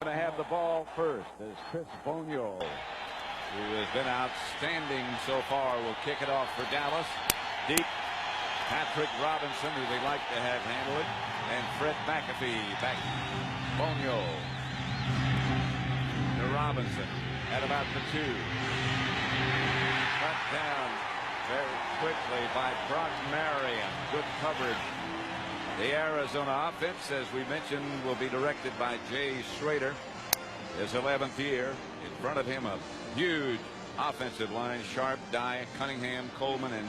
Going to have the ball first as Chris Bonio, who has been outstanding so far, will kick it off for Dallas. Deep. Patrick Robinson, who they like to have handle it, and Fred McAfee back. Bonio to Robinson at about the 2. Cut down very quickly by Brock Marion. Good coverage. The Arizona offense, as we mentioned, will be directed by Jay Schrader, his 11th year. In front of him, a huge offensive line: Sharp, Dye, Cunningham, Coleman, and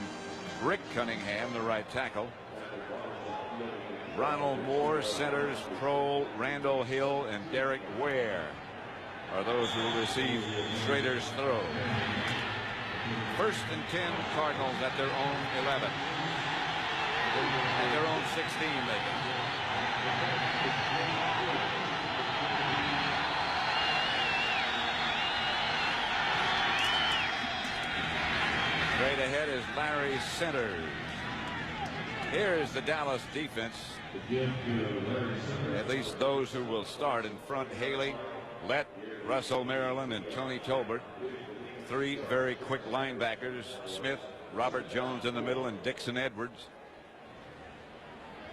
Rick Cunningham, the right tackle. Ronald Moore centers. Kroll, Randall Hill, and Derek Ware are those who will receive Schrader's throw. 1st and 10, Cardinals at their own 11. At their own 16, maybe. Straight ahead is Larry Centers. Here's the Dallas defense. At least those who will start. In front, Haley, Lett, Russell Maryland, and Tony Tolbert. 3 very quick linebackers: Smith, Robert Jones in the middle, and Dixon Edwards.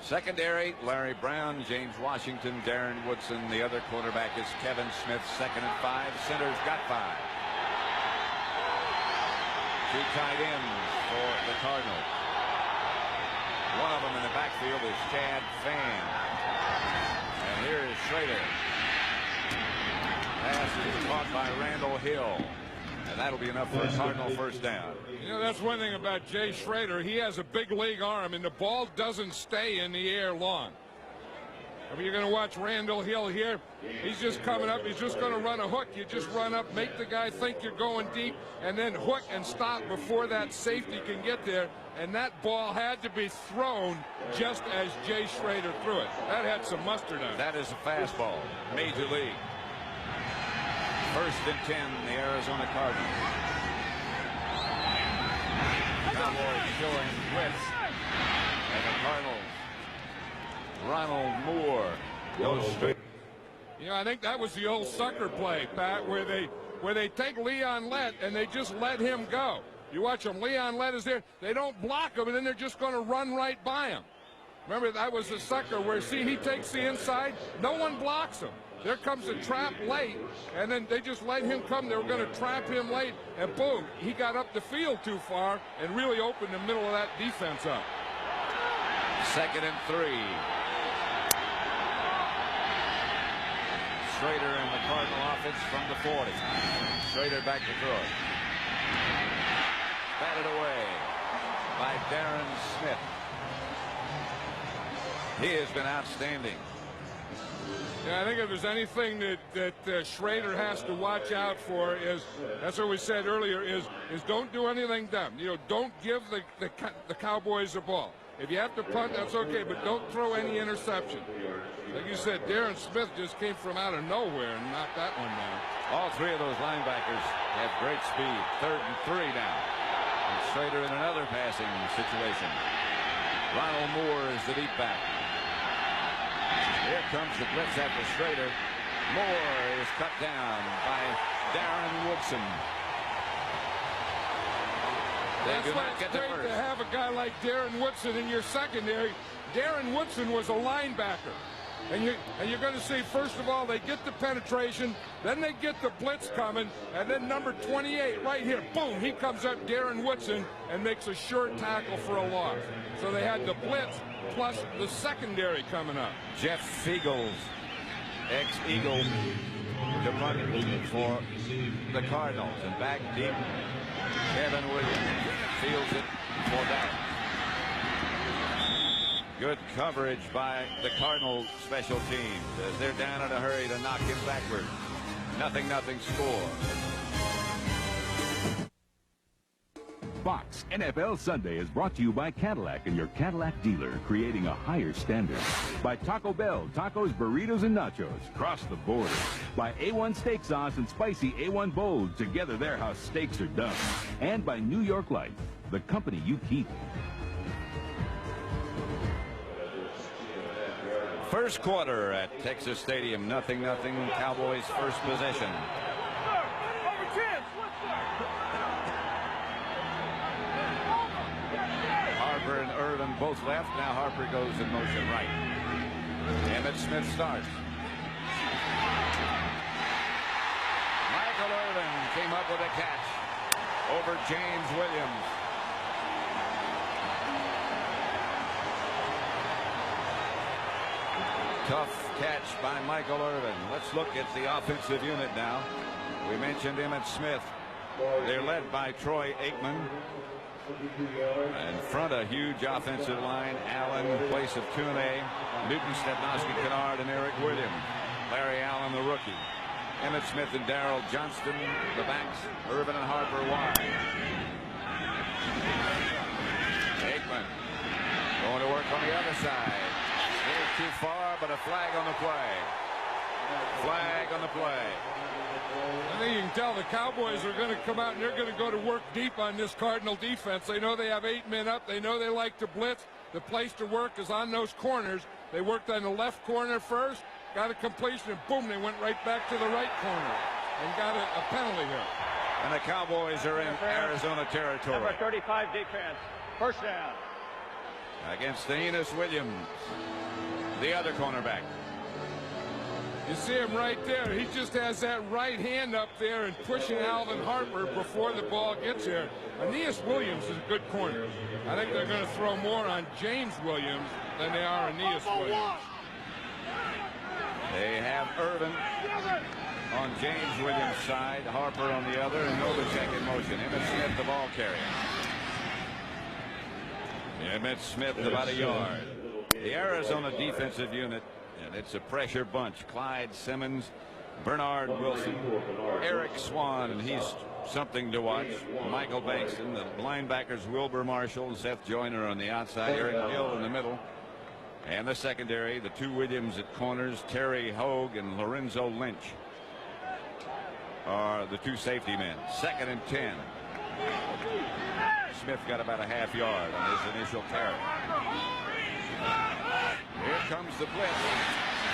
Secondary, Larry Brown, James Washington, Darren Woodson. The other quarterback is Kevin Smith. 2nd and 5. Centers got 5. 2 tight ends for the Cardinals. One of them in the backfield is Chad Fan. And here is Schrader. Pass is caught by Randall Hill. And that'll be enough for a Cardinal first down. You know, that's one thing about Jay Schrader. He has a big league arm, and the ball doesn't stay in the air long. I mean, you're going to watch Randall Hill here. He's just coming up. He's just going to run a hook. You just run up, make the guy think you're going deep, and then hook and stop before that safety can get there. And that ball had to be thrown just as Jay Schrader threw it. That had some mustard on it. That is a fastball. Major league. 1st and 10, the Arizona Cardinals. Cowboys showing blitz. And the Cardinals. Ronald Moore goes straight. You know, I think that was the old sucker play, Pat, where they take Leon Lett and they just let him go. You watch him. Leon Lett is there. They don't block him, and then they're just going to run right by him. Remember, that was the sucker where, see, he takes the inside. No one blocks him. There comes a trap late, and then they just let him come. They were going to trap him late, and boom, he got up the field too far and really opened the middle of that defense up. 2nd and 3. Schrader in the Cardinal offense from the 40. Schrader back to throw it. Batted away by Darren Smith. He has been outstanding. Yeah, I think if there's anything that Schrader has to watch out for is, that's what we said earlier, is don't do anything dumb. You know, don't give the Cowboys the ball. If you have to punt, that's okay, but don't throw any interception. Like you said, Darren Smith just came from out of nowhere and knocked that one down. All 3 of those linebackers have great speed. 3rd and 3 now. And Schrader in another passing situation. Ronald Moore is the deep back. Here comes the blitz after Schrader. Moore is cut down by Darren Woodson. That's why it's great to have a guy like Darren Woodson in your secondary. Darren Woodson was a linebacker. And you're going to see, first of all, they get the penetration, then they get the blitz coming, and then number 28 right here, boom, he comes up, Darren Woodson, and makes a short tackle for a loss. So they had the blitz plus the secondary coming up. Jeff Fiegels, ex-Eagle, to run for the Cardinals. And back deep, Kevin Williams fields it for Dallas. Good coverage by the Cardinals special teams as they're down in a hurry to knock him backward. 0-0 score. Fox NFL Sunday is brought to you by Cadillac and your Cadillac dealer, creating a higher standard. By Taco Bell, tacos, burritos, and nachos, cross the border. By A1 Steak Sauce and spicy A1 Bowls, together they're how steaks are done. And by New York Life, the company you keep. First First quarter at Texas Stadium, 0-0 Cowboys first possession. Harper and Irvin both left. Now Harper goes in motion right. Emmitt Smith starts. Michael Irvin came up with a catch over James Williams. Tough catch by Michael Irvin. Let's look at the offensive unit now. We mentioned Emmitt Smith. They're led by Troy Aikman. In front, a huge offensive line. Allen in place of Tooney, Newton, Stepnoski, Kennard, and Eric Williams. Larry Allen, the rookie. Emmitt Smith and Darrell Johnston, the backs. Irvin and Harper wide. Aikman going to work on the other side. Too far, but a flag on the play. Flag on the play. I think you can tell the Cowboys are going to come out and they're going to go to work deep on this Cardinal defense. They know they have 8 men up. They know they like to blitz. The place to work is on those corners. They worked on the left corner first, got a completion, and boom, they went right back to the right corner and got a penalty here. And the Cowboys are in Arizona territory. Number 35 defense. First down. Against Enos Williams, the other cornerback. You see him right there. He just has that right hand up there and pushing Alvin Harper before the ball gets here. Aeneas Williams is a good corner. I think they're going to throw more on James Williams than they are Aeneas Williams. They have Irvin on James Williams' side, Harper on the other, and Novacek in motion. Emmitt Smith, the ball carrier. Emmitt Smith about a yard. The Arizona defensive unit, and it's a pressure bunch. Clyde Simmons, Bernard Wilson, Eric Swan, and he's something to watch. Michael Bankston, the linebackers Wilbur Marshall and Seth Joyner on the outside, Eric Hill in the middle. And the secondary, the two Williams at corners, Terry Hogue and Lorenzo Lynch are the two safety men. 2nd and 10. Smith got about a half yard on his initial carry. Here comes the blitz.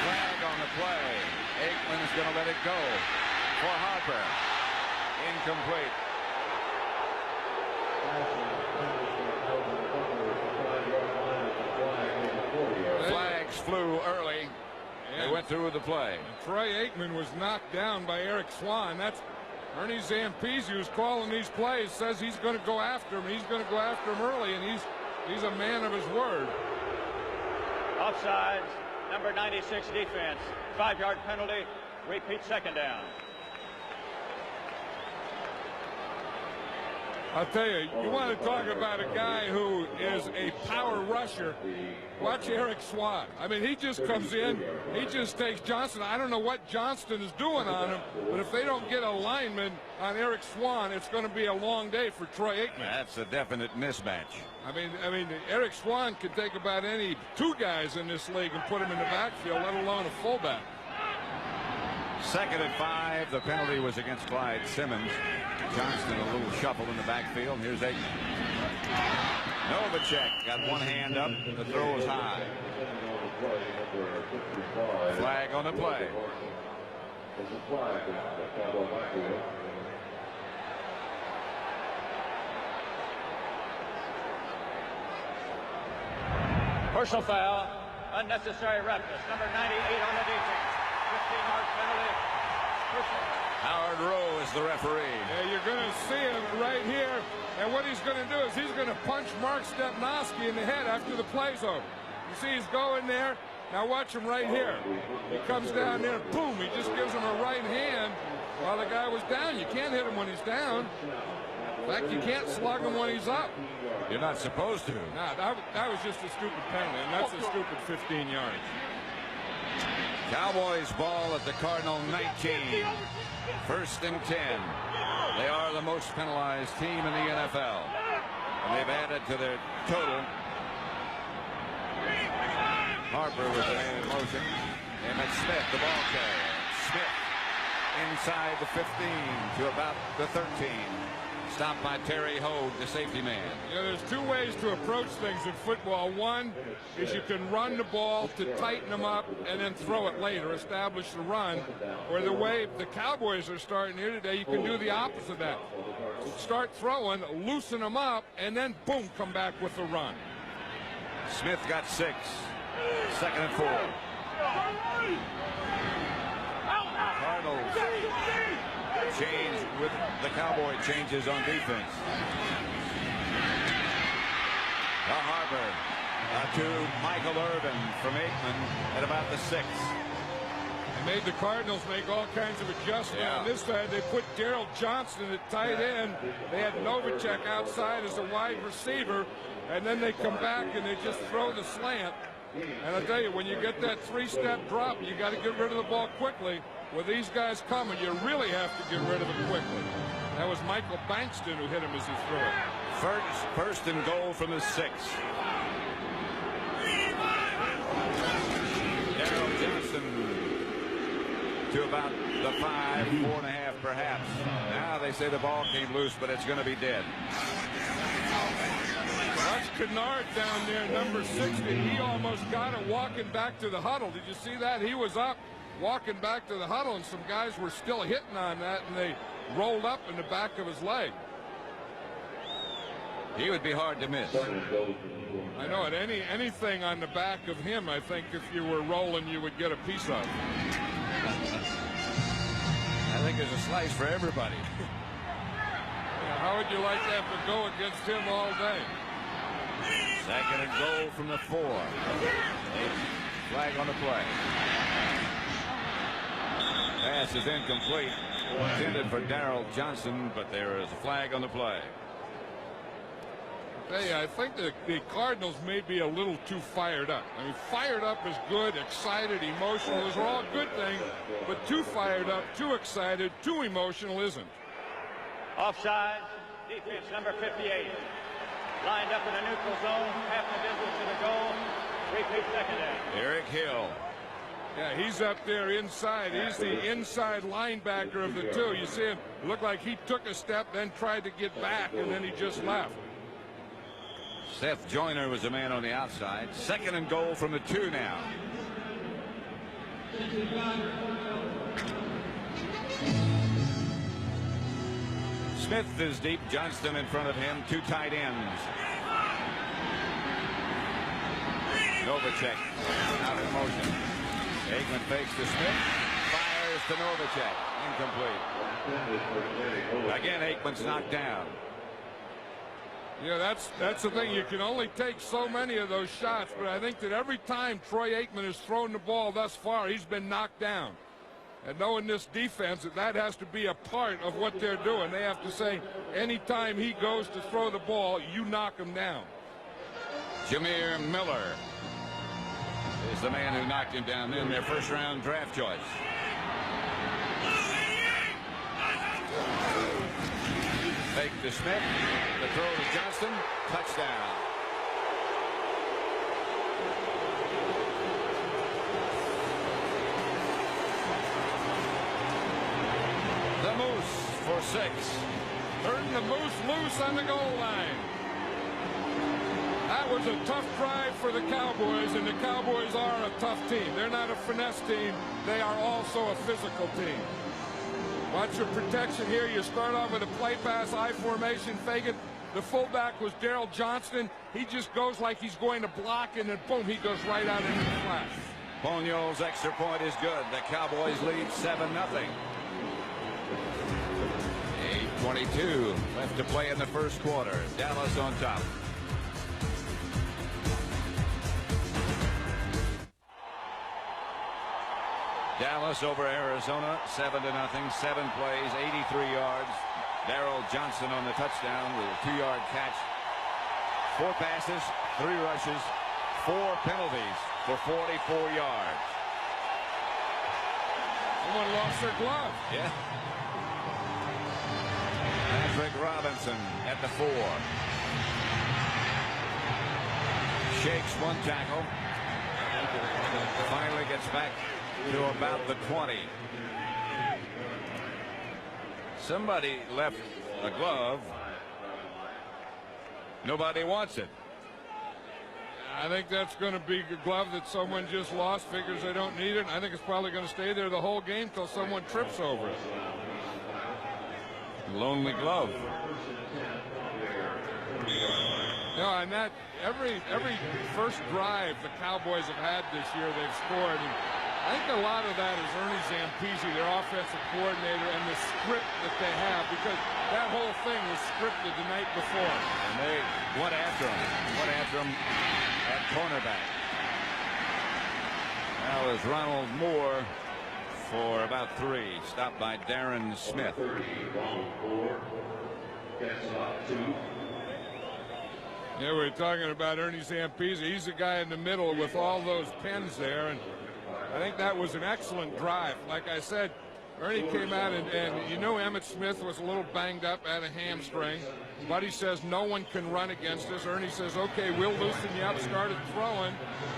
Flag on the play. Aikman is going to let it go for Harper. Incomplete. Flags flew early. They went through with the play. And Troy Aikman was knocked down by Eric Swan. That's Ernie Zampese, who's calling these plays, says he's going to go after him. He's going to go after him early, and he's a man of his word. Offsides, number 96 defense. 5-yard penalty. Repeat, 2nd down. I'll tell you, you want to talk about a guy who is a power rusher. Watch Eric Swan. I mean, he just comes in, he just takes Johnston. I don't know what Johnston is doing on him, but if they don't get a lineman on Eric Swan, it's going to be a long day for Troy Aikman. That's a definite mismatch. I mean, Eric Swan can take about any 2 guys in this league and put them in the backfield, let alone a fullback. 2nd and 5. The penalty was against Clyde Simmons. Johnston a little shuffle in the backfield. Here's Aikman. Novacek got one hand up. The throw was high. Flag on the play. Personal foul. Unnecessary roughness. Number 98 on the defense. 15-yard penalty. Howard Rowe is the referee. Yeah, you're going to see him right here. And what he's going to do is he's going to punch Mark Stepnoski in the head after the play's over. You see he's going there. Now watch him right here. He comes down there, boom, he just gives him a right hand while the guy was down. You can't hit him when he's down. In fact, you can't slug him when he's up. You're not supposed to. Nah, that was just a stupid penalty, and that's a stupid 15 yards. Cowboys ball at the Cardinal 19. 1st and 10. They are the most penalized team in the NFL. And they've added to their total. Harper with the man in motion. Emmitt Smith, the ball carrier. Smith inside the 15 to about the 13. Stopped by Terry Hogue, the safety man. There's two ways to approach things in football. One is you can run the ball to tighten them up and then throw it later, establish the run. Or the way the Cowboys are starting here today, you can do the opposite of that. Start throwing, loosen them up, and then boom, come back with the run. Smith got 6. 2nd and 4. Cardinals change with the Cowboy changes on defense. To Harbor. To Michael Irvin from Aikman at about the 6. They made the Cardinals make all kinds of adjustments. Yeah. On this side, they put Daryl Johnston at tight end. They had Novacek outside as a wide receiver. And then they come back and they just throw the slant. And I tell you, when you get that 3-step drop, you got to get rid of the ball quickly. With these guys coming, you really have to get rid of it quickly. That was Michael Bankston who hit him as he threw it. First and goal from the 6. Daryl Johnston to about the 5, 4.5 perhaps. Now they say the ball came loose, but it's going to be dead. Watch Kennard down there, number 60. He almost got it walking back to the huddle. Did you see that? He was up walking back to the huddle, and some guys were still hitting on that, and they rolled up in the back of his leg. He would be hard to miss. I know it. Anything on the back of him, I think if you were rolling, you would get a piece of. I think there's a slice for everybody. How would you like to have to go against him all day? 2nd and goal from the 4. Flag on the play. Pass is incomplete. Intended for Daryl Johnston, but there is a flag on the play. Hey, I think the Cardinals may be a little too fired up. I mean, fired up is good, excited, emotional. Those are all good things, but too fired up, too excited, too emotional isn't. Offside, defense number 58. Lined up in the neutral zone, half the distance to the goal. 3 feet secondary. Eric Hill. Yeah, he's up there inside. He's the inside linebacker of the two. You see him look like he took a step, then tried to get back, and then he just left. Seth Joyner was the man on the outside. 2nd and goal from the 2 now. Smith is deep. Johnston in front of him. 2 tight ends. Novacek out in motion. Aikman fakes to Smith. Fires to Novacek. Incomplete. Again, Aikman's knocked down. Yeah, that's the thing. You can only take so many of those shots, but I think that every time Troy Aikman has thrown the ball thus far, he's been knocked down. And knowing this defense, that has to be a part of what they're doing. They have to say, anytime he goes to throw the ball, you knock him down. Jameer Miller is the man who knocked him down in their first-round draft choice. Fake to Smith. The throw to Johnston. Touchdown. The Moose for 6. Turn the Moose loose on the goal line. That was a tough drive for the Cowboys, and the Cowboys are a tough team. They're not a finesse team. They are also a physical team. Watch your protection here. You start off with a play pass, I formation, fake it. The fullback was Daryl Johnston. He just goes like he's going to block, and then boom, he goes right out into the flash. Ponyo's extra point is good. The Cowboys lead 7-0. 8:22 left to play in the first quarter. Dallas on top. Dallas over Arizona, 7-0, 7 plays, 83 yards. Daryl Johnston on the touchdown with a 2-yard catch. 4 passes, 3 rushes, 4 penalties for 44 yards. Someone lost their glove. Yeah. Patrick Robinson at the 4. Shakes 1 tackle. Finally gets back to about the 20. Somebody left a glove Nobody wants it. I think that's going to be a glove that someone just lost, figures they don't need it. I think it's probably going to stay there the whole game till someone trips over it. Lonely glove. You know, and that every first drive the Cowboys have had this year, they've scored. And I think a lot of that is Ernie Zampese, their offensive coordinator, and the script that they have, because that whole thing was scripted the night before. And they went after him at cornerback. Now is Ronald Moore for about 3, stopped by Darren Smith. Yeah, we're talking about Ernie Zampese. He's the guy in the middle with all those pens there, and I think that was an excellent drive. Like I said, Ernie came out, and you know Emmitt Smith was a little banged up, had a hamstring. Buddy says no one can run against us. Ernie says, okay, we'll loosen you up, started throwing,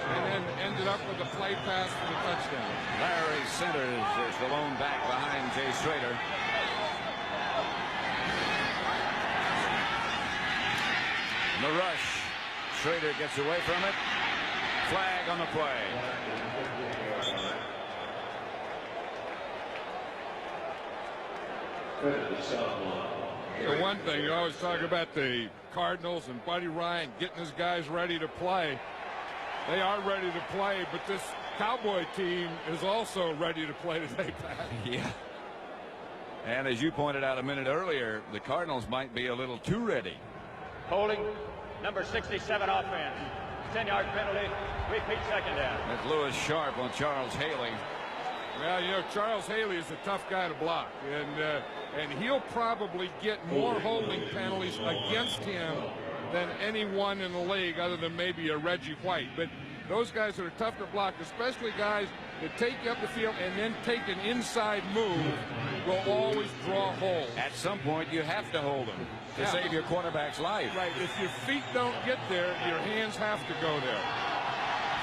and then ended up with a play pass for the touchdown. Larry Centers is the lone back behind Jay Schrader. The rush. Schrader gets away from it. Flag on the play. You know, one thing, you always talk about the Cardinals and Buddy Ryan getting his guys ready to play. They are ready to play, but this Cowboy team is also ready to play today, Pat. Yeah. And as you pointed out a minute earlier, the Cardinals might be a little too ready. Holding number 67 offense. 10-yard penalty. Repeat second down. That's Lewis Sharp on Charles Haley. Well, you know, Charles Haley is a tough guy to block, and he'll probably get more holding penalties against him than anyone in the league other than maybe a Reggie White. But those guys that are tough to block, especially guys that take you up the field and then take an inside move, will always draw holes. At some point, you have to hold them to save your quarterback's life. Right. If your feet don't get there, your hands have to go there.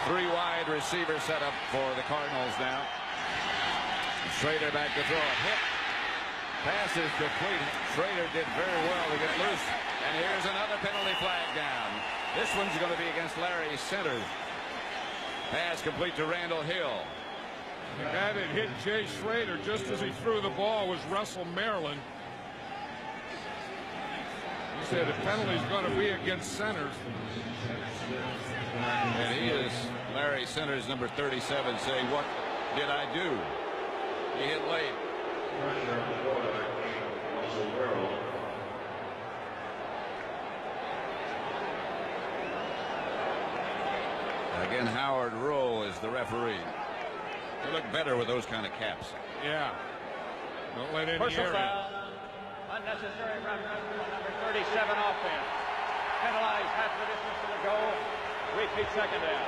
3 wide receiver set up for the Cardinals now. Schrader back to throw. Hit. Pass is complete. Schrader did very well to get loose. And here's another penalty flag down. This one's going to be against Larry Centers. Pass complete to Randall Hill. The guy that hit Jay Schrader just as he threw the ball was Russell Maryland. He said the penalty's going to be against Centers. And he is Larry Centers, number 37, saying, what did I do? He hit late. Again, Howard Rowe is the referee. They look better with those kind of caps. Yeah. Don't let any Personal air foul. Unnecessary roughness on number 37 offense. Penalized half the distance to the goal. Repeat second down.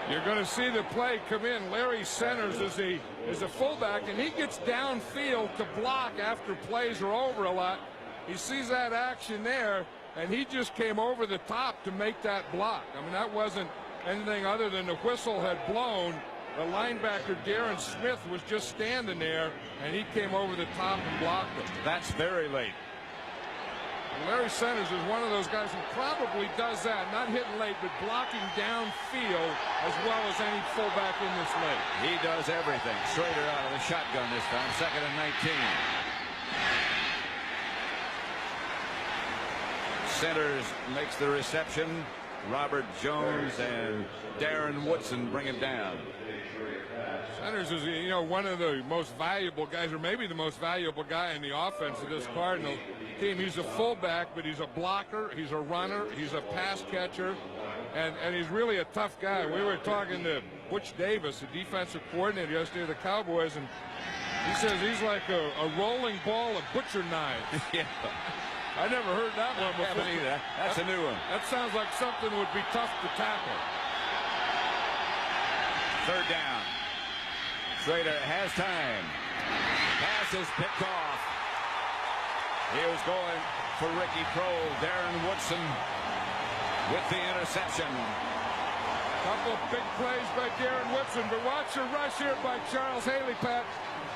You're going to see the play come in. Larry Centers is a fullback, and he gets downfield to block after plays are over a lot. He sees that action there, and he just came over the top to make that block. I mean, that wasn't anything other than the whistle had blown. The linebacker, Darren Smith, was just standing there, and he came over the top and blocked him. That's very late. Larry Centers is one of those guys who probably does that, not hitting late, but blocking downfield as well as any fullback in this league. He does everything. Schrader out of the shotgun this time, 2nd and 19. Centers makes the reception. Robert Jones and Darren Woodson bring him down. Centers is, you know, one of the most valuable guys, or maybe the most valuable guy in the offense of this Cardinal team. He's a fullback, but he's a blocker, he's a runner, he's a pass catcher, and he's really a tough guy. We were talking to Butch Davis, the defensive coordinator yesterday of the Cowboys, and he says he's like a rolling ball of butcher knives. Yeah. I never heard that one before. Either. That's a new one. That sounds like something would be tough to tackle. 3rd down. Schrader has time. Pass is picked off. He was going for Ricky Kroll. Darren Woodson with the interception. Couple of big plays by Darren Woodson, but watch the rush here by Charles Haley, Pat.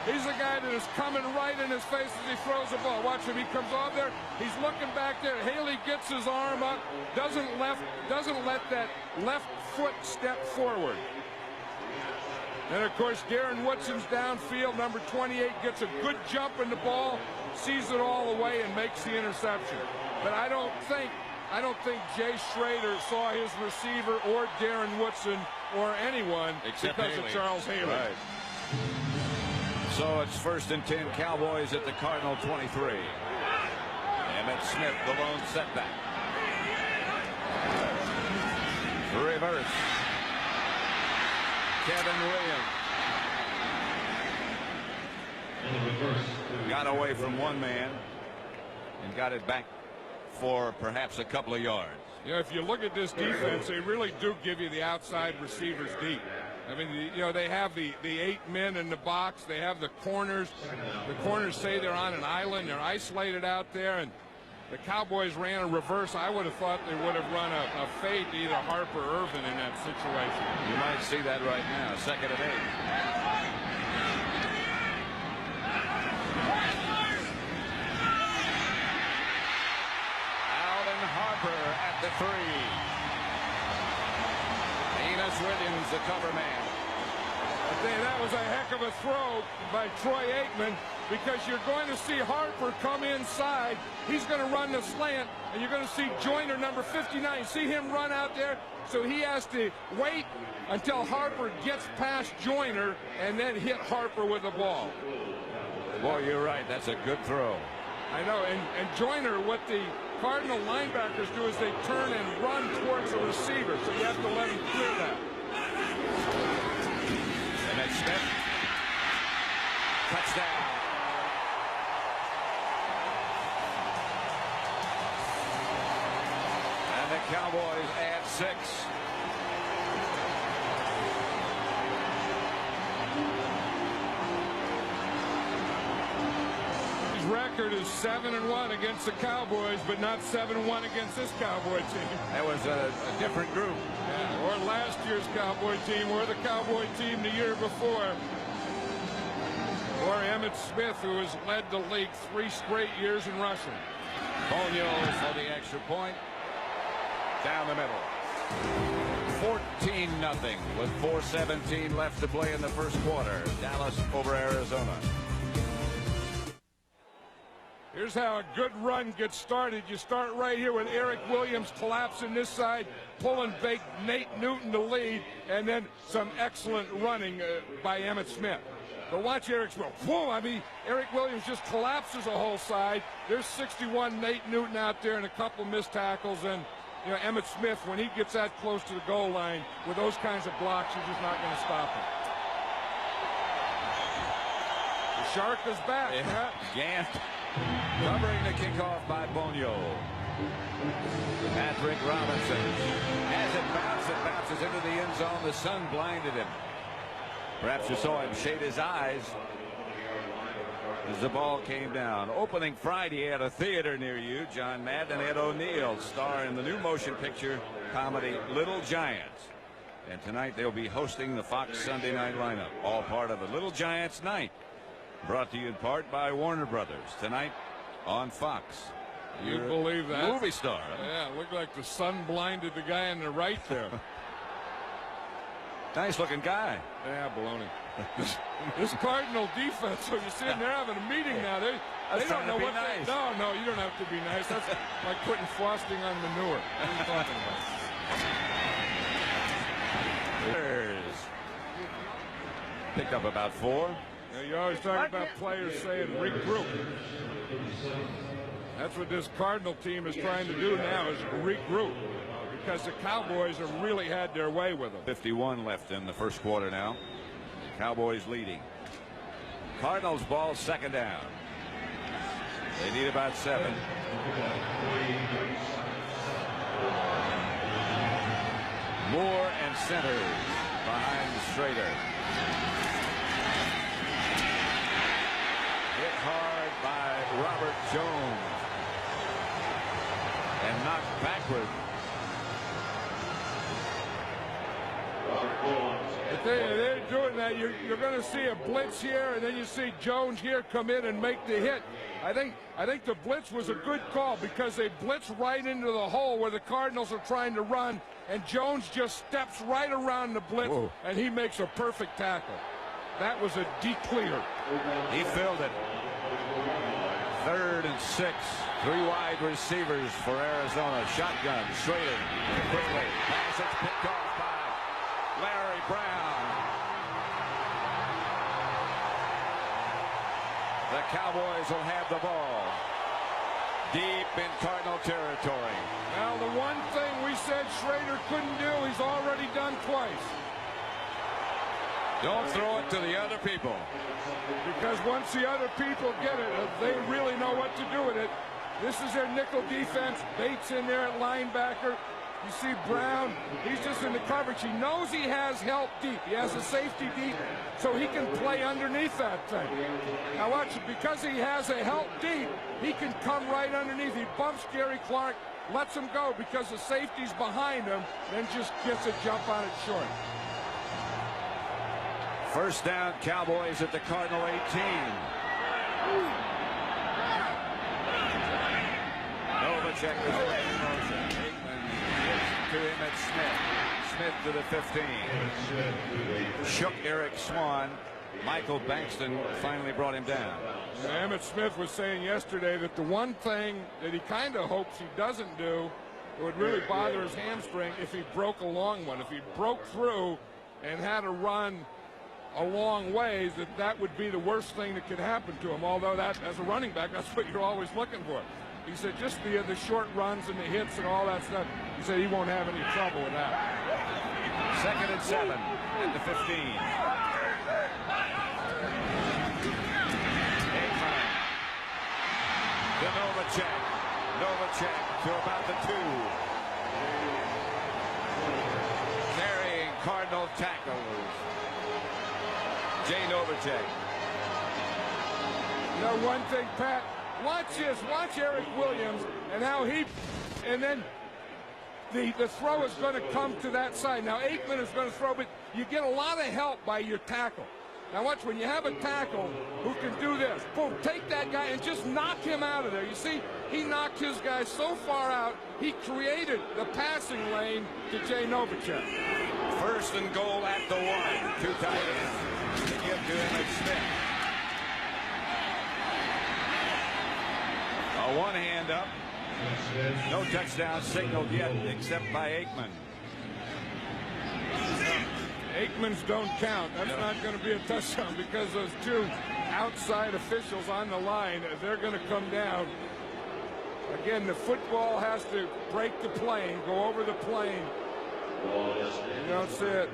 He's the guy that is coming right in his face as he throws the ball. Watch him. He comes off there. He's looking back there. Haley gets his arm up. Doesn't let that left foot step forward. And, of course, Darren Woodson's downfield. Number 28 gets a good jump in the ball, sees it all the way, and makes the interception. But I don't think Jay Schrader saw his receiver or Darren Woodson or anyone except because Haley. of Charles Haley. Right. So it's 1st and 10, Cowboys at the Cardinal 23. Emmitt Smith, the lone setback. Reverse. Kevin Williams. Got away from one man and got it back for perhaps a couple of yards. Yeah, if you look at this defense, they really do give you the outside receivers deep. I mean, you know, they have the 8 men in the box. They have the corners. The corners say they're on an island. They're isolated out there. And the Cowboys ran a reverse. I would have thought they would have run a fade to either Harper or Irvin in that situation. You might see that right now. 2nd and 8. Alvin Harper at the 3. Enos Williams, the cover man. That was a heck of a throw by Troy Aikman, because you're going to see Harper come inside. He's going to run the slant, and you're going to see Joyner, number 59. See him run out there? So he has to wait until Harper gets past Joyner and then hit Harper with the ball. Boy, you're right. That's a good throw. I know, and Joyner, what the Cardinal linebackers do is they turn and run towards the receiver, so you have to let him clear that. Emmitt Smith. Touchdown. And the Cowboys add 6. His record is 7-1 against the Cowboys, but not 7-1 against this Cowboy team. That was a different group. Yeah, or last year's Cowboy team, or the Cowboy team the year before. Or Emmitt Smith, who has led the league 3 straight years in rushing. Munoz for the extra point. Down the middle. 14-0 with 4:17 left to play in the first quarter. Dallas over Arizona. Here's how a good run gets started. You start right here with Eric Williams collapsing this side, pulling big Nate Newton to lead, and then some excellent running by Emmitt Smith. But watch Eric Smith. Boom! I mean, Eric Williams just collapses the whole side. There's 61 Nate Newton out there and a couple missed tackles. And, you know, Emmitt Smith, when he gets that close to the goal line with those kinds of blocks, you're just not going to stop him. The Shark is back. Yeah. Gant covering the kickoff by Bonio. Patrick Robinson. As it bounces into the end zone. The sun blinded him. Perhaps you saw him shade his eyes as the ball came down. Opening Friday at a theater near you, John Madden and Ed O'Neill star in the new motion picture comedy Little Giants. And tonight they'll be hosting the Fox Sunday night lineup, all part of the Little Giants night. Brought to you in part by Warner Brothers. Tonight on Fox. You believe that? Movie star. Huh? Yeah, it looked like the sun blinded the guy on the right there. Nice looking guy. Yeah, baloney. This Cardinal defense, so you see them, they're having a meeting now. They don't know what nice. No, you don't have to be nice. That's like putting frosting on manure. What are you talking about? Picked up about 4. Now, you always talk about players saying regroup. That's what this Cardinal team is trying to do now, is regroup. Because the Cowboys have really had their way with them. 51 left in the first quarter now. Cowboys leading. Cardinals ball, 2nd down. They need about 7. Moore and centers behind Schrader. Hit hard by Robert Jones. And knocked backward. They're doing that you're going to see a blitz here, and then you see Jones here come in and make the hit. I think the blitz was a good call because they blitz right into the hole where the Cardinals are trying to run, and Jones just steps right around the blitz. Whoa. And he makes a perfect tackle. That was a deep clear. He filled it. 3rd and 6. 3 wide receivers for Arizona. Shotgun. Schrader quickly. Pass. It's picked off by Larry Brown. The Cowboys will have the ball deep in Cardinal territory. Now, the one thing we said Schrader couldn't do, he's already done twice. Don't throw it to the other people. Because once the other people get it, they really know what to do with it. This is their nickel defense. Bates in there at linebacker. You see Brown, he's just in the coverage. He knows he has help deep. He has a safety deep, so he can play underneath that thing. Now watch it, because he has a help deep, he can come right underneath. He bumps Gary Clark, lets him go because the safety's behind him, then just gets a jump on it short. First down, Cowboys at the Cardinal 18. Novacek is away in motion. Aikman gets to Emmett Smith. Smith to the 15. Shook Eric Swan. Michael Bankston finally brought him down. Emmett Smith was saying yesterday that the one thing that he kind of hopes he doesn't do, it would really bother his hamstring if he broke a long one. If he broke through and had to run a long ways, that would be the worst thing that could happen to him. Although that, as a running back, that's what you're always looking for. He said just the short runs and the hits and all that stuff, he said he won't have any trouble with that. 2nd and 7 at the 15. Aikman to Novacek. Novacek to about the 2. Carrying Cardinal tackles. Jay Novacek. You know one thing, Pat, watch this. Watch Eric Williams and how he, and then the throw is going to come to that side. Now Aikman is going to throw, but you get a lot of help by your tackle. Now watch, when you have a tackle who can do this, boom, take that guy and just knock him out of there. You see, he knocked his guy so far out, he created the passing lane to Jay Novacek. 1st and goal at the 1. 2 tight ends. To give to Emmett Smith. A 1 hand up. No touchdown signaled yet except by Aikman. Aikman's don't count. That's not going to be a touchdown because those 2 outside officials on the line, they're going to come down. Again, the football has to break the plane, go over the plane. You don't see it.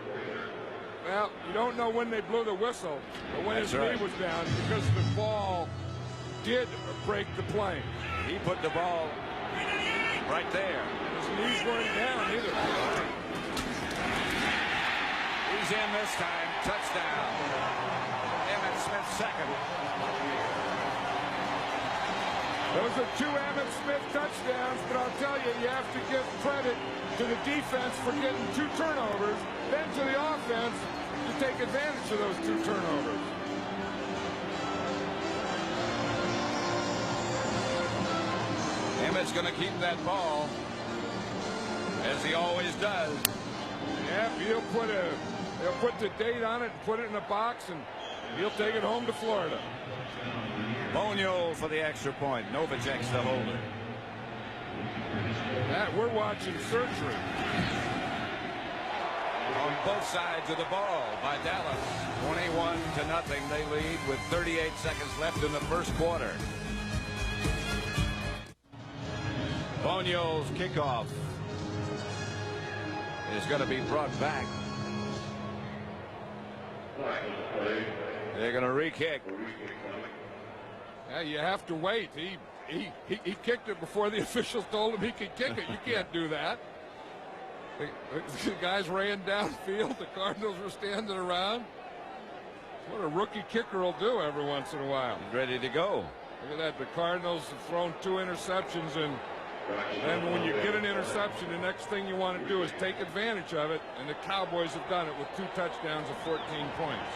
Well, you don't know when they blew the whistle, but when his knee was down, because the ball did break the plane. He put the ball right there. His knees weren't down either. He's in this time. Touchdown. Emmett Smith 2nd. Those are 2 Emmett Smith touchdowns, but I'll tell you, you have to give credit to the defense for getting 2 turnovers, then to the offense to take advantage of those 2 turnovers. Emmett's going to keep that ball, as he always does. Yeah, he'll put the date on it and put it in a box, and he'll take it home to Florida. Bonio for the extra point. Novacek's the holder. We're watching surgery. On both sides of the ball by Dallas. 21-0. They lead with 38 seconds left in the first quarter. Bonio's kickoff is going to be brought back. They're going to re-kick. Yeah, you have to wait. He kicked it before the officials told him he could kick it. You can't do that. The guys ran downfield. The Cardinals were standing around. What a rookie kicker will do every once in a while. Ready to go. Look at that. The Cardinals have thrown 2 interceptions in Then when you get an interception, the next thing you want to do is take advantage of it, and the Cowboys have done it with 2 touchdowns of 14 points.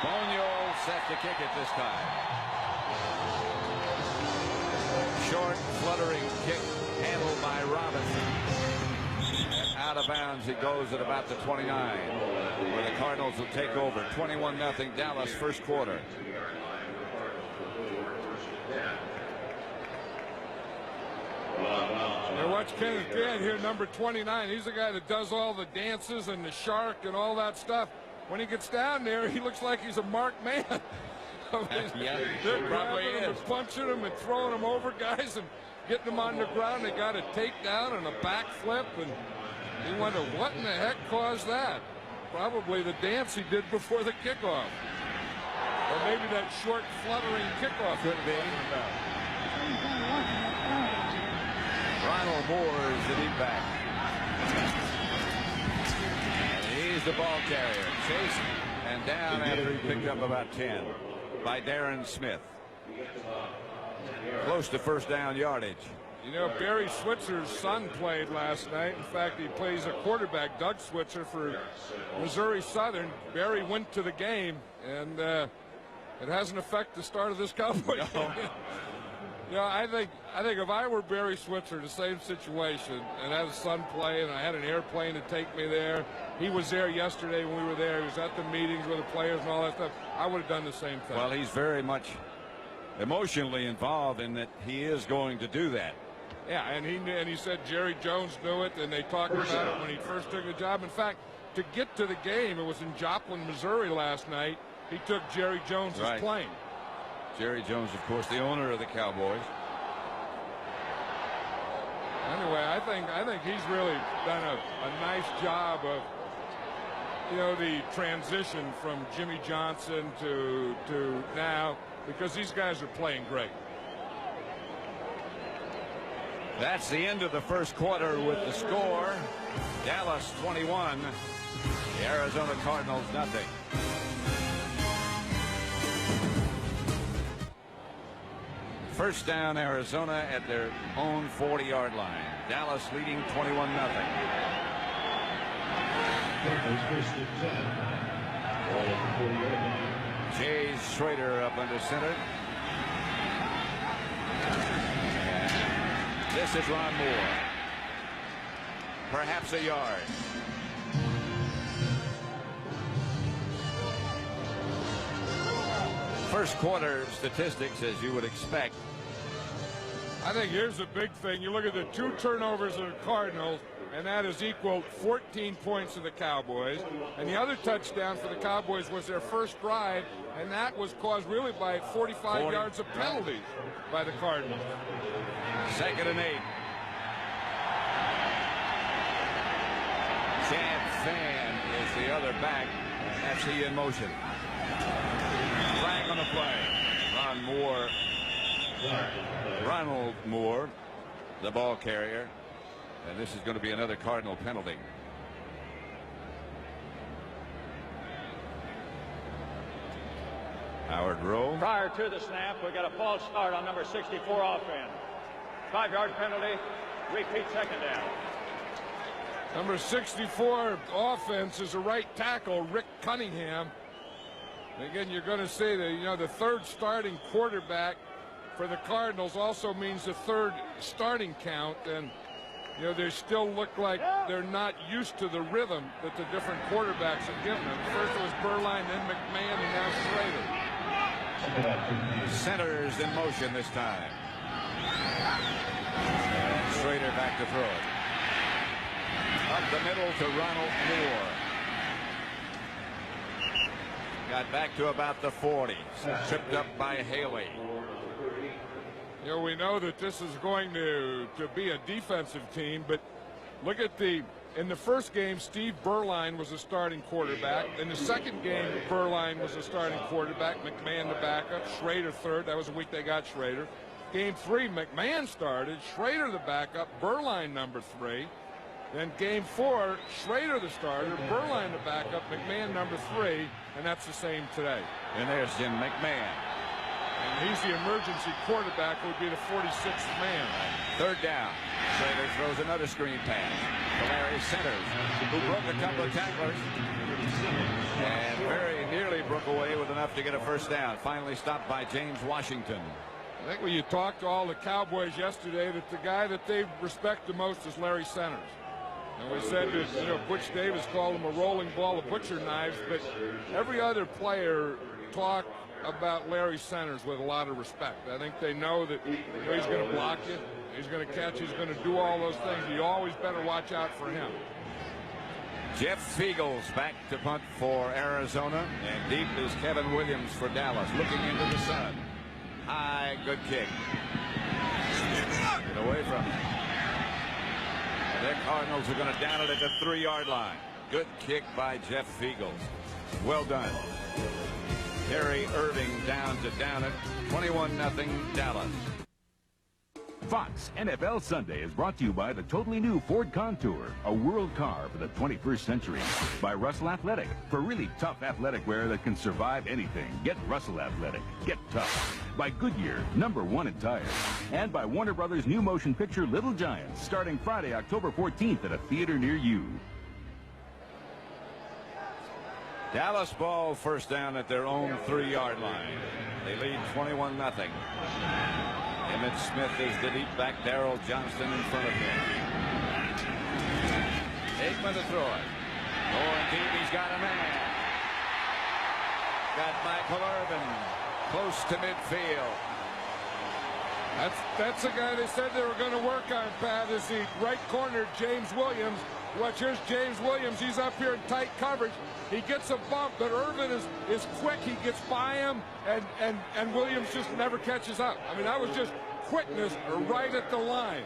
Boniol set to kick it this time. Short, fluttering kick handled by Robinson. And out of bounds it goes at about the 29, where the Cardinals will take over. 21-0 Dallas first quarter. Now watch Kenneth Grant here, number 29. He's the guy that does all the dances and the shark and all that stuff. When he gets down there, he looks like he's a marked man. I mean, Yeah, they're probably grabbing him is. and punching him and throwing him over guys and getting him on the ground. They got a takedown and a backflip, and you wonder what in the heck caused that. Probably the dance he did before the kickoff, or maybe that short fluttering kickoff. Could be. Ronald Moore is the deep back. And he's the ball carrier. Chase and down after he picked up about 10 by Darren Smith. Close to first down yardage. You know, Barry Switzer's son played last night. In fact, he plays a quarterback, Doug Switzer, for Missouri Southern. Barry went to the game, and it hasn't affected the start of this Cowboy game. You know, I think if I were Barry Switzer, the same situation, and had a son play, and I had an airplane to take me there. He was there yesterday when we were there. He was at the meetings with the players and all that stuff. I would have done the same thing. Well, he's very much emotionally involved in that he is going to do that. Yeah, and he said Jerry Jones knew it, and they talked about it when he first took the job. In fact, to get to the game, it was in Joplin, Missouri last night. He took Jerry Jones' plane. Jerry Jones, of course, the owner of the Cowboys. Anyway, I think he's really done a nice job of, you know, the transition from Jimmy Johnson to now, because these guys are playing great. That's the end of the first quarter with the score. Dallas 21, the Arizona Cardinals nothing. First down, Arizona at their own 40-yard line. Dallas leading 21-0. Jay Schrader up under center. This is Ron Moore. Perhaps a yard. First quarter statistics, as you would expect. I think here's the big thing. You look at the 2 turnovers of the Cardinals, and that has equaled 14 points to the Cowboys. And the other touchdown for the Cowboys was their first drive, and that was caused really by 45 yards of penalties by the Cardinals. 2nd and 8. Chad Fan is the other back. That's he in motion. Flag on the play. Ronald Moore, the ball carrier. And this is going to be another Cardinal penalty. Howard Rowe. Prior to the snap, we got a false start on number 64 offense. 5-yard penalty. Repeat 2nd down. Number 64 offense is a right tackle, Rick Cunningham. Again, you're going to see that, you know, the 3rd starting quarterback for the Cardinals also means the 3rd starting count, and you know, they still look like they're not used to the rhythm that the different quarterbacks have given them. First it was Berline, then McMahon, and now Schrader. Centers in motion this time. And Schrader back to throw it. Up the middle to Ronald Moore. Got back to about the 40. Tripped up by Haley. You know, we know that this is going to be a defensive team, but look at in the first game, Steve Berline was a starting quarterback. In the second game, Berline was a starting quarterback. McMahon the backup. Schrader 3rd. That was the week they got Schrader. Game 3, McMahon started. Schrader the backup. Berline number 3. Then game 4, Schrader the starter. Berline the backup. McMahon number 3. And that's the same today. And there's Jim McMahon. And he's the emergency quarterback, who would be the 46th man. Third down. Schrader throws another screen pass to Larry Centers, who broke a couple of tacklers and very nearly broke away with enough to get a first down. Finally stopped by James Washington. I think when you talked to all the Cowboys yesterday, that the guy that they respect the most is Larry Centers. And we said that, you know, Butch Davis called him a rolling ball of butcher knives, but every other player talked about Larry Centers with a lot of respect. I think they know that, you know, he's going to block you, he's going to catch, he's going to do all those things. You always better watch out for him. Jeff Fiegels back to punt for Arizona, and deep is Kevin Williams for Dallas, looking into the sun. High, good kick. Get away from it. And the Cardinals are going to down it at the 3-yard line. Good kick by Jeff Fiegels. Well done. Harry Irving down to down it. 21-0 Dallas. Fox NFL Sunday is brought to you by the totally new Ford Contour, a world car for the 21st century. By Russell Athletic, for really tough athletic wear that can survive anything. Get Russell Athletic. Get tough. By Goodyear, #1 in tires. And by Warner Brothers' new motion picture Little Giants, starting Friday, October 14th at a theater near you. Dallas ball, first down at their own 3-yard line. They lead 21-0. Emmett Smith is the deep back. Darrell Johnston in front of him. Aikman to throw it. Going deep, he's got a man. Got Michael Irvin close to midfield. That's the guy they said they were going to work on, Pat, is the right corner, James Williams. Watch, here's James Williams. He's up here in tight coverage. He gets a bump, but Irvin is quick. He gets by him, and Williams just never catches up. I mean, that was just quickness right at the line.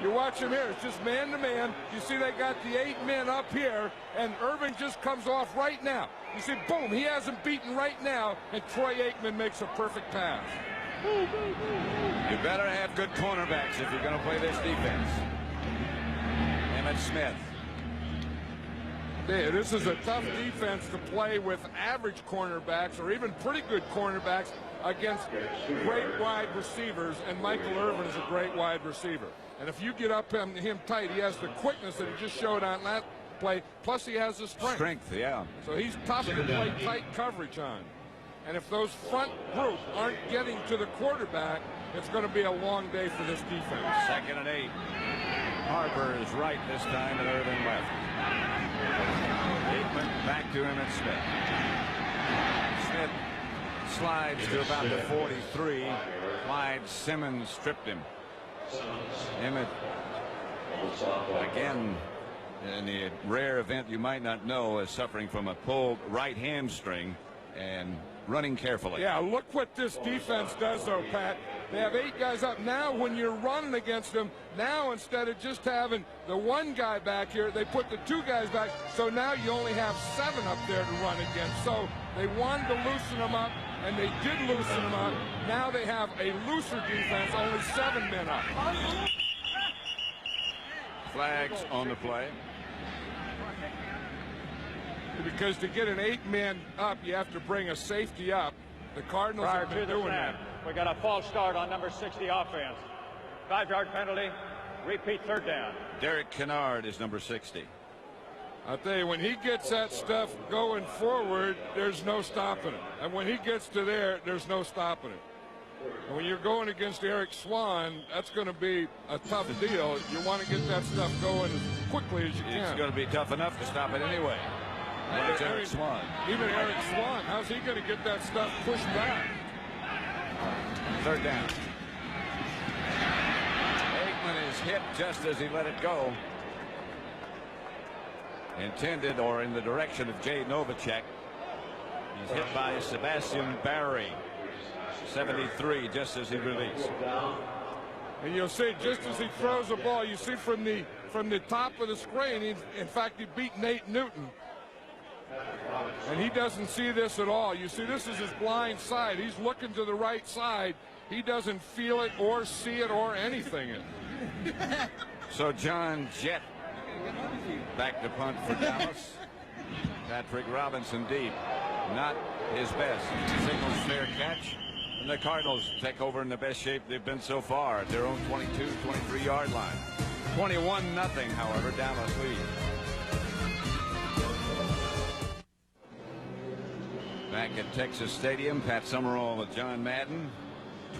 You watch him here. It's just man-to-man. You see they got the 8 men up here, and Irvin just comes off right now. You see, boom, he has him beaten right now, and Troy Aikman makes a perfect pass. You better have good cornerbacks if you're going to play this defense. Emmett Smith. This is a tough defense to play with average cornerbacks or even pretty good cornerbacks against great wide receivers, and Michael Irvin is a great wide receiver. And if you get up him tight, he has the quickness that he just showed on that play, plus he has the strength. Yeah. So he's tough to play tight coverage on. And if those front group aren't getting to the quarterback, it's going to be a long day for this defense. 2nd and 8. Harper is right this time, and Irvin left. Aikman back to Emmett Smith. Smith slides to about the 43. Clyde Simmons stripped him. Emmett, again, in the rare event you might not know, is suffering from a pulled right hamstring and running carefully. Yeah, look what this defense does, though, Pat. They have 8 guys up. Now, when you're running against them, now instead of just having the 1 guy back here, they put the 2 guys back. So now you only have 7 up there to run against. So they wanted to loosen them up, and they did loosen them up. Now they have a looser defense, only 7 men up. Flags on the play. Because to get an 8-man up, you have to bring a safety up. The Cardinals have been doing that. We got a false start on number 60 offense. 5-yard penalty. Repeat 3rd down. Derek Kennard is number 60. I'll tell you, when he gets that stuff going forward, there's no stopping it. And when he gets to there, there's no stopping it. And when you're going against Eric Swan, that's going to be a tough deal. You want to get that stuff going as quickly as you can. It's going to be tough enough to stop it anyway. That's Eric Swan. Even Eric Swan, how's he going to get that stuff pushed back? 3rd down. Aikman is hit just as he let it go. Intended or in the direction of Jay Novacek. He's hit by Sebastian Barry. 73 just as he released. And you'll see just as he throws the ball, you see from the top of the screen, in fact, he beat Nate Newton. And he doesn't see this at all. You see, this is his blind side. He's looking to the right side. He doesn't feel it or see it or anything. So John Jett back to punt for Dallas. Patrick Robinson deep. Not his best. Signals fair catch. And the Cardinals take over in the best shape they've been so far at their own 22, 23-yard line. 21-0, however, Dallas leads. Back at Texas Stadium, Pat Summerall with John Madden.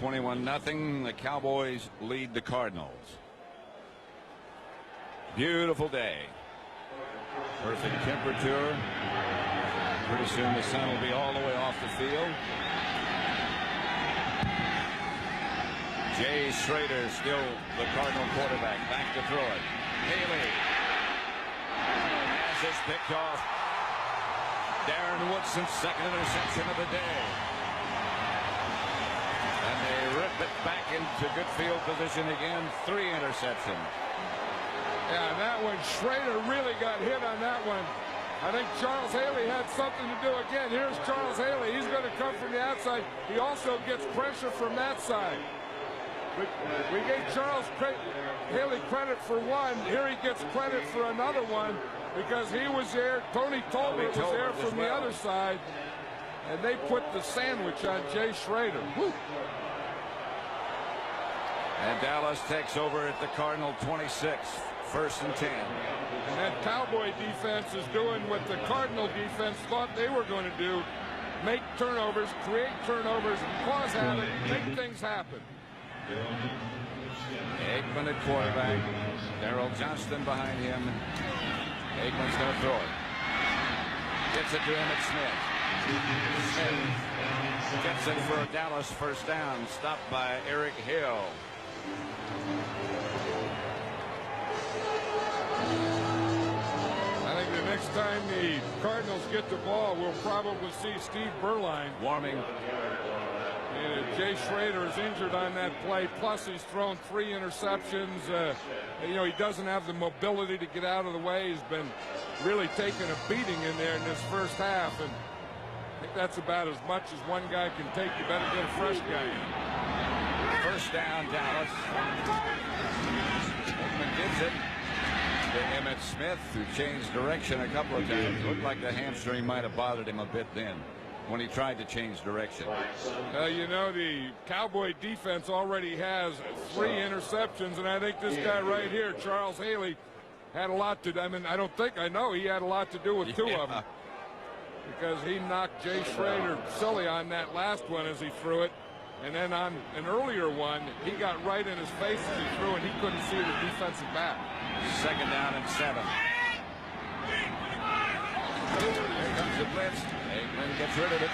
21-0. The Cowboys lead the Cardinals. Beautiful day. Perfect temperature. Pretty soon the sun will be all the way off the field. Jay Schrader, still the Cardinal quarterback, back to throw it. Haley has this picked off. Darren Woodson's second interception of the day. And they rip it back into good field position again. 3 interceptions. Yeah, that one, Schrader really got hit on that one. I think Charles Haley had something to do again. Here's Charles Haley. He's going to come from the outside. He also gets pressure from that side. We gave Charles Haley credit for one. Here he gets credit for another one because he was there. Tony Tolbert was there from the other side. And they put the sandwich on Jay Schrader. Woo. And Dallas takes over at the Cardinal 26. 1st and 10. And that Cowboy defense is doing what the Cardinal defense thought they were going to do. Make turnovers, create turnovers, cause havoc, make things happen. Aikman at quarterback. Darrell Johnston behind him. Aikman's going to throw it. Gets it to Emmitt Smith. Smith gets it for a Dallas first down. Stopped by Eric Hill. I think the next time the Cardinals get the ball, we'll probably see Steve Berline warming. Jay Schrader is injured on that play. Plus, he's thrown 3 interceptions. You know, he doesn't have the mobility to get out of the way. He's been really taking a beating in there in this first half. And I think that's about as much as one guy can take. You better get a fresh guy in. First down, Dallas. Aikman gives it to Emmitt Smith, who changed direction a couple of times. Looked like the hamstring might have bothered him a bit then when he tried to change direction. You know, the Cowboy defense already has 3 interceptions, and I think this guy right here, Charles Haley, had a lot to do. I mean, I know he had a lot to do with 2 of them. Because he knocked Jay Schrader silly on that last one as he threw it. And then on an earlier one, he got right in his face as he threw, and he couldn't see the defensive back. 2nd down and 7. Here comes the blitz. Aikman gets rid of it.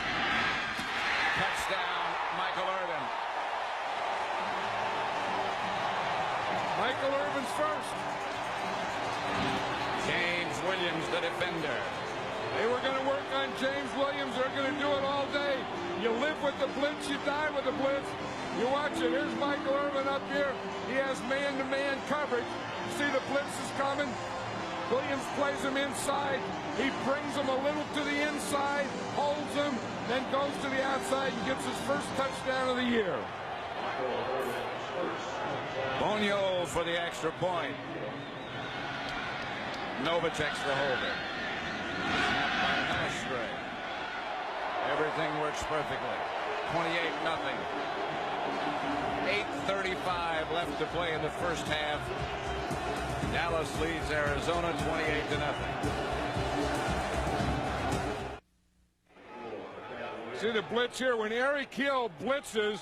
Touchdown, Michael Irvin. Michael Irvin's first. James Williams, the defender. They were going to work on James Williams. They're going to do it all day. You live with the blitz, you die with the blitz. You watch it. Here's Michael Irvin up here. He has man-to-man coverage. See the blitz is coming. Williams plays him inside. He brings him a little to the inside, holds him, then goes to the outside and gets his first touchdown of the year. Bonio for the extra point. Novacek's the holder. Snapped by Mastray. Everything works perfectly. 28-0. 8:35 left to play in the first half. Dallas leads Arizona 28-0. See the blitz here. When Eric Hill blitzes,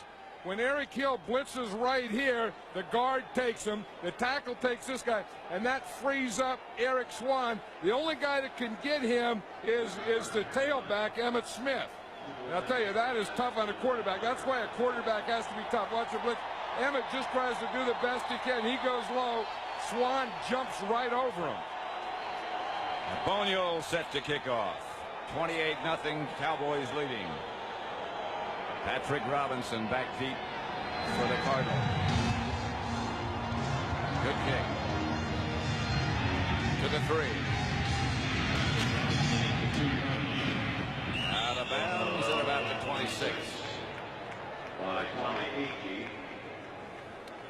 right here, the guard takes him, the tackle takes this guy, and that frees up Eric Swan. The only guy that can get him is the tailback, Emmitt Smith. And I'll tell you, that is tough on a quarterback. That's why a quarterback has to be tough. Watch the blitz. Emmitt just tries to do the best he can. He goes low. Swan jumps right over him. Bonio set to kick off. 28-0, Cowboys leading. Patrick Robinson back deep for the Cardinals. Good kick. To the 3. Out of bounds at about the 26.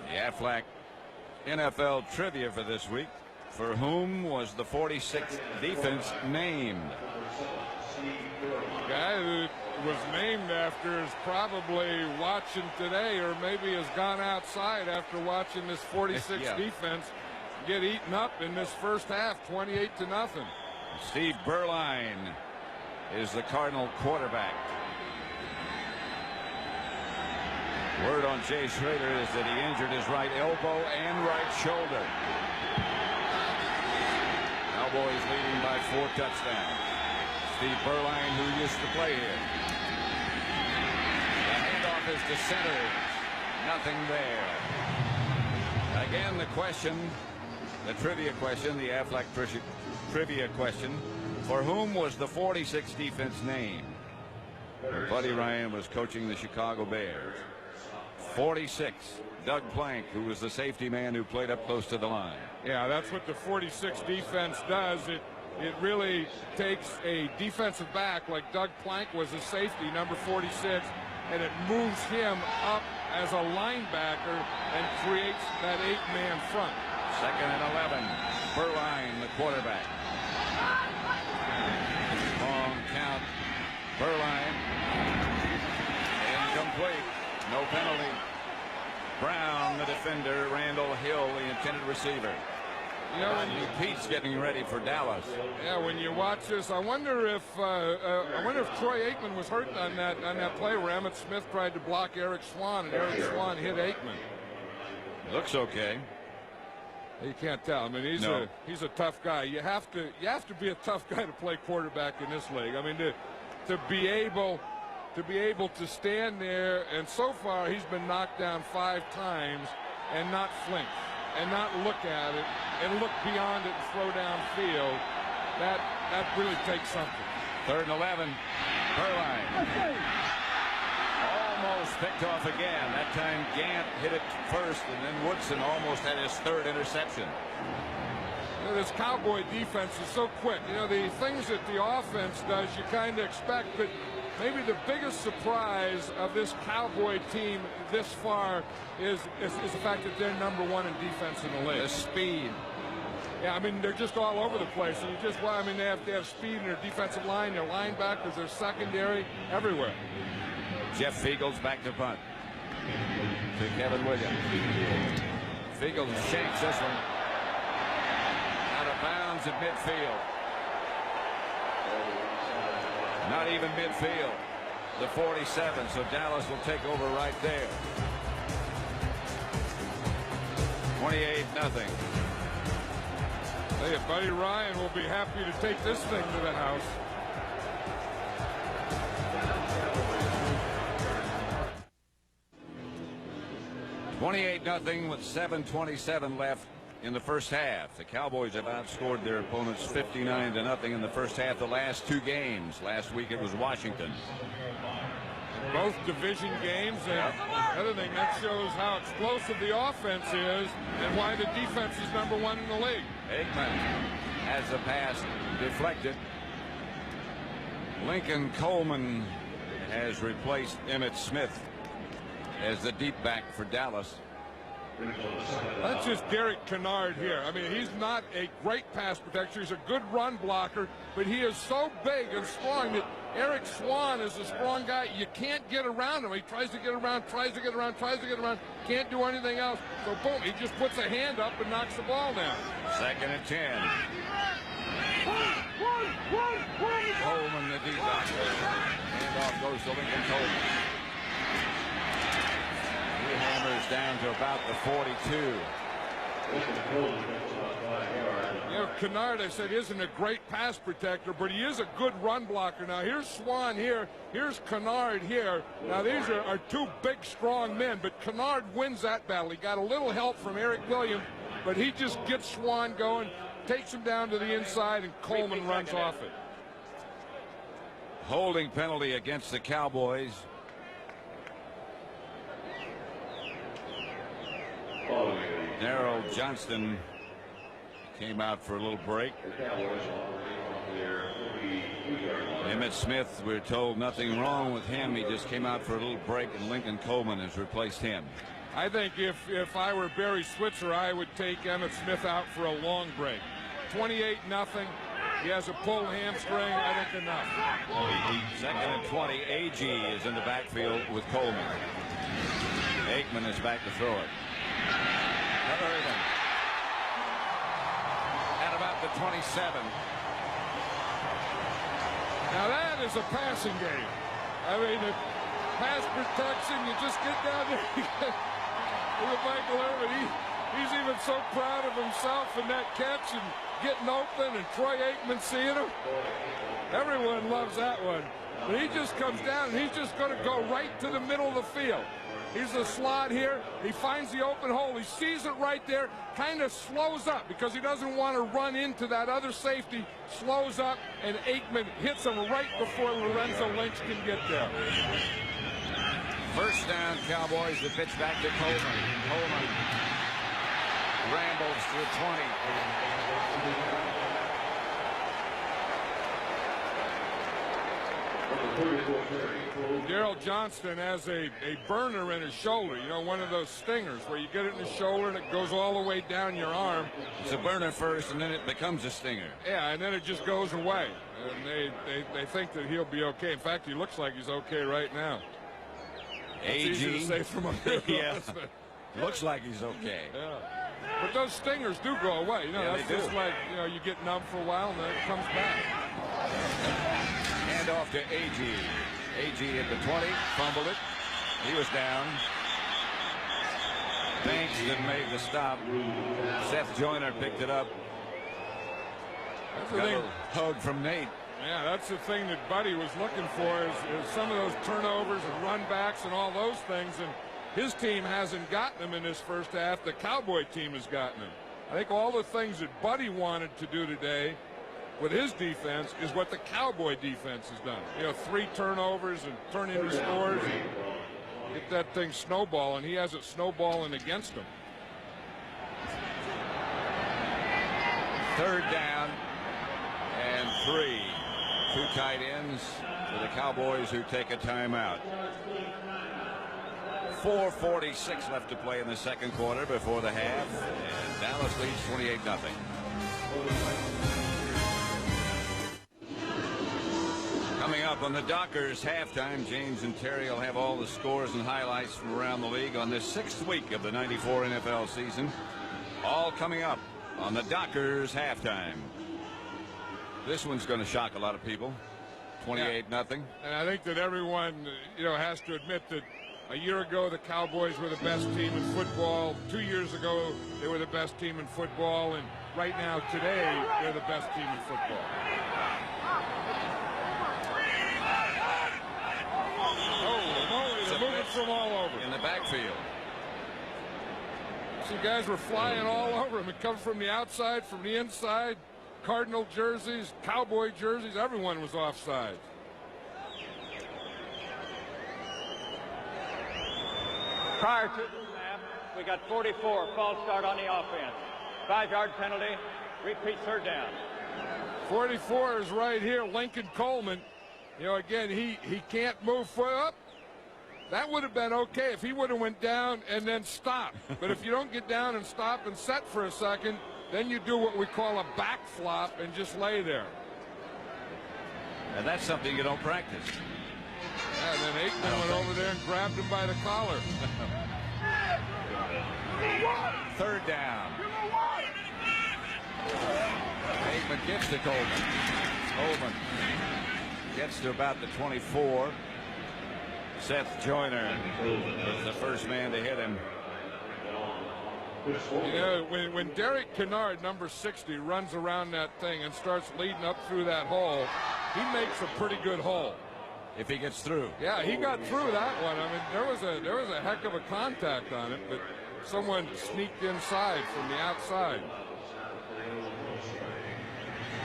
The Aflac NFL trivia for this week. For whom was the 46th defense named? Guy who was is named after is probably watching today, or maybe has gone outside after watching this 46 defense get eaten up in this first half, 28-0. Steve Berline is the Cardinal quarterback. Word on Jay Schroeder is that he injured his right elbow and right shoulder. Cowboys leading by 4 touchdowns. Steve Berline, who used to play here. The handoff is to center. Nothing there. Again, the question, the trivia question, the Aflac trivia question. For whom was the 46 defense named? Buddy Ryan was coaching the Chicago Bears. 46, Doug Plank, who was the safety man who played up close to the line. Yeah, that's what the 46 defense does. It really takes a defensive back like Doug Plank was a safety, number 46, and it moves him up as a linebacker and creates that 8-man front. 2nd and 11. Berline, the quarterback. Long count. Berline. Incomplete. No penalty. Brown, the defender. Randall Hill, the intended receiver. You know, Pete's getting ready for Dallas. Yeah, when you watch this, I wonder if Troy Aikman was hurt on that play where Emmitt Smith tried to block Eric Swan, and Eric Swan hit Aikman. Looks okay. You can't tell. I mean, he's a tough guy. You have to be a tough guy to play quarterback in this league. I mean, to be able to stand there, and so far he's been knocked down 5 times and not flinch and not look at it and look beyond it and throw downfield. That really takes something. 3rd and 11. Berline. Almost picked off again. That time Gant hit it first, and then Woodson almost had his 3rd interception. You know, this Cowboy defense is so quick. You know, the things that the offense does you kind of expect, but maybe the biggest surprise of this Cowboy team this far is the fact that they're number 1 in defense in the league. The speed. Yeah, I mean, they're just all over the place. And I mean, they have speed in their defensive line, their linebackers, their secondary, everywhere. Jeff Fiegels back to punt. To Kevin Williams. Fiegels shakes this one. Out of bounds at midfield. Not even midfield. The 47, so Dallas will take over right there. 28-0. Hey, Buddy Ryan will be happy to take this thing to the house. (28-0) with 7:27 left in the first half. The Cowboys have outscored their opponents 59-0 in the first half. The last 2 games. Last week it was Washington. Both division games, and the other thing that shows how explosive the offense is and why the defense is number 1 in the league. Aikman has the pass deflected. Lincoln Coleman has replaced Emmitt Smith as the deep back for Dallas. That's just Derek Kennard here. I mean, he's not a great pass protector. He's a good run blocker, but he is so big and strong that Eric Swan is a strong guy. You can't get around him. He tries to get around, can't do anything else. So, boom, he just puts a hand up and knocks the ball down. 2nd and 10. Coleman, the deep back. Handoff goes to Lincoln Coleman. He hammers down to about the 42. You know, Kennard, I said, isn't a great pass protector, but he is a good run blocker. Now, here's Swan here. Here's Kennard here. Now, these are 2 big, strong men, but Kennard wins that battle. He got a little help from Eric Williams, but he just gets Swan going, takes him down to the inside, and Coleman runs off it. Holding penalty against the Cowboys. Darrell Johnston came out for a little break. Emmitt Smith, we're told nothing wrong with him. He just came out for a little break, and Lincoln Coleman has replaced him. I think if I were Barry Switzer, I would take Emmitt Smith out for a long break. 28-0. He has a pulled hamstring. I think enough. 2nd and 20. A.G. is in the backfield with Coleman. Aikman is back to throw it. Irvin at about the 27. Now that is a passing game. I mean, the pass protection, you just get down there. Look at Michael Irvin. He's even so proud of himself in that catch and getting open, and Troy Aikman seeing him. Everyone loves that one. But he just comes down, and he's just going to go right to the middle of the field. He's a slot here. He finds the open hole. He sees it right there, kind of slows up because he doesn't want to run into that other safety, slows up, and Aikman hits him right before Lorenzo Lynch can get there. First down, Cowboys. The pitch back to Coleman. Coleman rambles to the 20. Daryl Johnston has a burner in his shoulder, you know, one of those stingers where you get it in the shoulder and it goes all the way down your arm. It's a burner first, and then it becomes a stinger. Yeah, and then it just goes away. And they think that he'll be okay. In fact, he looks like he's okay right now. A.G. It's easy to say from up here. Yeah. Looks like he's okay. Yeah. But those stingers do go away. You know, Yeah, that's they just do. like, you know, you get numb for a while and then it comes back. Hand off to A.G. A.G. at the 20, fumbled it. He was down. Bankston made the stop. Seth Joyner picked it up. That's the Got a thing. little hug from Nate. Yeah, that's the thing that Buddy was looking for is some of those turnovers and runbacks and all those things. And his team hasn't gotten them in this first half. The Cowboy team has gotten them. I think all the things that Buddy wanted to do today with his defense is what the Cowboy defense has done. You know, 3 turnovers and turn into scores and get that thing snowballing. He has it snowballing against him. 3rd down and 3. 2 tight ends for the Cowboys who take a timeout. 4:46 left to play in the second quarter before the half, and Dallas leads 28-0. Coming up on the Dockers halftime, James and Terry will have all the scores and highlights from around the league on this 6th week of the '94 NFL season. All coming up on the Dockers halftime. This one's going to shock a lot of people. 28-0. And I think that everyone, you know, has to admit that a year ago the Cowboys were the best team in football. 2 years ago they were the best team in football, and right now today they're the best team in football. They're moving from all over. In the backfield. See, guys were flying all over him. It comes from the outside, from the inside. Cardinal jerseys, Cowboy jerseys, everyone was offside. Prior to the snap, we got 44, false start on the offense. 5-yard penalty, repeat 3rd down. 44 is right here, Lincoln Coleman. You know, again, he can't move foot up. That would have been okay if he would have went down and then stopped. But if you don't get down and stop and set for a second, then you do what we call a back flop and just lay there. And that's something you don't practice. Yeah, and then Aikman went over there and grabbed him by the collar. 3rd down. Aikman gets to Coleman. Coleman gets to about the 24. Seth Joyner was the first man to hit him. You know, when Derek Kennard, number 60, runs around that thing and starts leading up through that hole, he makes a pretty good hole. If he gets through. Yeah, he got through that one. I mean, there was a heck of a contact on it, but someone sneaked inside from the outside.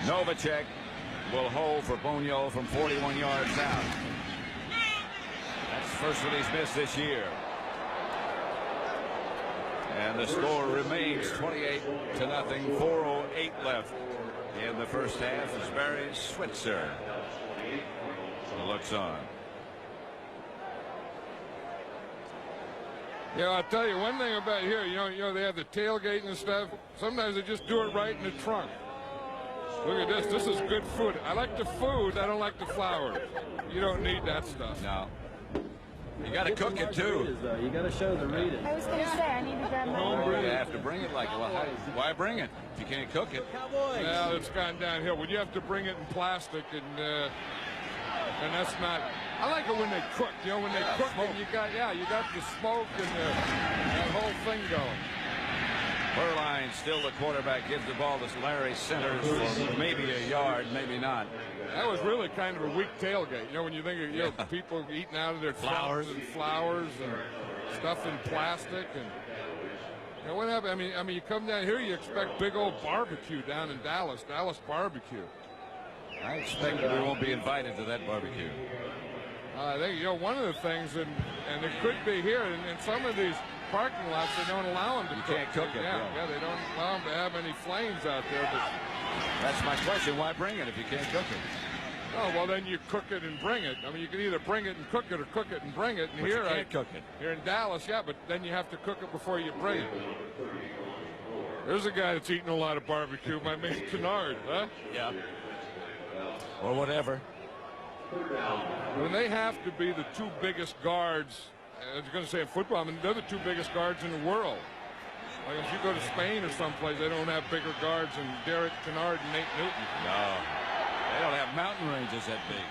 Novacek will hold for Bonio from 41 yards out. That's the first one he's missed this year. And the score remains 28-0. 4:08 left in the first half as Barry Switzer looks on. Yeah, I'll tell you one thing about here. You know, they have the tailgate and stuff. Sometimes they just do it right in the trunk. Look at this. This is good food. I like the food. I don't like the flowers. You don't need that stuff. No. You got to cook it too. You got to show the reading. I was going to say, I need to grab my You have to bring it like, well, why bring it if you can't cook it? Well, it's gone downhill. When you have to bring it in plastic and that's not. I like it when they cook. You know, when they cook, and you got the smoke and that whole thing going. Berline still the quarterback, gives the ball to Larry Centers for maybe a yard, maybe not. That was really kind of a weak tailgate. You know, when you think of people eating out of their flowers and stuff in plastic and. You know, what happened? I mean, you come down here, you expect big old barbecue down in Dallas barbecue. I expect that we won't be invited to that barbecue. I think, one of the things, and it could be here, in some of these parking lots, they don't allow them to cook. You can't cook it. Yeah, they don't allow them to have any flames out there. But that's my question. Why bring it if you can't cook it? Oh, well, then you cook it and bring it. I mean, you can either bring it and cook it or cook it and bring it. And but here, you can't cook it. Here in Dallas, yeah, but then you have to cook it before you bring it. There's a guy that's eating a lot of barbecue, my man Kennard, huh? Yeah. Or whatever. When they have to be the two biggest guards, I was going to say in football, I mean, they're the two biggest guards in the world. Like if you go to Spain or someplace, they don't have bigger guards than Derek Kennard and Nate Newton. No. They don't have mountain ranges that big.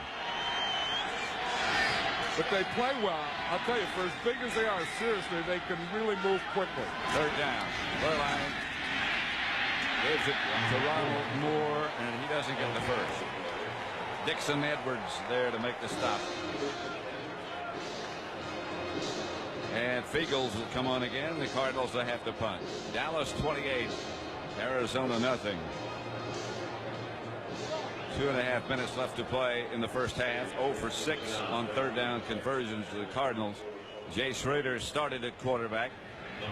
But they play well. I'll tell you, for as big as they are, seriously, they can really move quickly. Third down. Berline gives it to Ronald Moore, and he doesn't get the first. Dixon Edwards there to make the stop. And Fiegels will come on again. The Cardinals will have to punt. Dallas 28, Arizona nothing. 2.5 minutes left to play in the first half. 0 for 6 on third down conversions to the Cardinals. Jay Schroeder started at quarterback.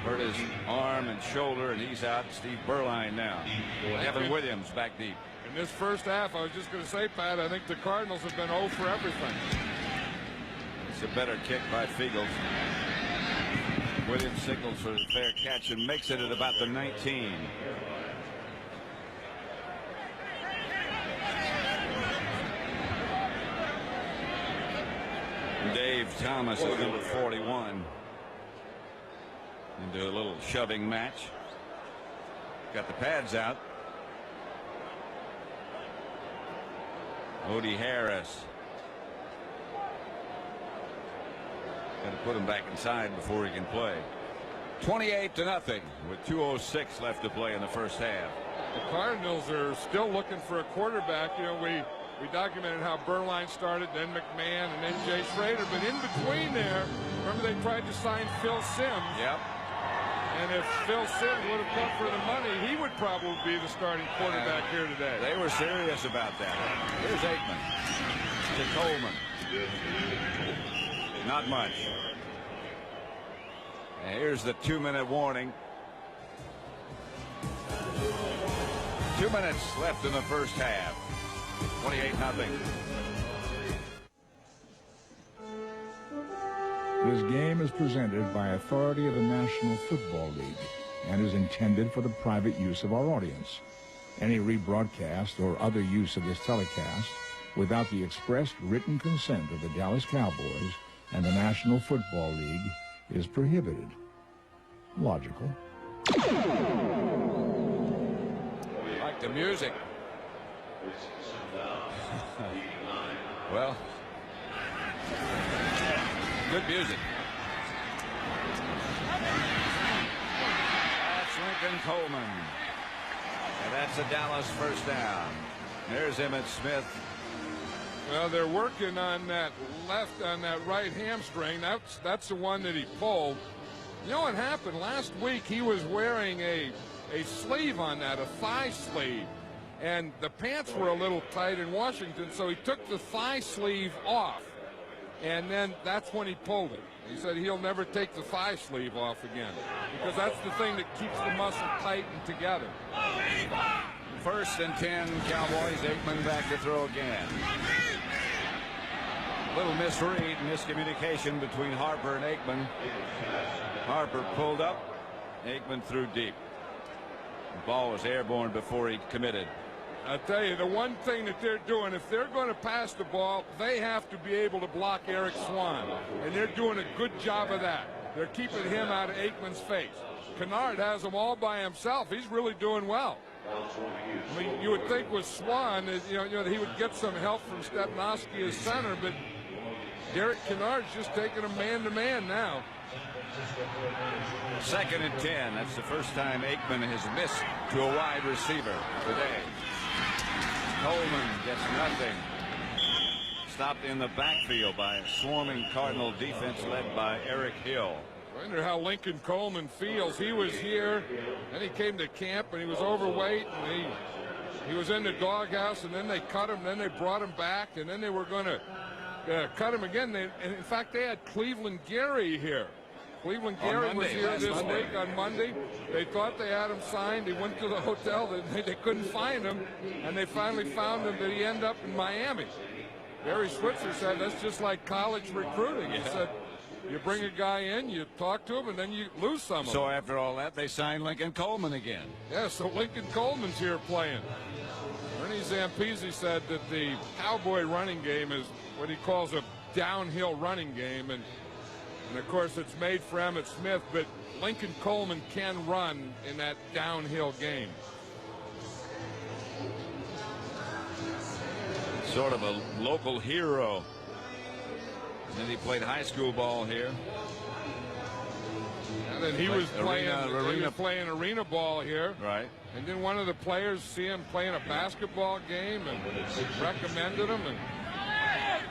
Hurt his arm and shoulder, and he's out. Steve Berline now. Evan Williams back deep. In this first half, I was just going to say, Pat, I think the Cardinals have been 0 for everything. It's a better kick by Fiegels. Williams signals for the fair catch and makes it at about the 19. Dave Thomas is number 41. Into a little shoving match. Got the pads out. Odie Harris. Got to put him back inside before he can play. 28-0 with 2:06 left to play in the first half. The Cardinals are still looking for a quarterback. You know, we documented how Berline started, then McMahon, and then Jay Schroeder. But in between there, remember they tried to sign Phil Simms. Yep. And if Phil Simms would have come for the money, he would probably be the starting quarterback here today. They were serious about that. Here's Aikman to Coleman. Not much. And here's the 2-minute warning. 2 minutes left in the first half. 28-0. This game is presented by authority of the National Football League and is intended for the private use of our audience. Any rebroadcast or other use of this telecast without the expressed written consent of the Dallas Cowboys and the National Football League is prohibited. Logical. Like the music. Well, good music. That's Lincoln Coleman. And that's a Dallas first down. There's Emmitt Smith. Well, they're working on that right hamstring. That's the one that he pulled. You know what happened? Last week he was wearing a sleeve on that, a thigh sleeve. And the pants were a little tight in Washington, so he took the thigh sleeve off. And then that's when he pulled it. He said he'll never take the thigh sleeve off again because that's the thing that keeps the muscle tight and together. 1st and 10, Cowboys. Aikman back to throw again. Little misread, miscommunication between Harper and Aikman. Harper pulled up. Aikman threw deep. The ball was airborne before he committed. I tell you, the one thing that they're doing, if they're going to pass the ball, they have to be able to block Eric Swan. And they're doing a good job of that. They're keeping him out of Aikman's face. Kennard has him all by himself. He's really doing well. I mean, you would think with Swan, you know, he would get some help from Stepnoski as center, but Derek Kennard's just taking him man-to-man now. 2nd and 10. That's the first time Aikman has missed to a wide receiver today. Coleman gets nothing. Stopped in the backfield by a swarming Cardinal defense led by Eric Hill. I wonder how Lincoln Coleman feels. He was here, and he came to camp, and he was overweight, and he was in the doghouse, and then they cut him, then they brought him back, and then they were going to cut him again. And in fact, they had Cleveland Gary here. Cleveland Gary was here this week on Monday. They thought they had him signed. He went to the hotel. They couldn't find him, and they finally found him. That he ended up in Miami. Barry Switzer said that's just like college recruiting. He said you bring a guy in, you talk to him, and then you lose some of them. So after all that, they signed Lincoln Coleman again. Yeah, so Lincoln Coleman's here playing. Ernie Zampese said that the Cowboy running game is what he calls a downhill running game, and of course it's made for Emmitt Smith, but Lincoln Coleman can run in that downhill game. Sort of a local hero. And then he played high school ball here. And then he was playing arena ball here. Right. And then one of the players see him playing a basketball game and recommended him and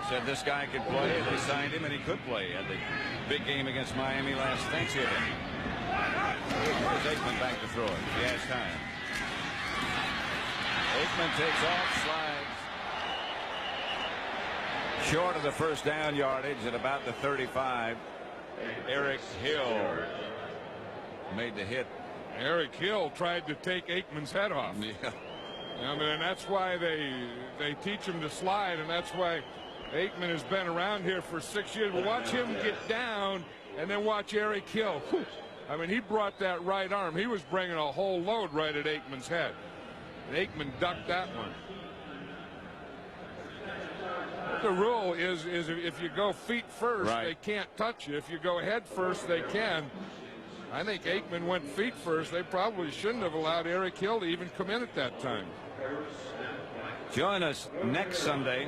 said this guy could play. They signed him and he could play at the big game against Miami last Thanksgiving. Here's Aikman back to throw it. He has time. Aikman takes off, slides. Short of the first down yardage at about the 35. Eric Hill made the hit. Eric Hill tried to take Aikman's head off. Yeah. I mean, and that's why they teach him to slide, and that's why Aikman has been around here for 6 years. But watch him get down, and then watch Eric Hill. Whew. I mean, he brought that right arm. He was bringing a whole load right at Aikman's head. And Aikman ducked that one. The rule is if you go feet first, right, they can't touch you. If you go head first, they can. I think Aikman went feet first. They probably shouldn't have allowed Eric Hill to even come in at that time. Join us next Sunday,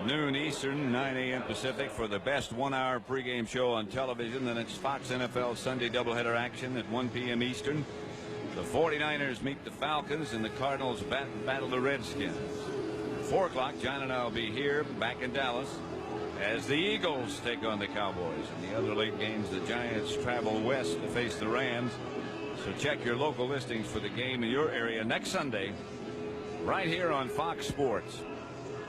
noon Eastern, 9 a.m. Pacific, for the best 1-hour pregame show on television. Then it's Fox NFL Sunday doubleheader action at 1 p.m. Eastern. The 49ers meet the Falcons, and the Cardinals battle the Redskins. 4 o'clock, John and I will be here back in Dallas as the Eagles take on the Cowboys. In the other late games, the Giants travel west to face the Rams. So check your local listings for the game in your area next Sunday, right here on Fox Sports.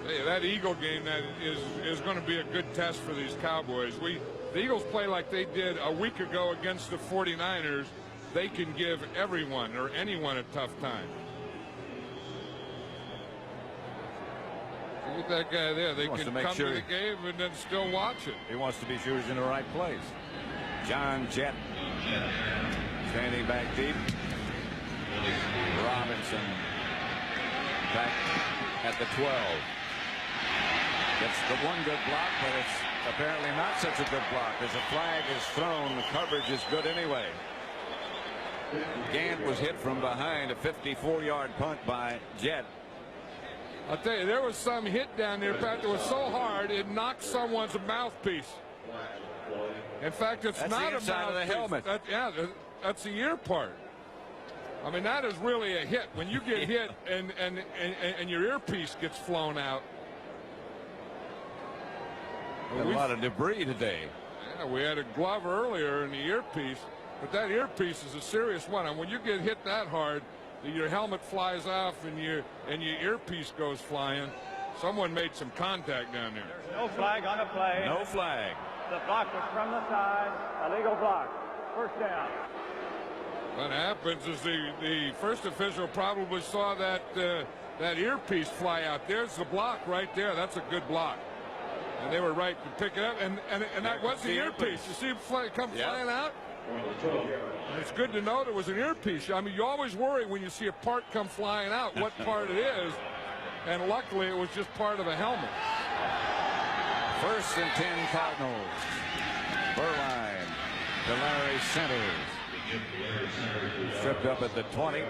Hey, that Eagle game that is going to be a good test for these Cowboys. The Eagles play like they did a week ago against the 49ers. They can give everyone or anyone a tough time. Look at that guy there. They can come to the game and then still watch it. He wants to be sure he's in the right place. John Jett standing back deep. Robinson back at the 12. Gets the one good block, but it's apparently not such a good block. As a flag is thrown, the coverage is good anyway. Gant was hit from behind, a 54-yard punt by Jett. I'll tell you, there was some hit down there, Pat, that was so hard it knocked someone's mouthpiece. In fact, it's not a mouthpiece. Of the helmet. That's the ear part. I mean, that is really a hit. When you get hit and your earpiece gets flown out. A lot of debris today. Yeah, we had a glove earlier in the earpiece, but that earpiece is a serious one. And when you get hit that hard, your helmet flies off and your earpiece goes flying. Someone made some contact down there. There's no flag on the play. No flag. The block was from the side. Illegal block. First down. What happens is the first official probably saw that earpiece fly out. There's the block right there. That's a good block. And they were right to pick it up. And that was the earpiece. You see it come flying out? It's good to know there was an earpiece. I mean, you always worry when you see a part come flying out what part it is, and luckily it was just part of a helmet. 1st and 10 Cardinals. Burline to Larry Centers. Stripped up at the 20.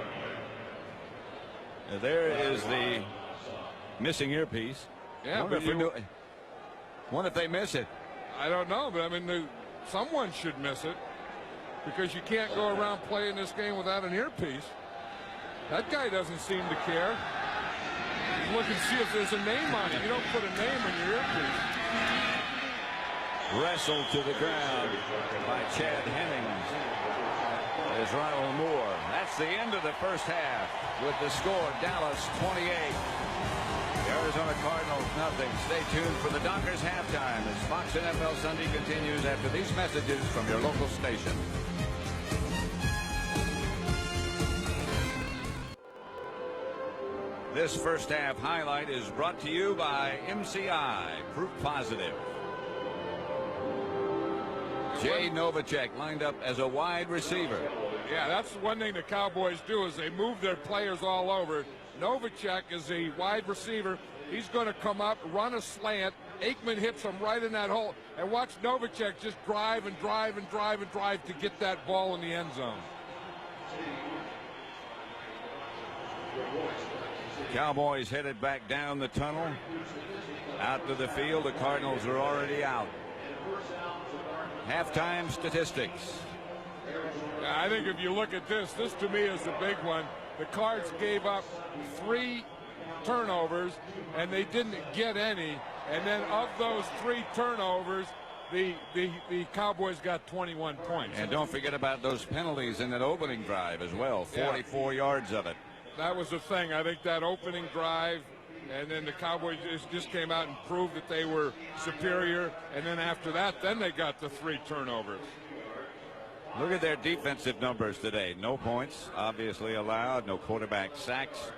There is the missing earpiece. Yeah, Wonder if they miss it. I don't know, but I mean, someone should miss it, because you can't go around playing this game without an earpiece. That guy doesn't seem to care. He's looking to see if there's a name on it. You don't put a name on your earpiece. Wrestled to the ground by Chad Hennings. Is Ronald Moore. That's the end of the first half with the score Dallas 28. The Arizona Cardinals nothing. Stay tuned for the Dockers halftime as Fox NFL Sunday continues after these messages from your local station. This first half highlight is brought to you by MCI, proof positive. Jay Novacek lined up as a wide receiver. Yeah, that's the one thing the Cowboys do is they move their players all over. Novacek is a wide receiver. He's going to come up, run a slant. Aikman hits him right in that hole. And watch Novacek just drive and drive and drive and drive to get that ball in the end zone. Cowboys headed back down the tunnel. Out to the field. The Cardinals are already out. Halftime statistics. I think if you look at this to me is the big one. The Cards gave up 3 turnovers, and they didn't get any. And then of those 3 turnovers, the Cowboys got 21 points. And don't forget about those penalties in that opening drive as well. 44 yards of it. That was the thing. I think that opening drive, and then the Cowboys just came out and proved that they were superior. And then after that, then they got the 3 turnovers. Look at their defensive numbers today. No points, obviously allowed. No quarterback sacks.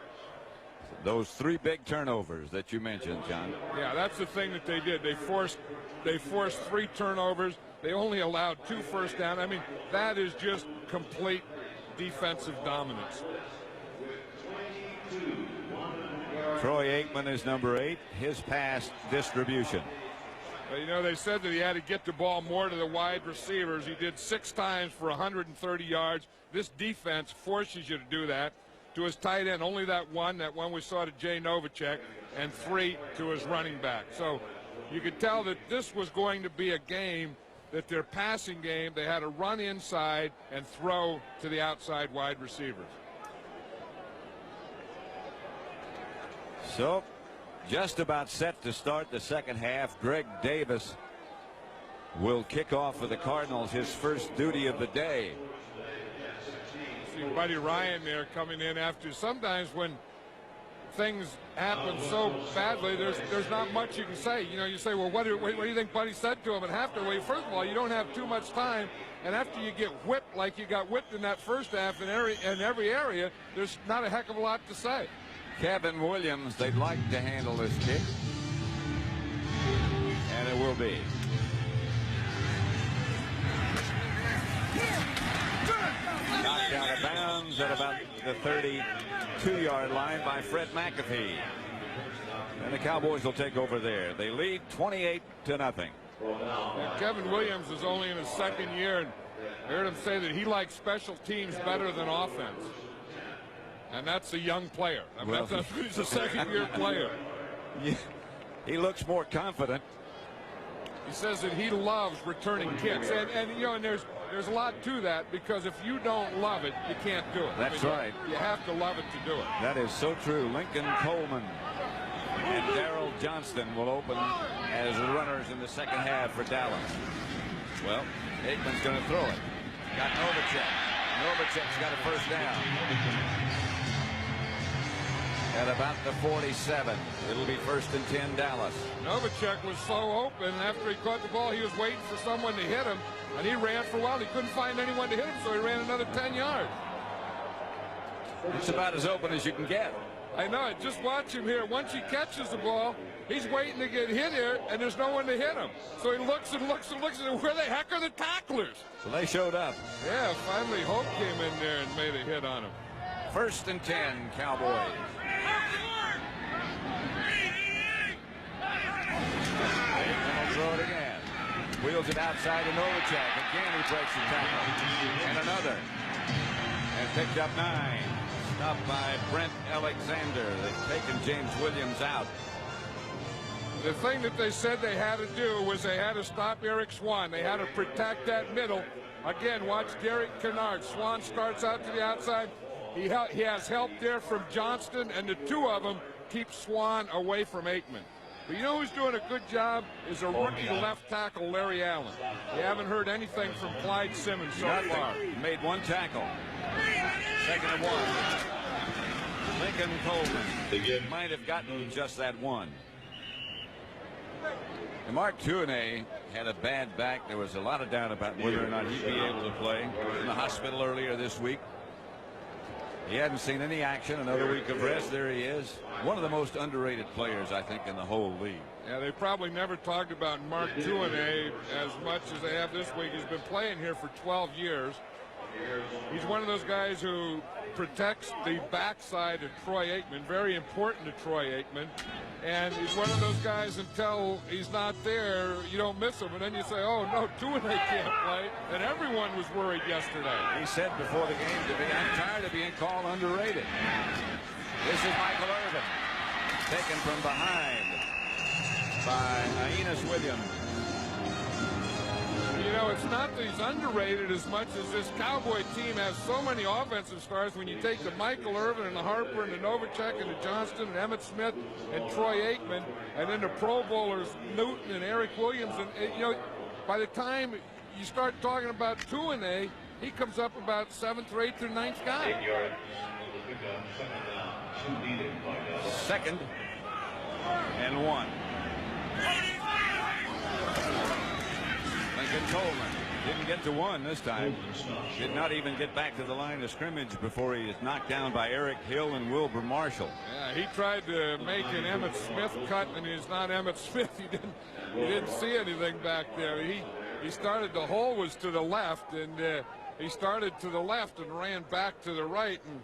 Those 3 big turnovers that you mentioned, John. Yeah, that's the thing that they did. They forced 3 turnovers. They only allowed 2 first down. I mean, that is just complete defensive dominance. Troy Aikman is number 8. His pass distribution. You know, they said that he had to get the ball more to the wide receivers. He did 6 times for 130 yards. This defense forces you to do that. To his tight end, only that one we saw to Jay Novacek, and 3 to his running back. So you could tell that this was going to be a game that their passing game, they had to run inside and throw to the outside wide receivers. So just about set to start the second half. Greg Davis will kick off for the Cardinals, his first duty of the day. See Buddy Ryan there coming in after. Sometimes when things happen so badly, there's not much you can say. You know, you say, well, what do you think Buddy said to him at halftime? Well, first of all, you don't have too much time, and after you get whipped like you got whipped in that first half in every area, there's not a heck of a lot to say. Kevin Williams, they'd like to handle this kick, and it will be. Knocked out of bounds at about the 32-yard line by Fred McAfee. And the Cowboys will take over there. They lead 28-0. And Kevin Williams is only in his 2nd year, and I heard him say that he likes special teams better than offense. And that's a young player. I mean, he's a 2nd-year player. Yeah, he looks more confident. He says that he loves returning kicks, and you know, and there's a lot to that, because if you don't love it, you can't do it. That's right. You have to love it to do it. That is so true. Lincoln Coleman and Darrell Johnston will open as runners in the second half for Dallas. Well, Aikman's going to throw it. Got Novacek. Novacek's got a first down. At about the 47. It'll be 1st and 10 Dallas. Novacek was so open. After he caught the ball, he was waiting for someone to hit him, and he ran for a while. He couldn't find anyone to hit him, so he ran another 10 yards. It's about as open as you can get. I know it. Just watch him here. Once he catches the ball, he's waiting to get hit here, and there's no one to hit him. So he looks and looks and looks, and where the heck are the tacklers? So they showed up. Yeah, finally Hope came in there and made a hit on him. 1st and 10, Cowboys. Aikman will throw it again. Wheels it outside to Novacek. Again, he breaks the tackle. And another. And picked up 9. Stopped by Brent Alexander. They've taken James Williams out. The thing that they said they had to do was they had to stop Eric Swan. They had to protect that middle. Again, watch Derek Kennard. Swan starts out to the outside. He has help there from Johnston, and the two of them keep Swan away from Aikman. But you know who's doing a good job is a rookie left tackle, Larry Allen. You haven't heard anything from Clyde Simmons so far. He made 1 tackle. 2nd and 1. Lincoln Coleman might have gotten just that one. And Mark Tuinei had a bad back. There was a lot of doubt about whether or not he'd be able to play. In the hospital earlier this week. He hadn't seen any action. Another week of rest. There he is. One of the most underrated players, I think, in the whole league. Yeah, they probably never talked about Mark Tuinei as much as they have this week. He's been playing here for 12 years. He's one of those guys who protects the backside of Troy Aikman. Very important to Troy Aikman. And he's one of those guys, until he's not there, you don't miss him. And then you say, oh, no, Tuinei can't play. And everyone was worried yesterday. He said before the game to me, I'm tired of being called underrated. This is Michael Irvin, taken from behind by Aeneas Williams. You know, it's not that he's underrated as much as this Cowboy team has so many offensive stars. When you take the Michael Irvin and the Harper and the Novacek and the Johnston and Emmett Smith and Troy Aikman, and then the Pro Bowlers Newton and Eric Williams, and you know, by the time you start talking about Tuinei, he comes up about 7th or 8th or 9th guy. 2nd and 1. Lincoln Coleman didn't get to 1 this time. Did not even get back to the line of scrimmage before he is knocked down by Eric Hill and Wilbur Marshall. Yeah, he tried to make an Emmett Smith cut, and he's not Emmett Smith. He didn't see anything back there. He started, the hole was to the left, and he started to the left and ran back to the right, and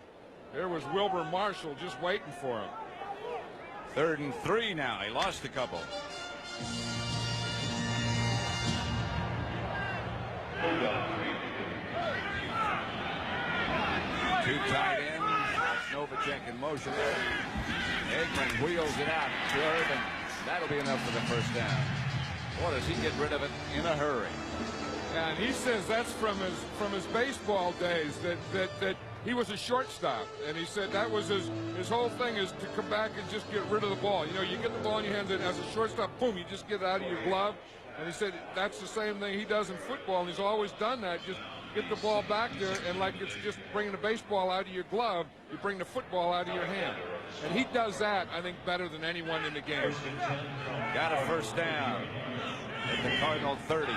there was Wilbur Marshall just waiting for him. 3rd and 3 now. He lost a couple. Two tight ends. Novacek in motion. Aikman wheels it out to Irvin. That'll be enough for the 1st down. Boy, does he get rid of it in a hurry. And he says that's from his baseball days, that he was a shortstop, and he said that was his whole thing, is to come back and just get rid of the ball. You know, you get the ball in your hands, and as a shortstop, boom, you just get it out of your glove. And he said that's the same thing he does in football, and he's always done that. Just get the ball back there, and like it's just bringing the baseball out of your glove, you bring the football out of your hand. And he does that, I think, better than anyone in the game. Got a 1st down at the Cardinal 30.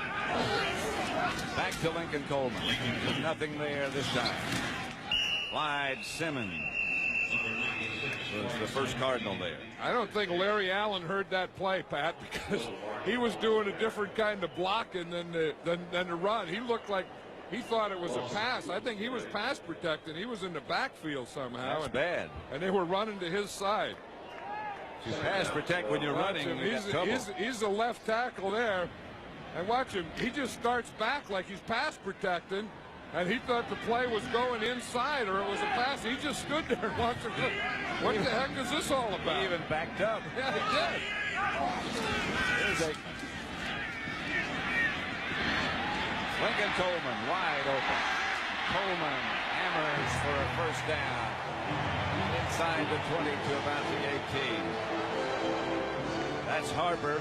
Back to Lincoln Coleman. Nothing there this time. Clyde Simmons was the first Cardinal there. I don't think Larry Allen heard that play, Pat, because he was doing a different kind of blocking than the run. He looked like he thought it was a pass. I think he was pass protecting. He was in the backfield somehow. That's bad. And they were running to his side. You pass protect when you're running. He's the left tackle there. And watch him. He just starts back like he's pass protecting. And he thought the play was going inside or it was a pass. He just stood there and watched him. What the heck is this all about? He even backed up. Yeah, he did. Here's Aikman. Lincoln Coleman wide open. Coleman hammers for a 1st down. Inside the 20 to about the 18. That's Harper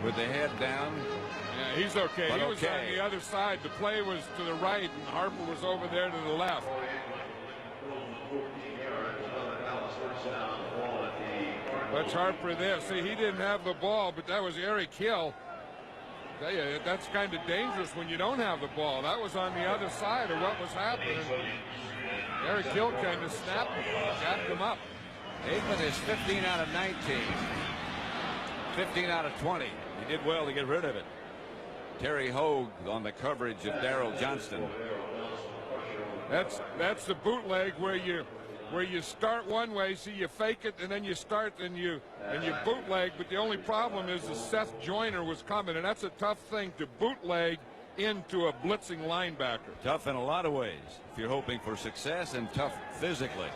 with the head down. Yeah, he's okay. He was on the other side. The play was to the right, and Harper was over there to the left. Watch Harper there. See, he didn't have the ball, but that was Eric Hill. Tell you, that's kind of dangerous when you don't have the ball. That was on the other side of what was happening. Eric Hill kind of snapped him up. Aikman is 15 out of 19. 15 out of 20. He did well to get rid of it. Terry Hogue on the coverage of Darrell Johnston. That's the bootleg where you start one way, so you fake it, and then you start and you bootleg. But the only problem is that Seth Joyner was coming, and that's a tough thing to bootleg into a blitzing linebacker. Tough in a lot of ways if you're hoping for success, and tough physically.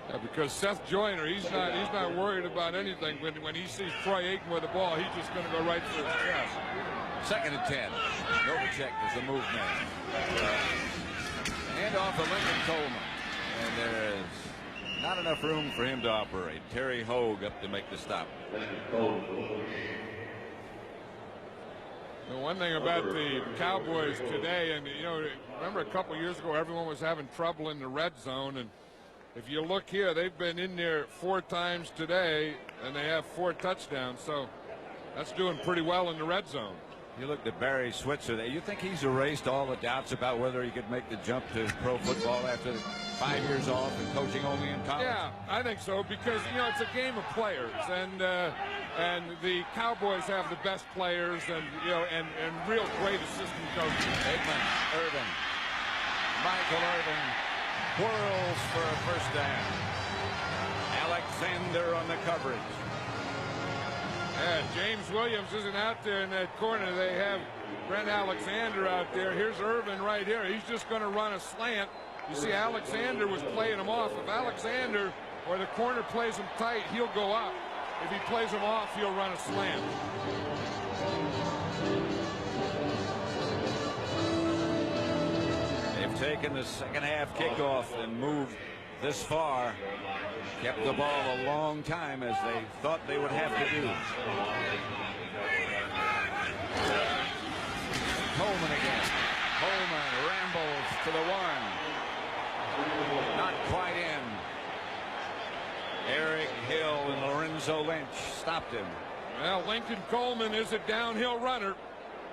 Yeah, because Seth Joyner, he's not worried about anything. When he sees Troy Aikman with the ball, he's just going to go right for his chest. 2nd and 10. Novacek is the move man. Hand off to Lincoln Coleman. And there is not enough room for him to operate. Terry Hogue up to make the stop. The one thing about the Cowboys today, and remember a couple years ago, everyone was having trouble in the red zone, and if you look here, they've been in there 4 times today, and they have 4 touchdowns, so that's doing pretty well in the red zone. You looked at Barry Switzer there. You think he's erased all the doubts about whether he could make the jump to pro football after 5 years off and coaching only in college? Yeah, I think so, because it's a game of players, and the Cowboys have the best players, and real great assistant coaches. Aikman, Irvin, Michael Irvin whirls for a first down. Alexander on the coverage. Yeah, James Williams isn't out there in that corner. They have Brent Alexander out there. Here's Irvin right here. He's just going to run a slant. You see, Alexander was playing him off. If Alexander or the corner plays him tight, he'll go up. If he plays him off, he'll run a slant. They've taken the second half kickoff and moved this far. Kept the ball a long time, as they thought they would have to do. Coleman again. Coleman rambles to the 1. Not quite in. Eric Hill and Lorenzo Lynch stopped him. Well, Lincoln Coleman is a downhill runner.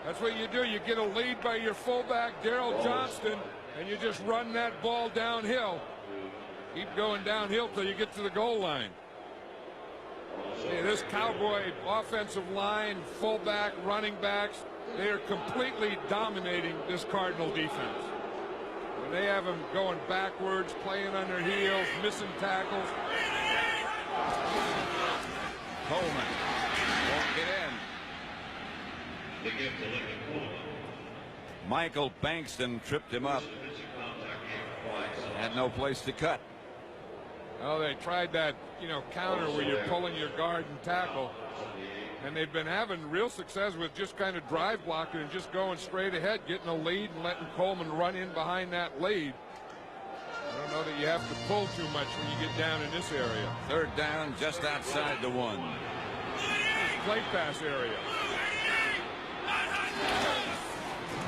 That's what you do. You get a lead by your fullback, Darrell Johnston, and you just run that ball downhill. Keep going downhill till you get to the goal line. See, this Cowboy offensive line, fullback, running backs, they are completely dominating this Cardinal defense. When they have them going backwards, playing on their heels, missing tackles. Coleman won't get in. Michael Bankston tripped him up. Had no place to cut. Oh, they tried that, counter where you're pulling your guard and tackle. And they've been having real success with just kind of drive blocking and just going straight ahead, getting a lead and letting Coleman run in behind that lead. I don't know that you have to pull too much when you get down in this area. 3rd down, just outside the 1. Play pass area.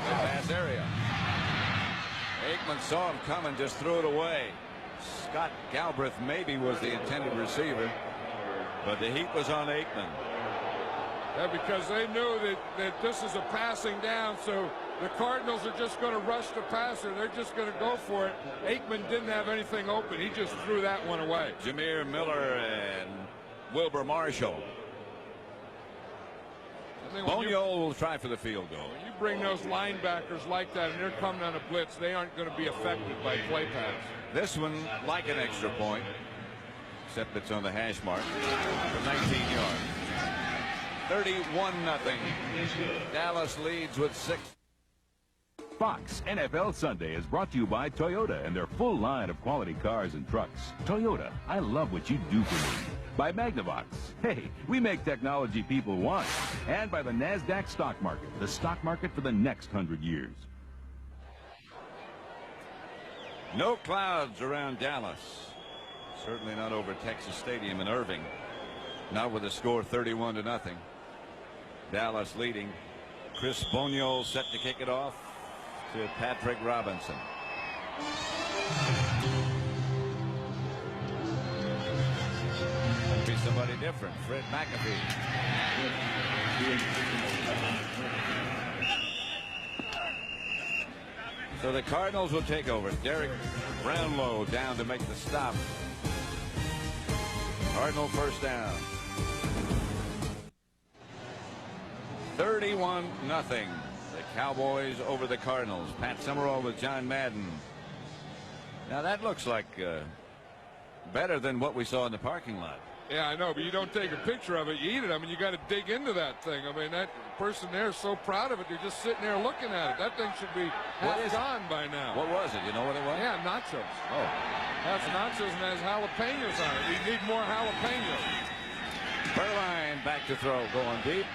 Play pass area. Aikman saw him coming, just threw it away. Scott Galbraith maybe was the intended receiver, but the heat was on Aikman. Yeah, because they knew that this is a passing down, so the Cardinals are just going to rush the passer. They're just going to go for it. Aikman didn't have anything open. He just threw that one away. Jameer Miller and Wilbur Marshall. Boniol will try for the field goal. When you bring those linebackers like that and they're coming on a blitz, they aren't going to be affected by play pass. This one like an extra point, except it's on the hash mark for 19 yards. 31-0. Dallas leads with 6. Fox NFL Sunday is brought to you by Toyota and their full line of quality cars and trucks. Toyota, I love what you do for me. By Magnavox, hey, we make technology people want. And by the NASDAQ stock market, the stock market for the next 100 years. No clouds around Dallas. Certainly not over Texas Stadium in Irving. Not with a score 31-0. Dallas leading. Chris Boniol set to kick it off to Patrick Robinson. Be somebody different. Fred McAfee. So the Cardinals will take over. Derek Brownlow down to make the stop. Cardinal first down. 31-0. The Cowboys over the Cardinals. Pat Summerall with John Madden. Now that looks like better than what we saw in the parking lot. Yeah, I know, but you don't take a picture of it. You eat it. I mean, you got to dig into that thing. I mean, that person there is so proud of it. They're just sitting there looking at it. That thing should be half gone by now. What was it? You know what it was? Yeah, nachos. Oh. That's nachos and has jalapenos on it. We need more jalapenos. Berline back to throw, going deep.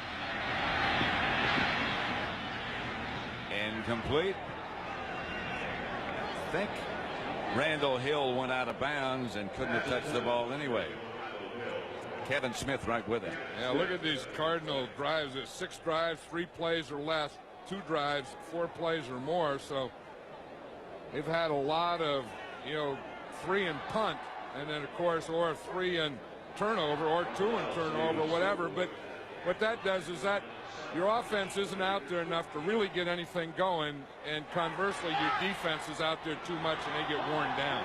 Incomplete. I think Randall Hill went out of bounds and couldn't have touched the ball anyway. Kevin Smith right with it. Yeah, look at these Cardinal drives. It's 6 drives, 3 plays or less, 2 drives, 4 plays or more. So they've had a lot of, 3 and punt, and then of course, or 3 and turnover, or 2 and turnover, whatever. But what that does is that your offense isn't out there enough to really get anything going, and conversely, your defense is out there too much and they get worn down.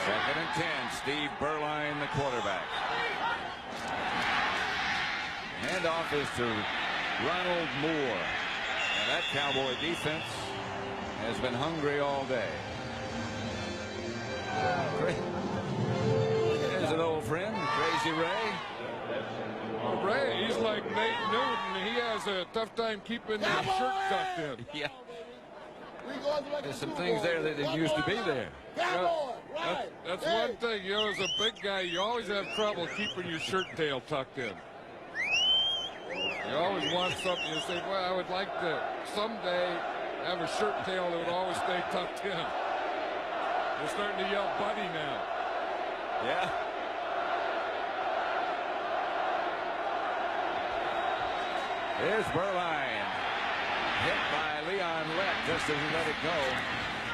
2nd and 10. Steve Berline, the quarterback. Handoff is to Ronald Moore. And that Cowboy defense has been hungry all day. There's an old friend, Crazy Ray. Ray, he's like Nate Newton. He has a tough time keeping that shirt tucked in. Yeah. There's some things there that didn't used to be there. That's one thing, as a big guy, you always have trouble keeping your shirt tail tucked in. You always want something. You say, well, I would like to someday have a shirt tail that would always stay tucked in. They're starting to yell buddy now. Yeah. There's Berline. Hit by Leon Lett just as he let it go.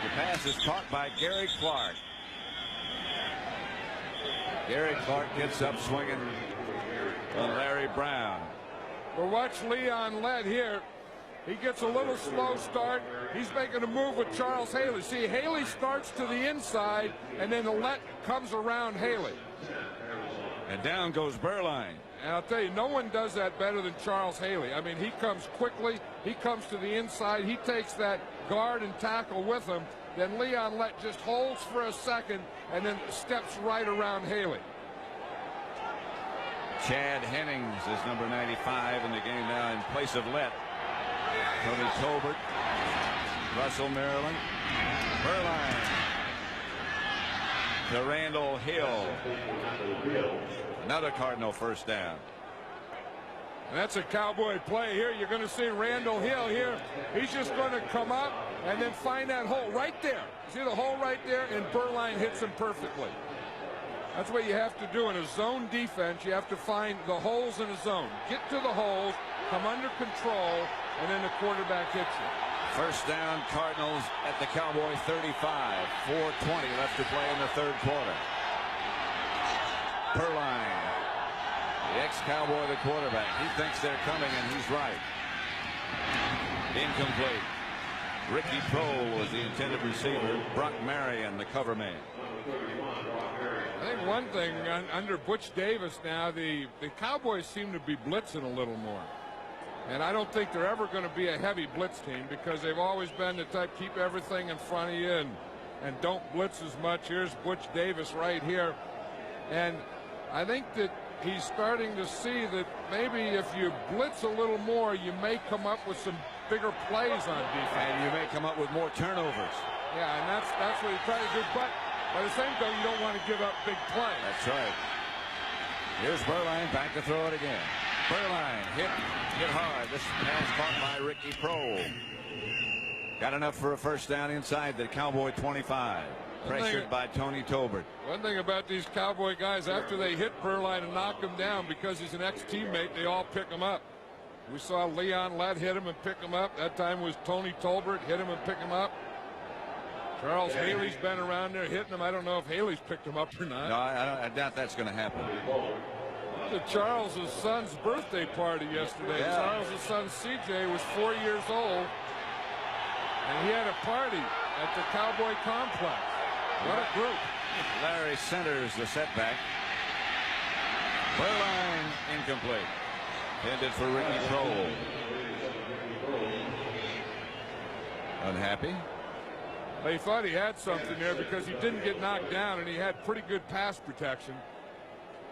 The pass is caught by Gary Clark. Gary Clark gets up swinging on Larry Brown. Well, watch Leon Lett here. He gets a little slow start. He's making a move with Charles Haley. See, Haley starts to the inside, and then the Lett comes around Haley. And down goes Berline. And I'll tell you, no one does that better than Charles Haley. I mean, he comes quickly. He comes to the inside. He takes that guard and tackle with him. Then Leon Lett just holds for a second and then steps right around Haley. Chad Hennings is number 95 in the game now in place of Lett. Tony Tolbert, Russell Maryland, Berline to Randall Hill. Another Cardinal first down. And that's a Cowboy play here. You're going to see Randall Hill here. He's just going to come up and then find that hole right there. See the hole right there, and Berline hits him perfectly. That's what you have to do in a zone defense. You have to find the holes in a zone. Get to the holes, come under control, and then the quarterback hits you. First down, Cardinals at the Cowboy 35. 4:20 left to play in the third quarter. Berline, the ex-Cowboy, the quarterback. He thinks they're coming, and he's right. Incomplete. Ricky Prohl was the intended receiver. Brock Marion, the cover man. I think one thing, under Butch Davis now, the Cowboys seem to be blitzing a little more. And I don't think they're ever going to be a heavy blitz team because they've always been the type keep everything in front of you and don't blitz as much. Here's Butch Davis right here. And I think that he's starting to see that maybe if you blitz a little more, you may come up with some bigger plays on defense. And you may come up with more turnovers. Yeah, and that's what he's trying to do. But by the same token, you don't want to give up big plays. That's right. Here's Berline back to throw it again. Berline hit hard. This pass caught by Ricky Prohl. Got enough for a first down inside the Cowboy 25. Pressured by Tony Tolbert. One thing about these Cowboy guys, after they hit Berline and knock him down, because he's an ex-teammate, they all pick him up. We saw Leon Lett hit him and pick him up. That time was Tony Tolbert hit him and pick him up. Charles Haley's been around there hitting him. I don't know if Haley's picked him up or not. No, I doubt that's going to happen. To Charles' son's birthday party yesterday. Yeah. Charles' son CJ was 4 years old, and he had a party at the Cowboy complex. What a group. Larry centers the setback. Berline incomplete. Intended for Ricky Prohl. Unhappy. He thought he had something there because he didn't get knocked down and he had pretty good pass protection.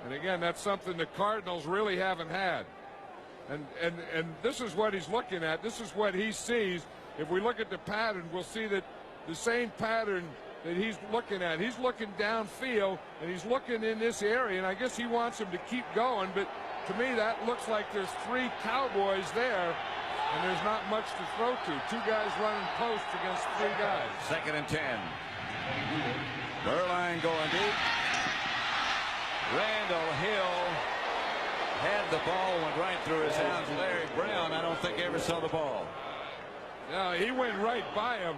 And again, that's something the Cardinals really haven't had. And this is what he's looking at. This is what he sees. If we look at the pattern, we'll see that the same pattern that he's looking at. He's looking downfield and he's looking in this area, and I guess he wants him to keep going, but to me that looks like there's 3 Cowboys there and there's not much to throw to. 2 guys running posts against 3 guys. 2nd and 10. Burline going deep. Randall Hill had the ball, went right through his hands. Larry Brown, I don't think ever saw the ball. No, he went right by him.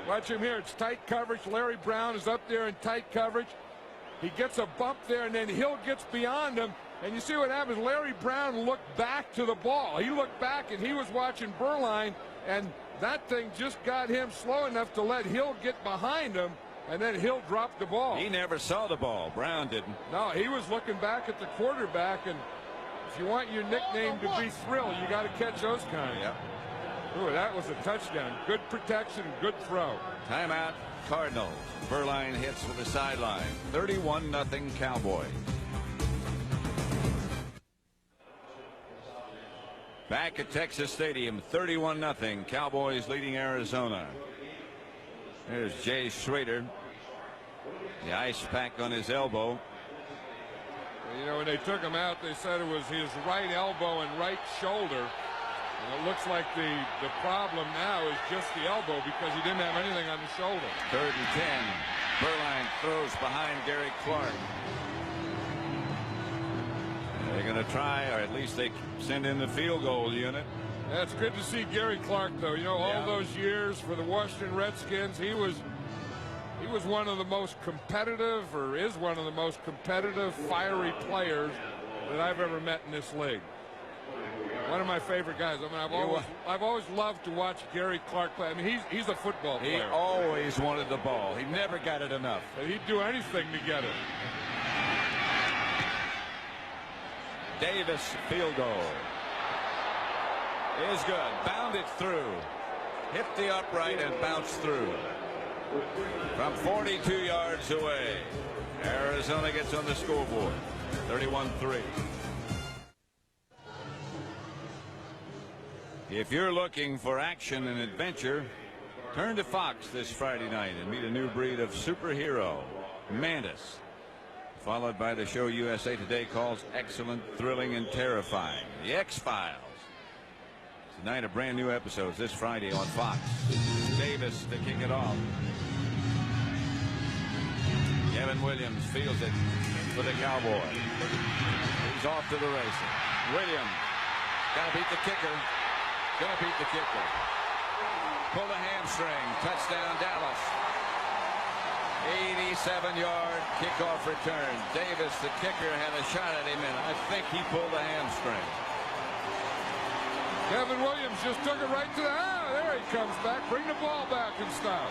Watch him here. It's tight coverage. Larry Brown is up there in tight coverage. He gets a bump there, and then Hill gets beyond him. And you see what happens. Larry Brown looked back to the ball. He looked back, and he was watching Burline, and that thing just got him slow enough to let Hill get behind him, and then Hill dropped the ball. He never saw the ball. Brown didn't. No, he was looking back at the quarterback, and if you want your nickname to be Thrill, you got to catch those kinds. Yep. Ooh, that was a touchdown. Good protection, good throw. Timeout, Cardinals. Burline hits with the sideline. 31-0 Cowboys. Back at Texas Stadium, 31-0 Cowboys leading Arizona. There's Jay Schrader. The ice pack on his elbow. You know, when they took him out, they said it was his right elbow and right shoulder. And it looks like the problem now is just the elbow because he didn't have anything on the shoulder. 3rd and 10. Burline throws behind Gary Clark. They're going to try, or at least they send in the field goal unit. Yeah, it's good to see Gary Clark, though. You know, all those years for the Washington Redskins, he was one of the most competitive, or is one of the most competitive, fiery players that I've ever met in this league. One of my favorite guys. I mean, I've always loved to watch Gary Clark play. I mean, he's a football player. He always wanted the ball. He never got it enough. But he'd do anything to get it. Davis field goal is good. Bounded through. Hit the upright and bounced through. From 42 yards away. Arizona gets on the scoreboard. 31-3. If you're looking for action and adventure, turn to Fox this Friday night and meet a new breed of superhero, Mantis. Followed by the show USA Today calls excellent, thrilling, and terrifying, The X-Files. Tonight, a brand new episode this Friday on Fox. Davis to kick it off. Kevin Williams fields it for the Cowboys. He's off to the races. Williams got to beat the kicker. Gonna beat the kicker. Pull a hamstring. Touchdown Dallas. 87-yard kickoff return. Davis, the kicker, had a shot at him, and I think he pulled a hamstring. Kevin Williams just took it right to the... there he comes back. Bring the ball back and stop.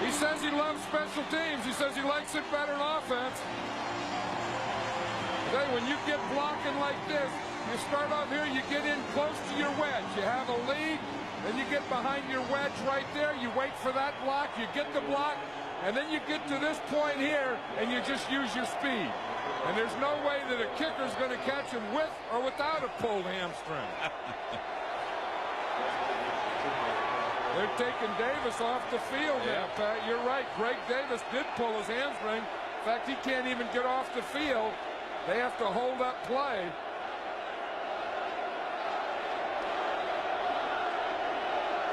He says he loves special teams. He says he likes it better than offense. Hey, when you get blocking like this, you start off here, you get in close to your wedge. You have a lead, then you get behind your wedge right there. You wait for that block, you get the block, and then you get to this point here, and you just use your speed. And there's no way that a kicker's going to catch him with or without a pulled hamstring. They're taking Davis off the field now, Pat. You're right. Greg Davis did pull his hamstring. In fact, he can't even get off the field. They have to hold up play.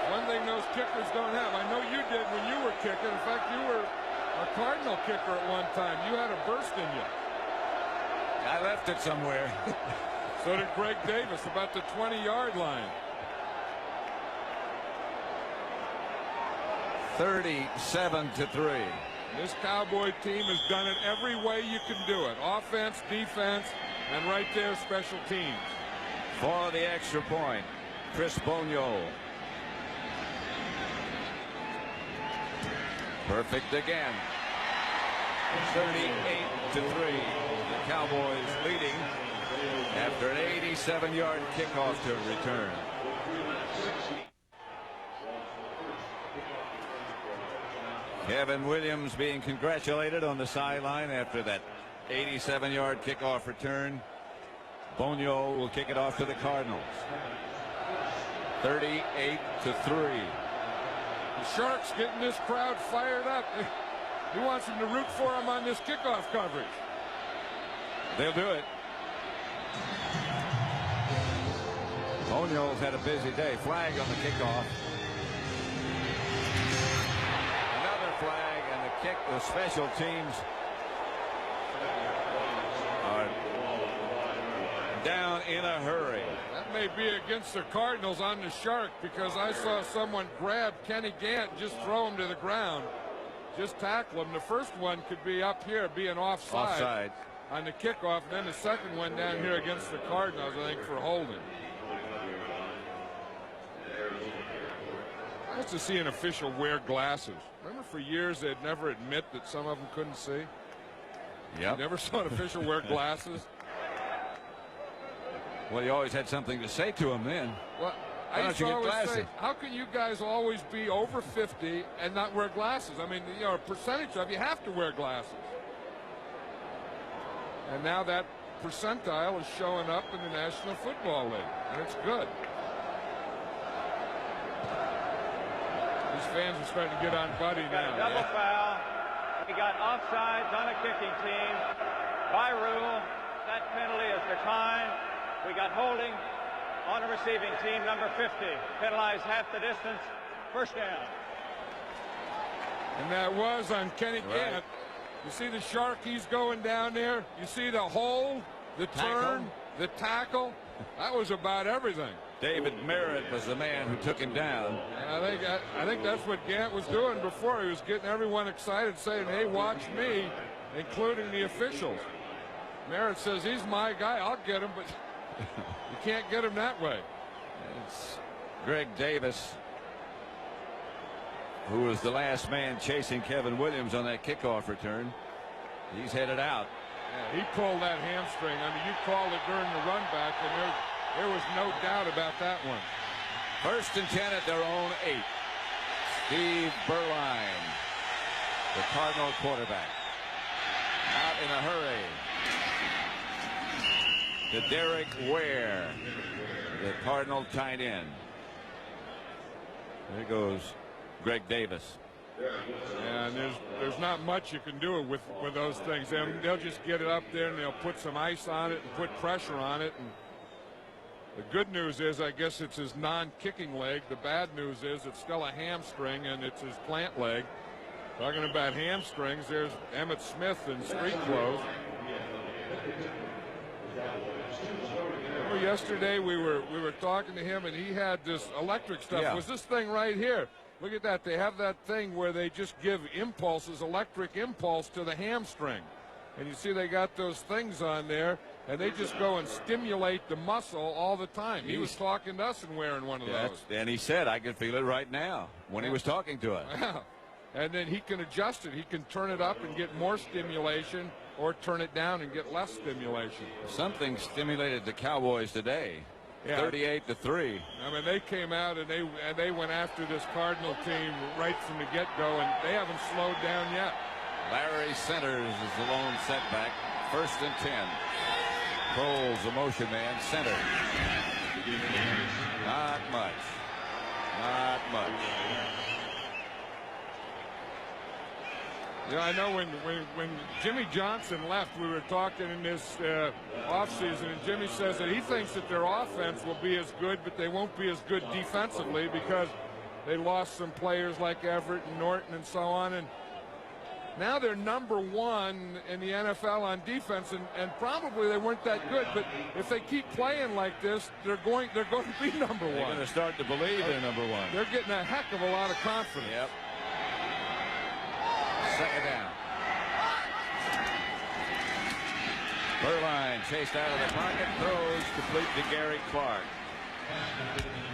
One thing those kickers don't have, I know you did when you were kicking. In fact, you were a Cardinal kicker at one time. You had a burst in you. I left it somewhere. So did Greg Davis, about the 20-yard line. 37-3. This Cowboy team has done it every way you can do it. Offense, defense, and right there, special teams. For the extra point, Chris Bonio. Perfect again. 38-3. The Cowboys leading after an 87-yard kickoff to return. Kevin Williams being congratulated on the sideline after that 87-yard kickoff return. Bonio will kick it off to the Cardinals. 38-3. The Sharks getting this crowd fired up. He wants them to root for him on this kickoff coverage. They'll do it. Bonio's had a busy day. Flag on the kickoff. Another flag, and the kick, the special teams are down in a hurry. That may be against the Cardinals on the Shark, because I saw someone grab Kenny Gant and just throw him to the ground. Just tackle him. The first one could be up here, being offside on the kickoff, and then the second one down here against the Cardinals, I think, for holding. Nice to see an official wear glasses. Remember, for years they'd never admit that some of them couldn't see. Yeah. Never saw an official wear glasses. Well, you always had something to say to him then. Well, I used to always say, how can you guys always be over 50 and not wear glasses? I mean, you know, a percentage of you have to wear glasses. And now that percentile is showing up in the National Football League, and it's good. These fans are starting to get on Buddy now. Double foul. We got offsides on a kicking team. By rule, that penalty is declined. We got holding on a receiving team, number 50. Penalized half the distance. First down. And that was on Kenny Gant. You see the Shark, he's going down there. You see the hole, the turn, the tackle. That was about everything. David Merritt was the man who took him down. I think that's what Gant was doing before. He was getting everyone excited, saying, hey, watch me, including the officials. Merritt says, he's my guy, I'll get him, but you can't get him that way. It's Greg Davis, who was the last man chasing Kevin Williams on that kickoff return. He's headed out. Yeah, he pulled that hamstring. I mean, you called it during the run back, and there was no doubt about that one. 1st and 10 at their own 8. Steve Berline, the Cardinal quarterback, out in a hurry. To Derek Ware, the Cardinal tight end. There goes Greg Davis. And there's not much you can do with those things. They'll just get it up there and they'll put some ice on it and put pressure on it. And the good news is, I guess, it's his non-kicking leg. The bad news is it's still a hamstring and it's his plant leg. Talking about hamstrings, there's Emmitt Smith in street clothes. Remember yesterday we were talking to him and he had this electric stuff. Yeah. It was this thing right here. Look at that. They have that thing where they just give impulses, electric impulse to the hamstring. And you see they got those things on there, and they just go and stimulate the muscle all the time. He was talking to us and wearing one of those. And he said, I can feel it right now when he was talking to us. Yeah. And then he can adjust it. He can turn it up and get more stimulation, or turn it down and get less stimulation. Something stimulated the Cowboys today. Yeah. 38-3. I mean, they came out and they went after this Cardinal team right from the get-go, and they haven't slowed down yet. Larry Centers is the lone setback. 1st and 10. Cole's the motion man. Center. Not much. Not much. You know, I know when Jimmy Johnson left, we were talking in this offseason, and Jimmy says that he thinks that their offense will be as good, but they won't be as good defensively because they lost some players like Everett and Norton and so on. And now they're number 1 in the NFL on defense, and probably they weren't that good. But if they keep playing like this, they're going to be number 1. They're going to start to believe they're number 1. They're getting a heck of a lot of confidence. Yep. 2nd down. Berline chased out of the pocket, throws complete to Gary Clark.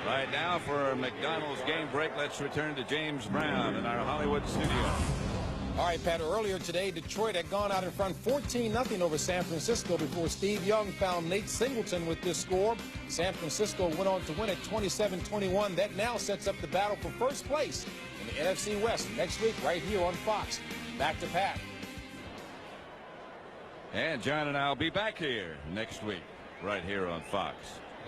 Right now for McDonald's game break, let's return to James Brown in our Hollywood studio. All right, Pat, earlier today, Detroit had gone out in front 14-0 over San Francisco before Steve Young found Nate Singleton with this score. San Francisco went on to win at 27-21. That now sets up the battle for first place in the NFC West next week right here on Fox. Back to Pat. And John and I will be back here next week right here on Fox.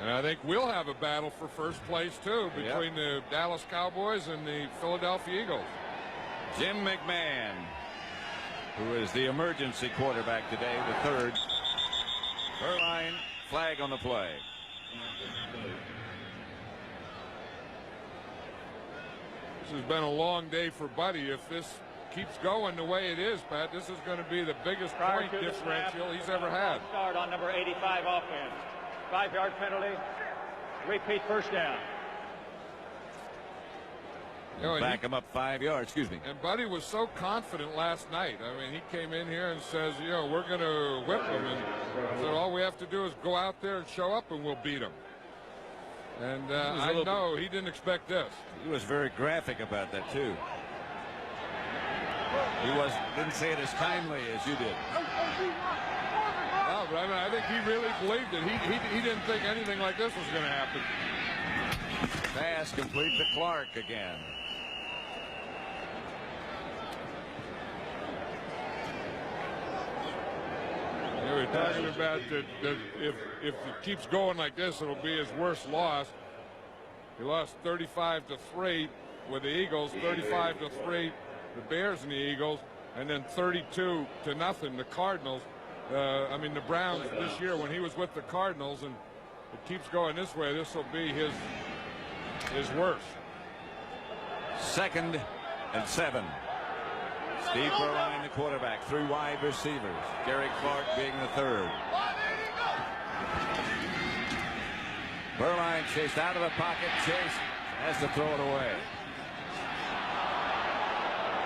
And I think we'll have a battle for first place, too, between the Dallas Cowboys and the Philadelphia Eagles. Jim McMahon, who is the emergency quarterback today, the third. Erline, flag on the play. This has been a long day for Buddy. If this keeps going the way it is, Pat, this is going to be the biggest point differential he's ever had. Start on number 85 offense. 5-yard penalty. Repeat first down. You know, Back him up 5 yards, excuse me. And Buddy was so confident last night. I mean, he came in here and says, you know, we're going to whip them. And said, all we have to do is go out there and show up and we'll beat them. And I know he didn't expect this. He was very graphic about that, too. He didn't say it as kindly as you did. No, but I mean, I think he really believed it. He didn't think anything like this was going to happen. Pass complete to Clark again. Yeah, we're talking about that if it keeps going like this, it'll be his worst loss. He lost 35-3 with the Eagles, 35-3 the Bears and the Eagles, and then 32-0 the Cardinals. I mean the Browns this year when he was with the Cardinals, and it keeps going this way. This will be his worst. 2nd and 7. Steve Berline, the quarterback, 3 wide receivers. Gary Clark being the third. Berline chased out of the pocket. Chase has to throw it away.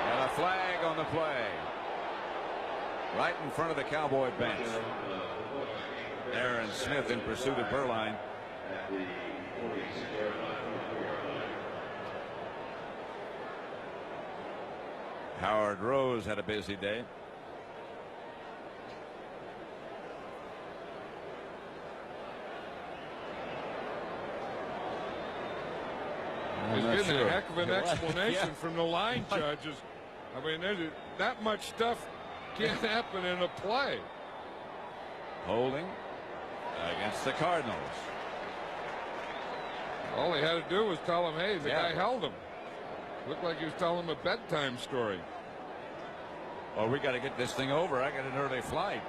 And a flag on the play. Right in front of the Cowboy bench. Aaron Smith in pursuit of Berline. Howard Rose had a busy day. He's getting a heck of an explanation from the line judges. I mean, that much stuff can't happen in a play. Holding against the Cardinals. All he had to do was tell him, hey, the guy held him. Looked like he was telling him a bedtime story. Well, we got to get this thing over. I got an early flight.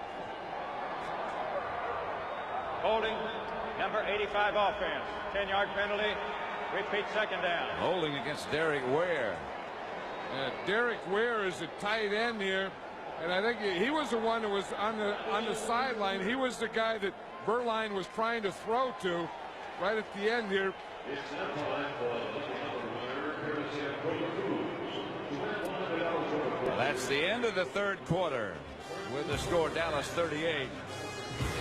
Holding, number 85 offense. 10-yard penalty. Repeat second down. Holding against Derek Ware. Derek Ware is a tight end here, and I think he was the one that was on the sideline. He was the guy that Berline was trying to throw to right at the end here. That's the end of the third quarter with the score Dallas 38.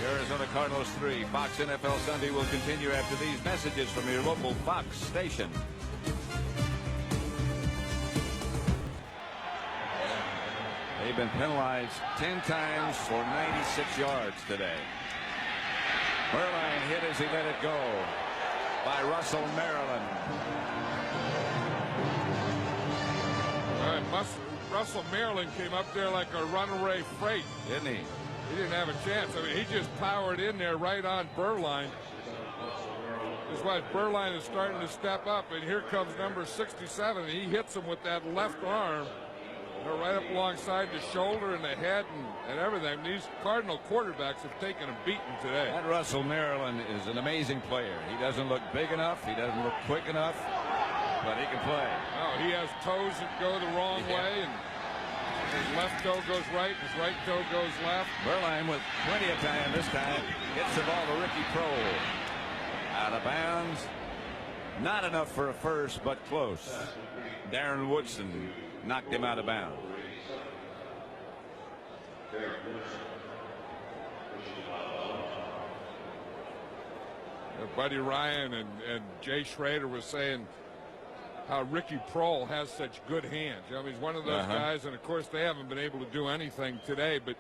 The Arizona Cardinals 3. Fox NFL Sunday will continue after these messages from your local Fox station. They've been penalized 10 times for 96 yards today. Berline hit as he let it go by Russell Maryland. All right, Russell Maryland came up there like a runaway freight. Didn't he? He didn't have a chance. I mean, he just powered in there right on Berline. That's why Berline is starting to step up, and here comes number 67. And he hits him with that left arm, right up alongside the shoulder and the head and everything. These Cardinal quarterbacks have taken a beating today. That Russell Maryland is an amazing player. He doesn't look big enough. He doesn't look quick enough, but he can play. Oh, he has toes that go the wrong way, and his left toe goes right, his right toe goes left. Berline with plenty of time this time. Gets the ball to Ricky Prohl. Out of bounds. Not enough for a first, but close. Darren Woodson knocked him out of bounds. Buddy Ryan and Jay Schrader was saying how Ricky Prohl has such good hands. I mean, he's one of those guys, and of course they haven't been able to do anything today, but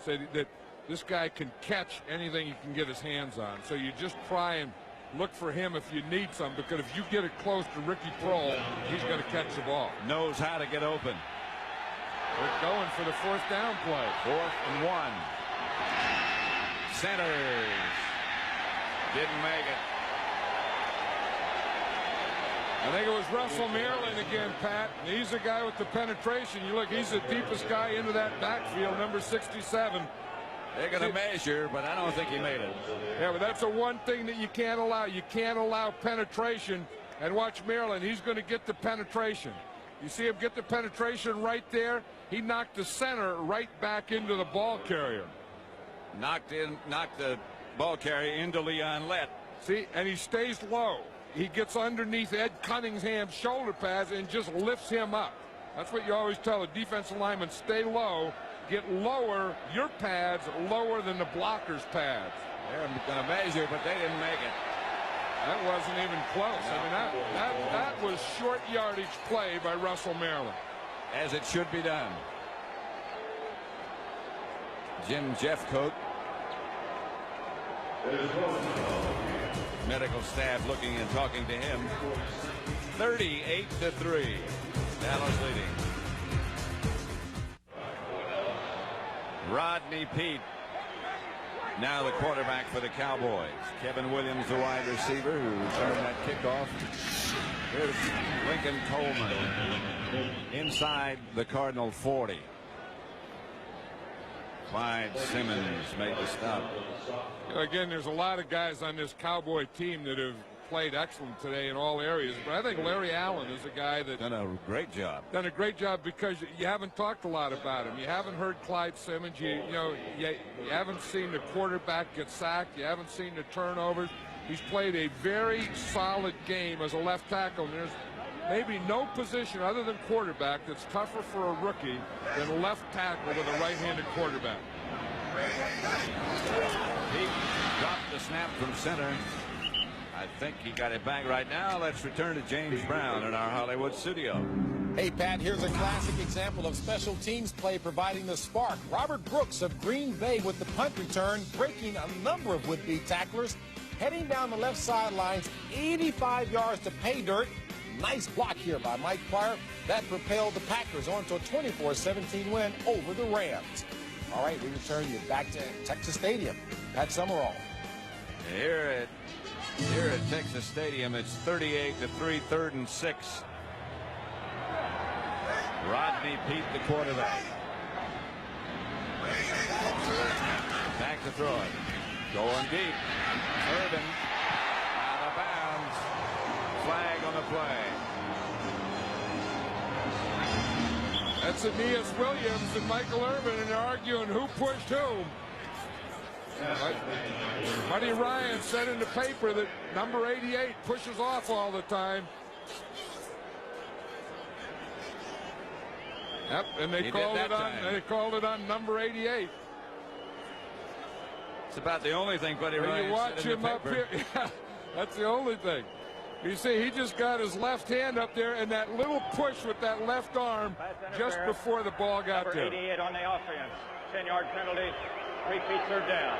said that this guy can catch anything he can get his hands on. So you just try and look for him if you need some, because if you get it close to Ricky Prohl, he's going to catch the ball. Knows how to get open. They're going for the 4th down play. 4th and 1. Centers. Didn't make it. I think it was Russell Maryland again, Pat. He's the guy with the penetration. You look, he's the deepest guy into that backfield, number 67. They're going to measure, but I don't think he made it. Yeah, but that's the one thing that you can't allow. You can't allow penetration. And watch Maryland. He's going to get the penetration. You see him get the penetration right there. He knocked the center right back into the ball carrier. Knocked the ball carrier into Leon Lett. See, and he stays low. He gets underneath Ed Cunningham's shoulder pads and just lifts him up. That's what you always tell a defensive lineman: stay low, get lower, your pads lower than the blocker's pads. They're going to measure, but they didn't make it. That wasn't even close. I mean, that was short yardage play by Russell Maryland. As it should be done. Jim Jeffcoat. Medical staff looking and talking to him. 38-3. Dallas leading. Rodney Peete, now the quarterback for the Cowboys. Kevin Williams, the wide receiver, who returned that kickoff. Here's Lincoln Coleman inside the Cardinal 40. Clyde Simmons made the stop. Again, there's a lot of guys on this Cowboy team that have played excellent today in all areas, but I think Larry Allen is a guy that done a great job. Done a great job, because you haven't talked a lot about him. You haven't heard Clyde Simmons. You haven't seen the quarterback get sacked. You haven't seen the turnovers. He's played a very solid game as a left tackle. And there's maybe no position other than quarterback that's tougher for a rookie than left tackle with a right-handed quarterback. He dropped the snap from center. I think he got it back right now. Let's return to James Brown in our Hollywood studio. Hey, Pat, here's a classic example of special teams play providing the spark. Robert Brooks of Green Bay with the punt return, breaking a number of would-be tacklers, heading down the left sidelines, 85 yards to pay dirt. Nice block here by Mike Pryor. That propelled the Packers onto a 24-17 win over the Rams. All right, we return you back to Texas Stadium. Pat Summerall. Here at Texas Stadium, it's 38-3, 3rd and 6. Rodney Peete, the quarterback. Back to throw it. Going deep. Irvin out of bounds. Flag on the play. That's Aeneas Williams and Michael Irvin, and they're arguing who pushed whom. Buddy Ryan said in the paper that number 88 pushes off all the time. Yep, and they called it on number 88. It's about the only thing Buddy Ryan you watch said in him the up paper. here. Yeah, that's the only thing. You see, he just got his left hand up there, and that little push with that left arm just before the ball got number there. 88 on the offense. 10-yard penalty. 3 feet, 3rd down.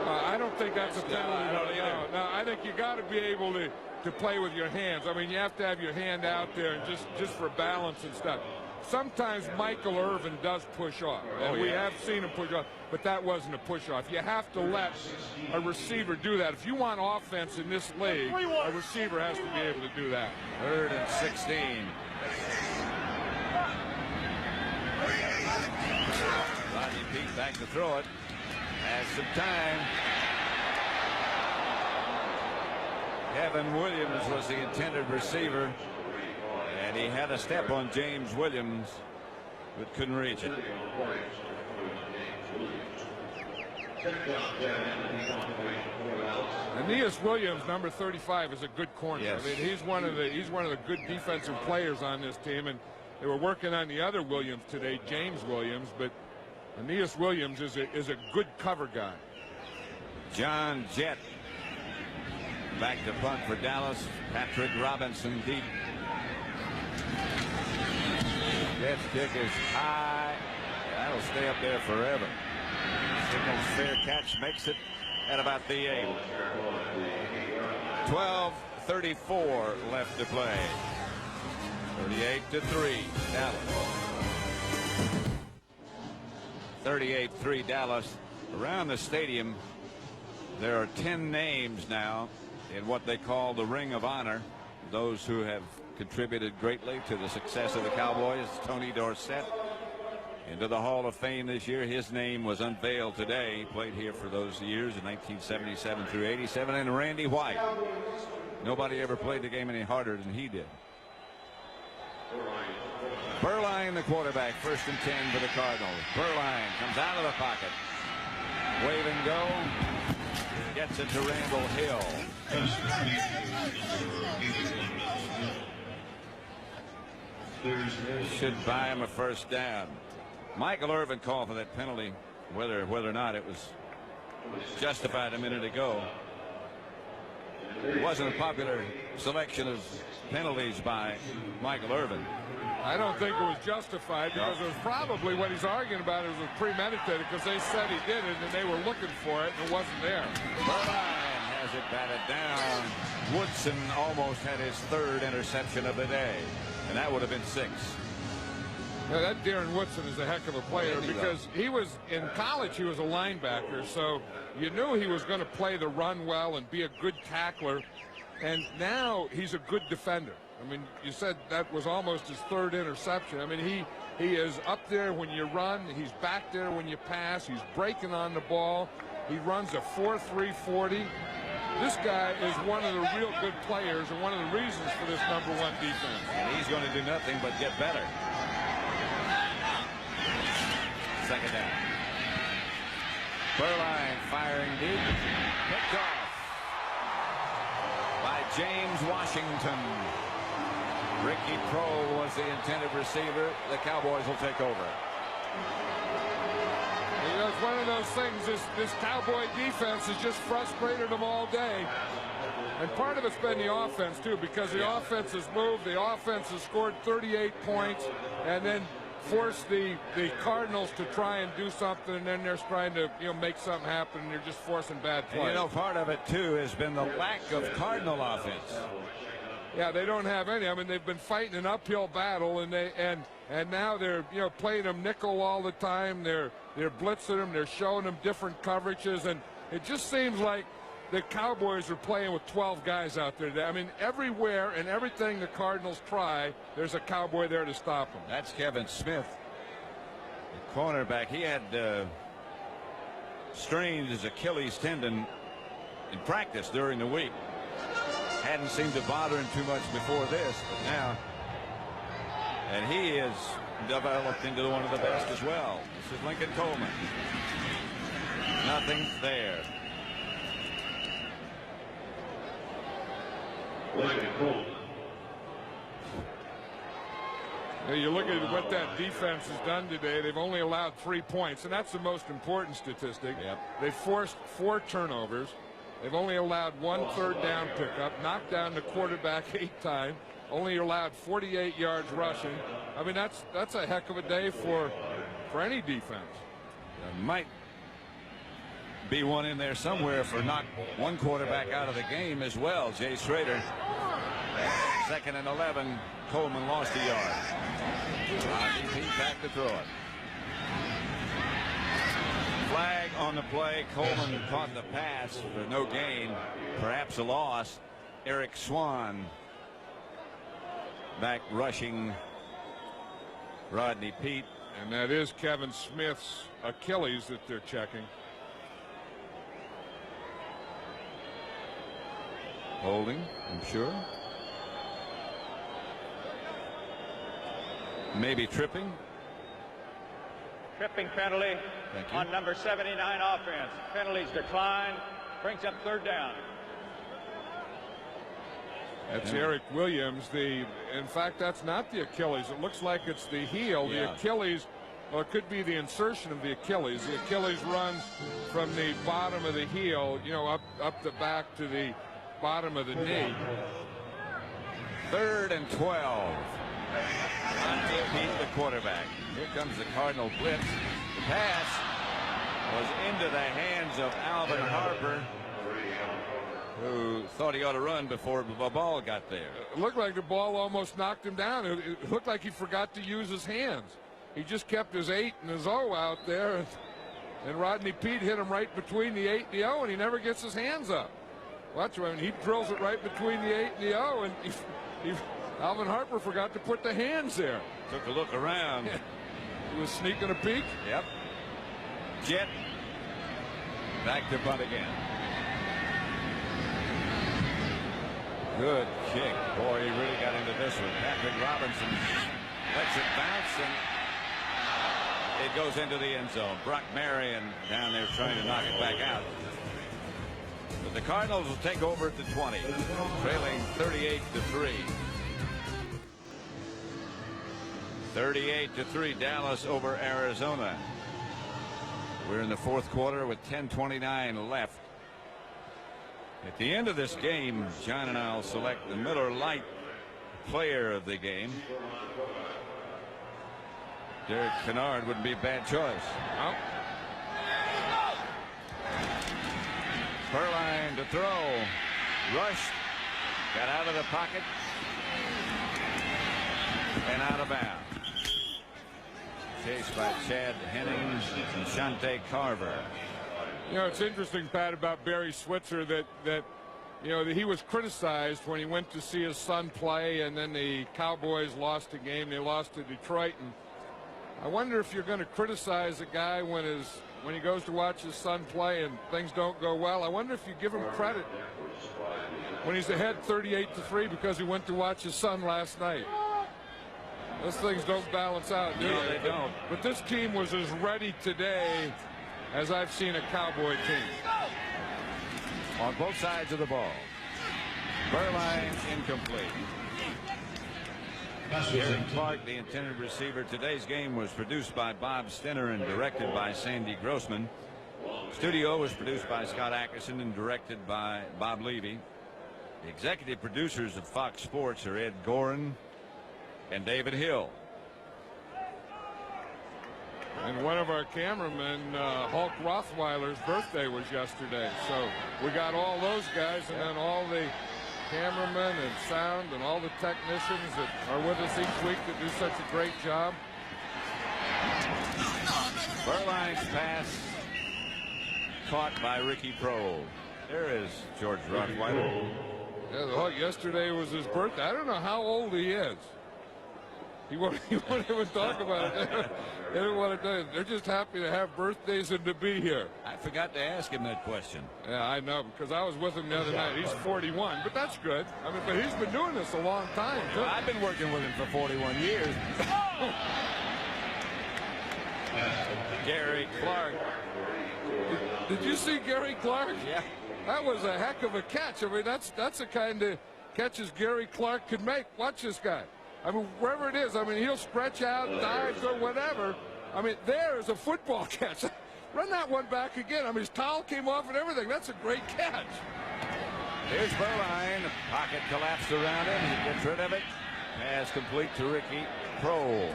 I don't think that's a penalty. No, I think you got to be able to play with your hands. I mean, you have to have your hand out there and just for balance and stuff. Sometimes Michael Irvin does push off, and we have seen him push off, but that wasn't a push off. You have to let a receiver do that. If you want offense in this league, a receiver has to be able to do that. 3rd and 16. Rodney Peete back to throw it. Has some time. Kevin Williams was the intended receiver, and he had a step on James Williams, but couldn't reach it. Aeneas Williams, number 35, is a good corner. Yes. I mean, he's one of the good defensive players on this team, and they were working on the other Williams today, James Williams, but Aeneas Williams is a good cover guy. John Jett back to punt for Dallas. Patrick Robinson deep. Jets kick is high. That'll stay up there forever. Signals fair catch, makes it at about the 8. 12:34 left to play. 38-3 Dallas. 38-3 Dallas. Around the stadium there are 10 names now in what they call the Ring of Honor. Those who have contributed greatly to the success of the Cowboys. Tony Dorsett into the Hall of Fame this year. His name was unveiled today. He played here for those years in 1977 through 87. And Randy White. Nobody ever played the game any harder than he did. Berline, the quarterback, 1st and 10 for the Cardinals. Berline comes out of the pocket. Wave and go. Gets it to Randall Hill. Should buy him a 1st down. Michael Irvin called for that penalty, whether or not it was justified a minute ago. It wasn't a popular selection of penalties by Michael Irvin. I don't think it was justified because it was probably what he's arguing about. It was premeditated because they said he did it and they were looking for it and it wasn't there. Berline has it batted down. Woodson almost had his 3rd interception of the day, and that would have been 6. Now, that Darren Woodson is a heck of a player because he was in college. He was a linebacker, so you knew he was going to play the run well and be a good tackler. And now he's a good defender. I mean, you said that was almost his 3rd interception. I mean, he is up there when you run. He's back there when you pass. He's breaking on the ball. He runs a 4.3 40. This guy is one of the real good players and one of the reasons for this #1 defense. And he's going to do nothing but get better. 2nd down. Berline firing deep. Picked off by James Washington. Ricky Prohl was the intended receiver. The Cowboys will take over. You know, it's one of those things. This Cowboy defense has just frustrated them all day. And part of it's been the offense, too, because the offense has moved. The offense has scored 38 points and then forced the Cardinals to try and do something, and then they're trying to make something happen, and they're just forcing bad plays. And part of it, too, has been the lack of Cardinal offense. Yeah, they don't have any. I mean, they've been fighting an uphill battle, and now they're playing them nickel all the time. They're blitzing them. They're showing them different coverages, and it just seems like the Cowboys are playing with 12 guys out there. I mean, everywhere and everything the Cardinals try, there's a Cowboy there to stop them. That's Kevin Smith, the cornerback. He had strained his Achilles tendon in practice during the week. Hadn't seemed to bother him too much before this, but now, and he is developed into one of the best as well. This is Lincoln Coleman. Nothing there. You look at what that defense has done today. They've only allowed 3 points, and that's the most important statistic. Yep. They forced 4 turnovers. They've only allowed 1 3rd down pickup, knocked down the quarterback 8 times, only allowed 48 yards rushing. I mean, that's a heck of a day for any defense. There might be one in there somewhere for knock one quarterback out of the game as well. Jay Schrader. 2nd and 11. Coleman lost a yard. DP back to throw it. Flag on the play. Coleman caught the pass for no gain, perhaps a loss. Eric Swan back rushing Rodney Peete. And that is Kevin Smith's Achilles that they're checking. Holding, I'm sure. Maybe tripping. Tripping penalty on number 79 offense. Penalties decline. Brings up 3rd down. That's Eric Williams. In fact, that's not the Achilles. It looks like it's the heel. Yeah. The Achilles, well, it could be the insertion of the Achilles. The Achilles runs from the bottom of the heel, up the back to the bottom of the knee. 3rd and 12. Rodney Peete, the quarterback. Here comes the Cardinal blitz. The pass was into the hands of Alvin Harper, who thought he ought to run before the ball got there. It looked like the ball almost knocked him down. It looked like he forgot to use his hands. He just kept his 8 and his O out there, and Rodney Peete hit him right between the 8 and the O, and he never gets his hands up. Watch him. He drills it right between the 8 and the O, and Alvin Harper forgot to put the hands there. Took a look around. He was sneaking a peek. Yep. Jet. Back to punt again. Good kick. Boy, he really got into this one. Patrick Robinson lets it bounce, and it goes into the end zone. Brock Marion down there trying to knock it back out. But the Cardinals will take over at the 20, trailing 38-3. 38-3, Dallas over Arizona. We're in the fourth quarter with 10:29 left. At the end of this game, John and I will select the Miller Lite player of the game. Derek Kennard wouldn't be a bad choice. Oh. Perline to throw. Rushed. Got out of the pocket. And out of bounds. Chased by Chad Hennings and Shante Carver. You know, it's interesting, Pat, about Barry Switzer that you know, that he was criticized when he went to see his son play, and then the Cowboys lost a game. They lost to Detroit, and I wonder if you're going to criticize a guy when he goes to watch his son play and things don't go well. I wonder if you give him credit when he's ahead 38-3 because he went to watch his son last night. Those things don't balance out, do No, they? they don't. But this team was as ready today as I've seen a Cowboy team. On both sides of the ball. Perline incomplete. Gary Clark, the intended receiver. Today's game was produced by Bob Stinner and directed by Sandy Grossman. Studio was produced by Scott Ackerson and directed by Bob Levy. The executive producers of Fox Sports are Ed Gorin and David Hill. And one of our cameramen, Hulk Rothweiler's birthday was yesterday. So we got all those guys, and then all the cameramen and sound and all the technicians that are with us each week that do such a great job. Perline's pass caught by Ricky Prohl. There is George Rothweiler. Yeah, the Hulk, yesterday was his birthday. I don't know how old he is. He won't even talk about it. They don't want to do it. They're just happy to have birthdays and to be here. I forgot to ask him that question. Yeah, I know, because I was with him the other night. He's 41, but that's good. I mean, but he's been doing this a long time, too. Well, I've been working with him for 41 years. Gary Clark. Did you see Gary Clark? Yeah. That was a heck of a catch. I mean, that's the kind of catches Gary Clark could make. Watch this guy. I mean, wherever it is, I mean, he'll stretch out, dives or whatever. I mean, there is a football catch. Run that one back again. I mean, his towel came off and everything. That's a great catch. Here's Perline. Pocket collapsed around him. He gets rid of it. Pass complete to Ricky Prohl.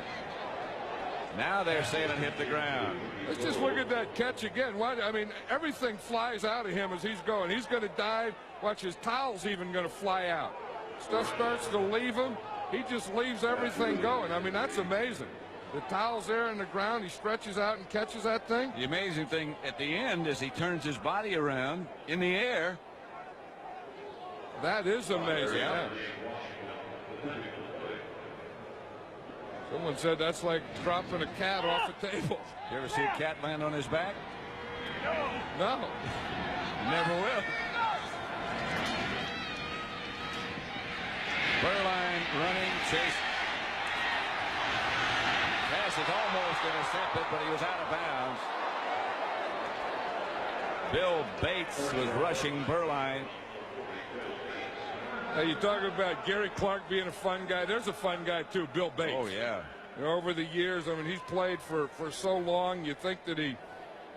Now they're saying it hit the ground. Let's just look at that catch again. I mean, everything flies out of him as he's going. He's going to dive. Watch, his towel's even going to fly out. Stuff starts to leave him. He just leaves everything going. I mean, that's amazing. The towel's there on the ground. He stretches out and catches that thing. The amazing thing at the end is he turns his body around in the air. That is amazing. Yeah. Someone said that's like dropping a cat off a table. You ever see a cat land on his back? No. Never will. Perline running, chase. Pass is almost intercepted, but he was out of bounds. Bill Bates was rushing Perline. Now, you talk about Gary Clark being a fun guy. There's a fun guy, too, Bill Bates. Oh, yeah. You know, over the years, I mean, he's played for so long, you think that he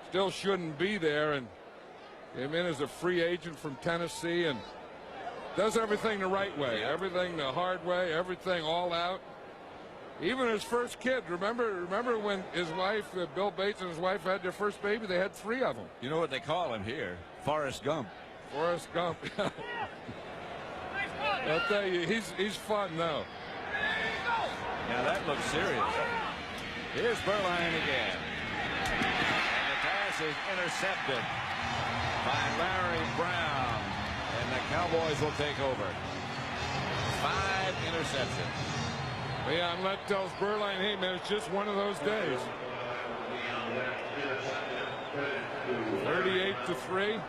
still shouldn't be there, and came in as a free agent from Tennessee and does everything the right way, everything the hard way, everything all out. Even his first kid. Remember when his wife, Bill Bates and his wife had their first baby? They had 3 of them. You know what they call him here? Forrest Gump. Forrest Gump. I'll tell you, he's fun now. Now that looks serious. Here's Berline again. And the pass is intercepted by Larry Brown. And the Cowboys will take over. 5 interceptions. Leon Lett tells Berline, hey, man, it's just one of those days. 38-3.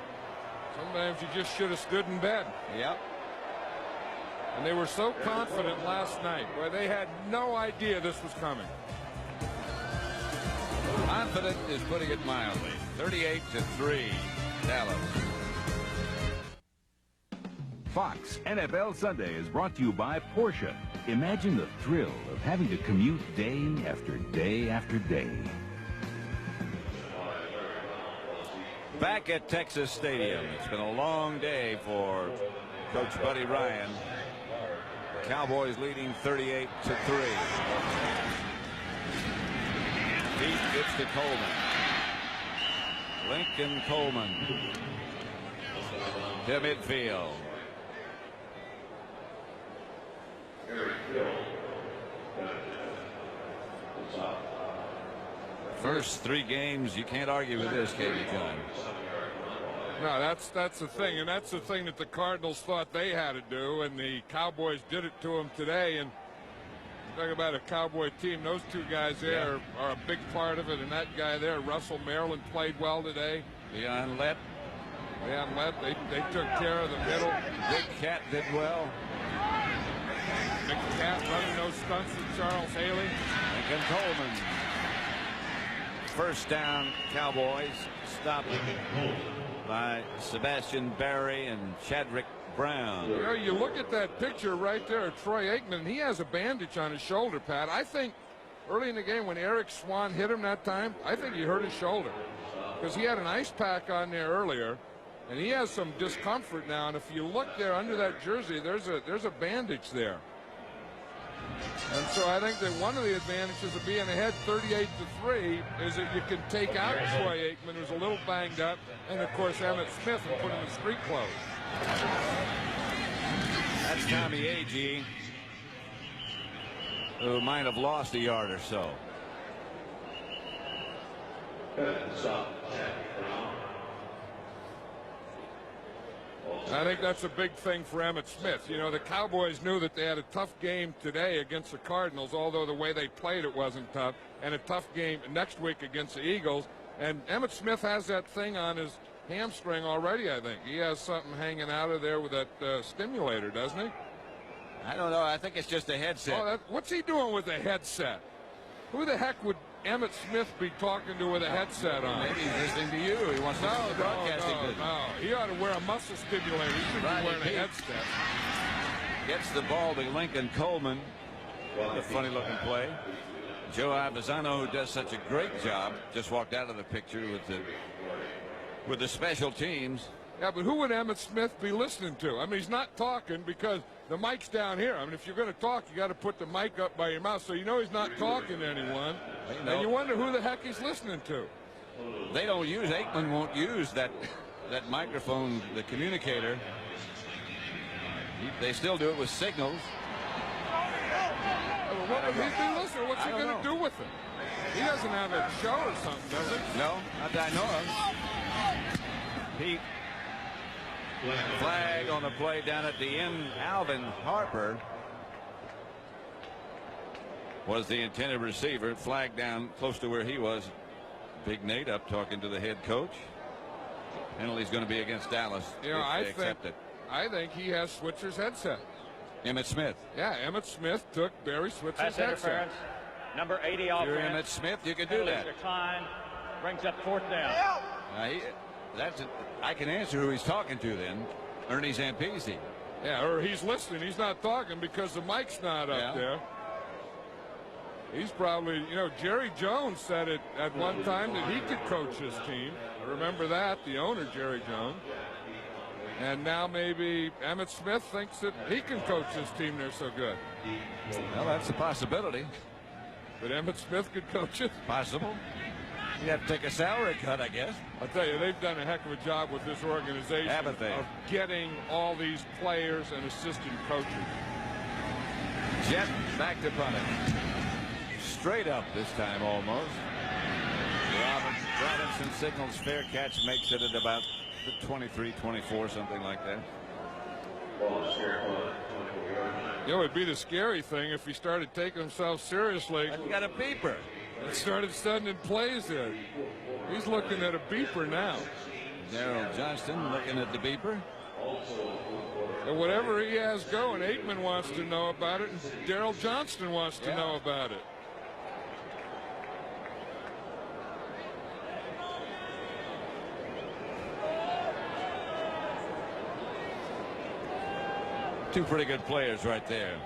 Sometimes you just should have stood in bed. Yep. And they were so confident last night, where they had no idea this was coming. Confident is putting it mildly. 38-3, Dallas. Fox NFL Sunday is brought to you by Porsche. Imagine the thrill of having to commute day after day after day. Back at Texas Stadium. It's been a long day for Coach Buddy Ryan. Cowboys leading 38-3. Deep gets to Coleman. Lincoln Coleman to midfield. First 3 games, you can't argue with this, can you, John? No, that's the thing, and that's the thing that the Cardinals thought they had to do, and the Cowboys did it to them today. And talk about a Cowboy team, those 2 guys there are a big part of it, and that guy there, Russell Maryland, played well today. Leon Lett. They took care of the middle. Big Cat did well. Big Cat running those stunts with Charles Haley. Lincoln Coleman. First down, Cowboys. Stopped by Sebastian Barry and Chadrick Brown. You know, you look at that picture right there of Troy Aikman. He has a bandage on his shoulder, Pat. I think early in the game when Eric Swan hit him that time, I think he hurt his shoulder because he had an ice pack on there earlier, and he has some discomfort now. And if you look there under that jersey, there's a bandage there. And so I think that one of the advantages of being ahead 38-3 is that you can take out Troy Aikman, who's a little banged up, and of course Emmett Smith, and put him in street clothes. That's Tommy Agee, who might have lost a yard or so. I think that's a big thing for Emmett Smith. You know, the Cowboys knew that they had a tough game today against the Cardinals, although the way they played it wasn't tough, and a tough game next week against the Eagles. And Emmett Smith has that thing on his hamstring already, I think. He has something hanging out of there with that stimulator, doesn't he? I don't know. I think it's just a headset. Oh, what's he doing with a headset? Who the heck would Emmett Smith be talking to with a headset on? Maybe he's listening to you. He wants to listen to the broadcasting business. No. He ought to wear a muscle stimulator. He shouldn't be wearing a headset. Gets the ball to Lincoln Coleman. A funny-looking play. Joe Avizano, who does such a great job, just walked out of the picture with the special teams. Yeah, but who would Emmett Smith be listening to? I mean, he's not talking because the mic's down here. I mean, if you're going to talk, you got to put the mic up by your mouth, so you know he's not talking to anyone. And you wonder who the heck he's listening to. They don't use, Aikman won't use that microphone, the communicator. They still do it with signals. What would he be listening? What's he going to do with it? He doesn't have a show or something, does he? No, not that I know of. Pete. Flag on the play down at the end. Alvin Harper was the intended receiver. Flag down close to where he was. Big Nate up talking to the head coach. Penalty's going to be against Dallas. You know, I think he has Switzer's headset. Emmett Smith. Yeah, Emmett Smith took Barry Switzer's Pass headset. interference. Number 80 If offense. you're Emmett Smith, you can do that. Decline. Brings up 4th down. I can answer who he's talking to then. Ernie Zampese. Yeah, or he's listening. He's not talking because the mic's not up there. He's probably, you know, Jerry Jones said it at one time that he could coach his team. I remember that, the owner, Jerry Jones. And now maybe Emmett Smith thinks that he can coach his team. They're so good. Well, that's a possibility. But Emmett Smith could coach it? Possible. You have to take a salary cut, I guess. I'll tell you, they've done a heck of a job with this organization Haven't they? of getting all these players and assistant coaches. Jet back to punt it. Straight up this time almost. Robinson signals fair catch, makes it at about the 23-24, something like that. You know, it'd be the scary thing if he started taking himself seriously. You got a beeper. And started sending plays in. He's looking at a beeper now. Daryl Johnston looking at the beeper. And whatever he has going, Aikman wants to know about it, and Daryl Johnston wants to know about it. Two pretty good players right there.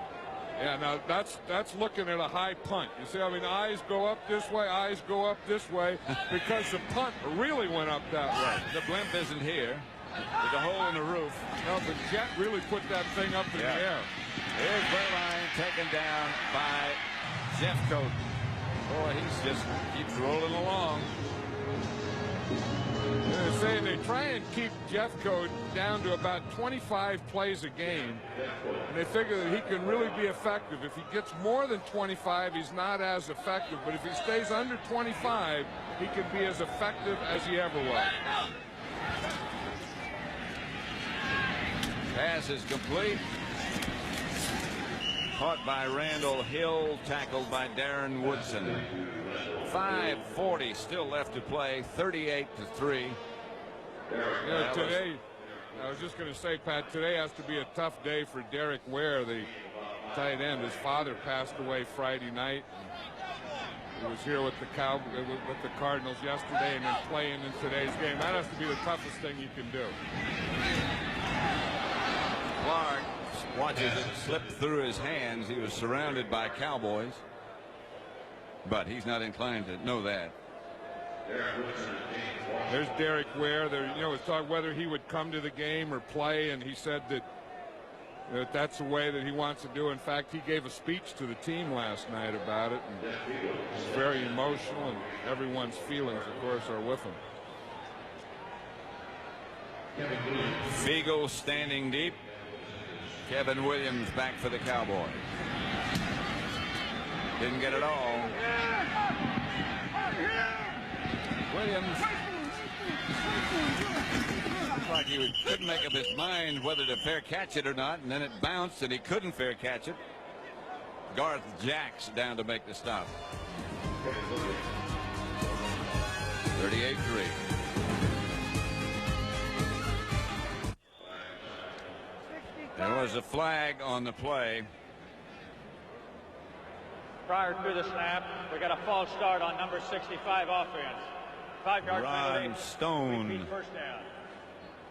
Yeah, now that's looking at a high punt. You see, I mean, eyes go up this way, eyes go up this way, because the punt really went up that way. The blimp isn't here. There's a hole in the roof. No, the jet really put that thing up in the air. Here's Burline taken down by Jeffcoat. Boy, he's just keeps rolling along. They're saying they try and keep Jeffcoat down to about 25 plays a game, and they figure that he can really be effective. If he gets more than 25, he's not as effective, but if he stays under 25, he can be as effective as he ever was. Pass is complete. Caught by Randall Hill, tackled by Darren Woodson. 5:40 still left to play, 38-3. Yeah, today, I was just going to say, Pat, today has to be a tough day for Derek Ware, the tight end. His father passed away Friday night. He was here with the Cardinals yesterday and then playing in today's game. That has to be the toughest thing you can do. Clark watches it slip through his hands. He was surrounded by Cowboys, but he's not inclined to know that. There's Derek Ware. There, you know, it's talk whether he would come to the game or play, and he said that that's the way that he wants to do. In fact, he gave a speech to the team last night about it, and it was very emotional, and everyone's feelings, of course, are with him. Fiegel standing deep. Kevin Williams back for the Cowboys. Didn't get it all. Williams looks like he couldn't make up his mind whether to fair catch it or not, and then it bounced and he couldn't fair catch it. Garth Jacks down to make the stop. 38-3. There was a flag on the play. Prior to the snap, we got a false start on number 65 offense. 5-yard penalty. Ron Stone. Repeat first down.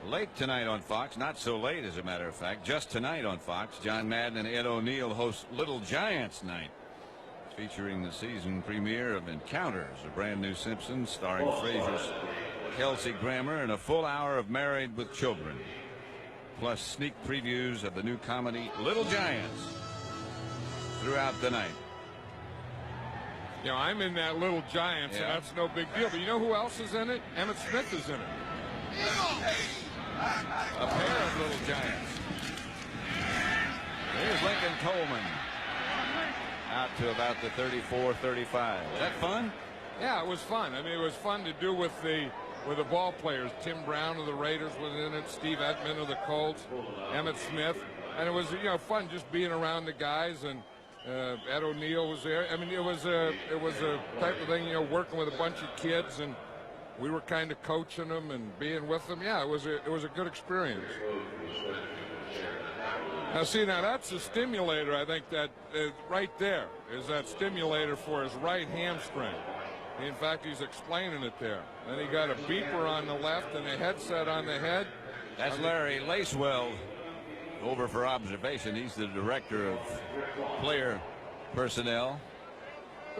Late tonight on Fox, not so late as a matter of fact, just tonight on Fox, John Madden and Ed O'Neill host Little Giants Night, featuring the season premiere of Encounters, a brand new Simpsons starring Frasier's Kelsey Grammer, and a full hour of Married with Children, plus sneak previews of the new comedy Little Giants throughout the night. You know, I'm in that Little Giants, and that's no big deal. But you know who else is in it? Emmett Smith is in it. A pair of Little Giants. Here's Lincoln Coleman out to about the 34-35. Was that fun? Yeah, it was fun. I mean, it was fun to do with the ball players. Tim Brown of the Raiders was in it. Steve Edman of the Colts. Emmett Smith. And it was, you know, fun just being around the guys, and Ed O'Neill was there. I mean, it was a type of thing, you know, working with a bunch of kids, and we were kind of coaching them and being with them. Yeah, it was a good experience. Now, see, now that's the stimulator. I think that right there is that stimulator for his right hamstring. In fact, he's explaining it there. Then he got a beeper on the left and a headset on the head. That's Larry Lacewell over for observation. He's the director of player personnel.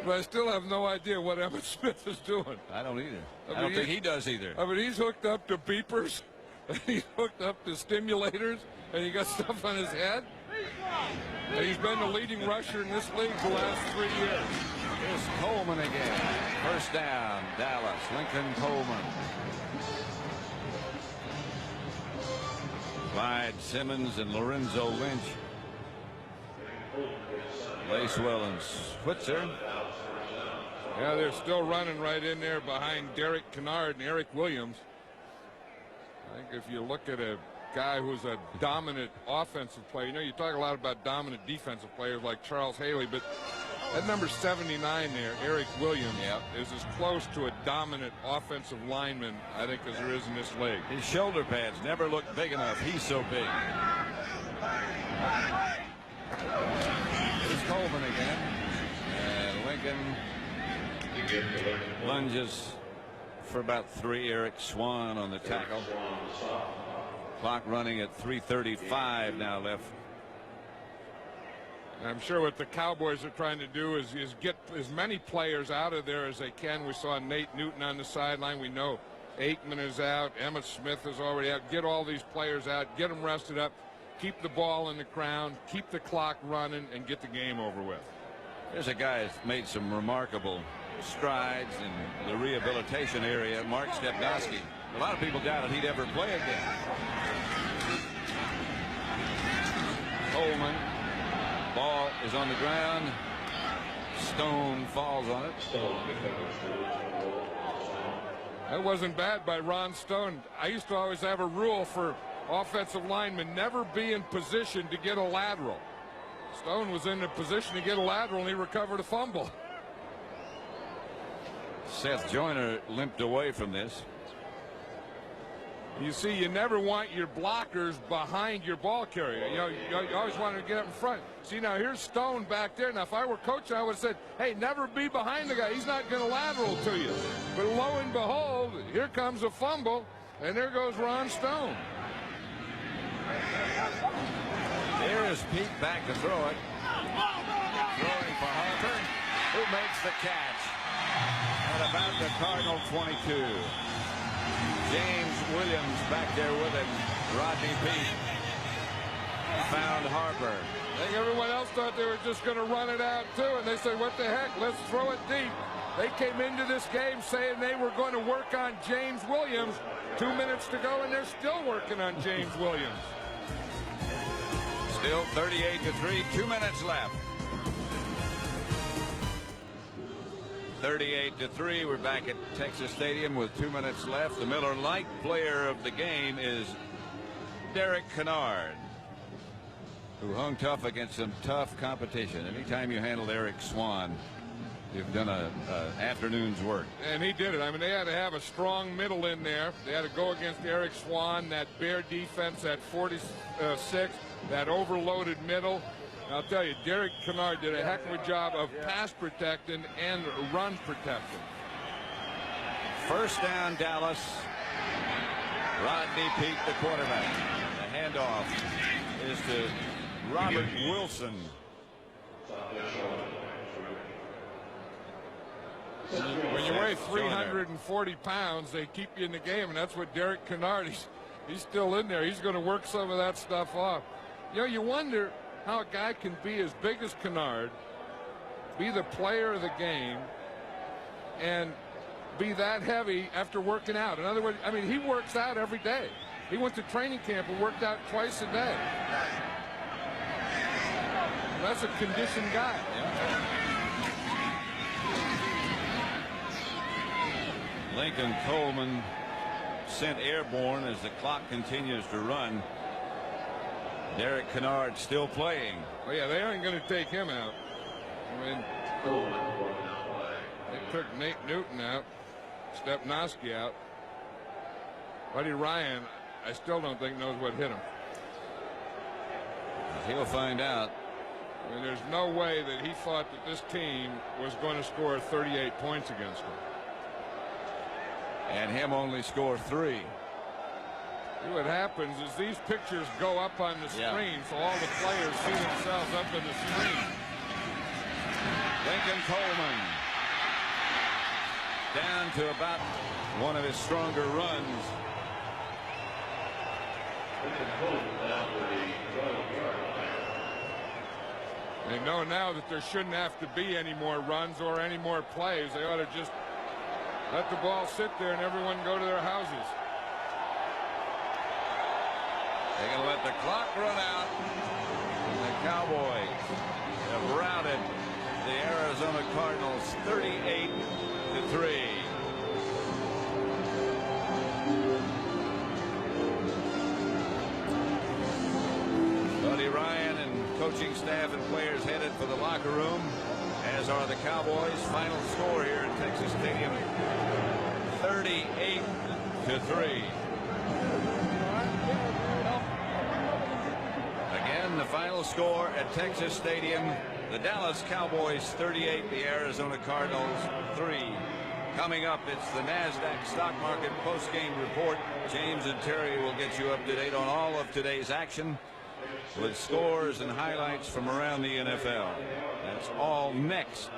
But I still have no idea what Emmett Smith is doing. I don't either. I don't think he does either. I mean, he's hooked up to beepers, and he's hooked up to stimulators, and he got stuff on his head. And he's been the leading rusher in this league the last 3 years. Here's Coleman again. First down, Dallas. Lincoln Coleman. Clyde Simmons and Lorenzo Lynch. Lacewell and Switzer. Yeah, they're still running right in there behind Derek Kennard and Eric Williams. I think if you look at a guy who's a dominant offensive player, you know, you talk a lot about dominant defensive players like Charles Haley, but that number 79 there, Eric Williams, is as close to a dominant offensive lineman, I think, as there is in this league. His shoulder pads never look big enough. He's so big. Here's Coleman again. And Lincoln lunges for about 3. Eric Swan on the tackle. Clock running at 3:35 now left. I'm sure what the Cowboys are trying to do is get as many players out of there as they can. We saw Nate Newton on the sideline. We know Aikman is out. Emmitt Smith is already out. Get all these players out. Get them rested up. Keep the ball in the ground. Keep the clock running and get the game over with. There's a guy who's made some remarkable strides in the rehabilitation area, Mark Stepnoski. A lot of people doubted he'd ever play again. Coleman. Ball is on the ground. Stone falls on it. That wasn't bad by Ron Stone. I used to always have a rule for offensive linemen, never be in position to get a lateral. Stone was in a position to get a lateral and he recovered a fumble. Seth Joyner limped away from this. You see, you never want your blockers behind your ball carrier. You know, you always want to get up in front. See, now here's Stone back there. Now, if I were coach, I would have said, hey, never be behind the guy. He's not going to lateral to you. But lo and behold, here comes a fumble, and there goes Ron Stone. There is Pete back to throw it. Throwing for Harper, who makes the catch at about the Cardinal 22. James Williams back there with him. Rodney Peete found Harper. I think everyone else thought they were just going to run it out, too, and they said, what the heck, let's throw it deep. They came into this game saying they were going to work on James Williams. 2 minutes to go, and they're still working on James Williams. Still 38-3, 2 minutes left. 38-3. We're back at Texas Stadium with 2 minutes left. The Miller Lite player of the game is Derek Kennard, who hung tough against some tough competition. Anytime you handled Eric Swan, you've done a afternoon's work. And he did it. I mean, they had to have a strong middle in there. They had to go against Eric Swan, that Bear defense at 46, that overloaded middle. I'll tell you, Derek Kennard did a heck of a job of pass protecting and run protecting. First down, Dallas. Rodney Peete, the quarterback. The handoff is to Robert Wilson. When you weigh 340 pounds, they keep you in the game, and that's what Derek Kennard, he's still in there. He's going to work some of that stuff off. You know, you wonder how a guy can be as big as Kennard, be the player of the game, and be that heavy after working out. In other words, I mean, he works out every day. He went to training camp and worked out twice a day. That's a conditioned guy. Lincoln Coleman sent airborne as the clock continues to run. Derek Kennard still playing. Oh, yeah, they aren't going to take him out. I mean, they took Nate Newton out, Stepnoski out. Buddy Ryan, I still don't think knows what hit him. He'll find out. I mean, there's no way that he thought that this team was going to score 38 points against him. And him only score 3. See, what happens is these pictures go up on the screen, so all the players see themselves up in the screen. Lincoln Coleman down to about one of his stronger runs. They know now that there shouldn't have to be any more runs or any more plays. They ought to just let the ball sit there and everyone go to their houses. They're going to let the clock run out. The Cowboys have routed the Arizona Cardinals 38-3. Buddy Ryan and coaching staff and players headed for the locker room, as are the Cowboys. Final score here at Texas Stadium, 38-3. Again, the final score at Texas Stadium, the Dallas Cowboys 38, the Arizona Cardinals 3. Coming up, it's the NASDAQ stock market post-game report. James and Terry will get you up to date on all of today's action with scores and highlights from around the NFL. That's all next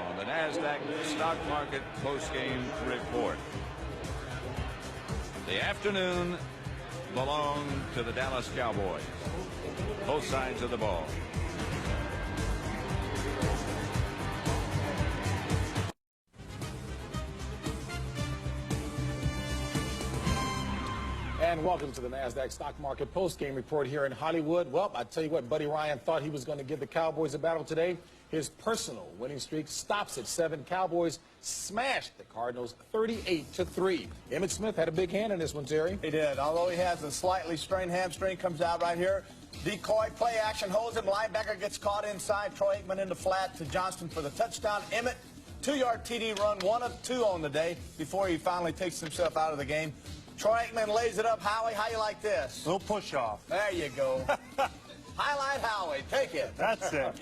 on the NASDAQ stock market post-game report. The afternoon belong to the Dallas Cowboys. Both sides of the ball. And welcome to the NASDAQ stock market post-game report here in Hollywood. Well, I tell you what, Buddy Ryan thought he was going to give the Cowboys a battle today. His personal winning streak stops at 7. Cowboys smashed the Cardinals 38-3. Emmitt Smith had a big hand in this one, Terry. He did. Although he has a slightly strained hamstring, comes out right here. Decoy play action, holds him. Linebacker gets caught inside. Troy Aikman in the flat to Johnston for the touchdown. Emmitt, 2-yard TD run, 1 of 2 on the day before he finally takes himself out of the game. Troy Aikman lays it up. Howie, how you like this? Little push off. There you go. Highlight Howie. Take it. That's it.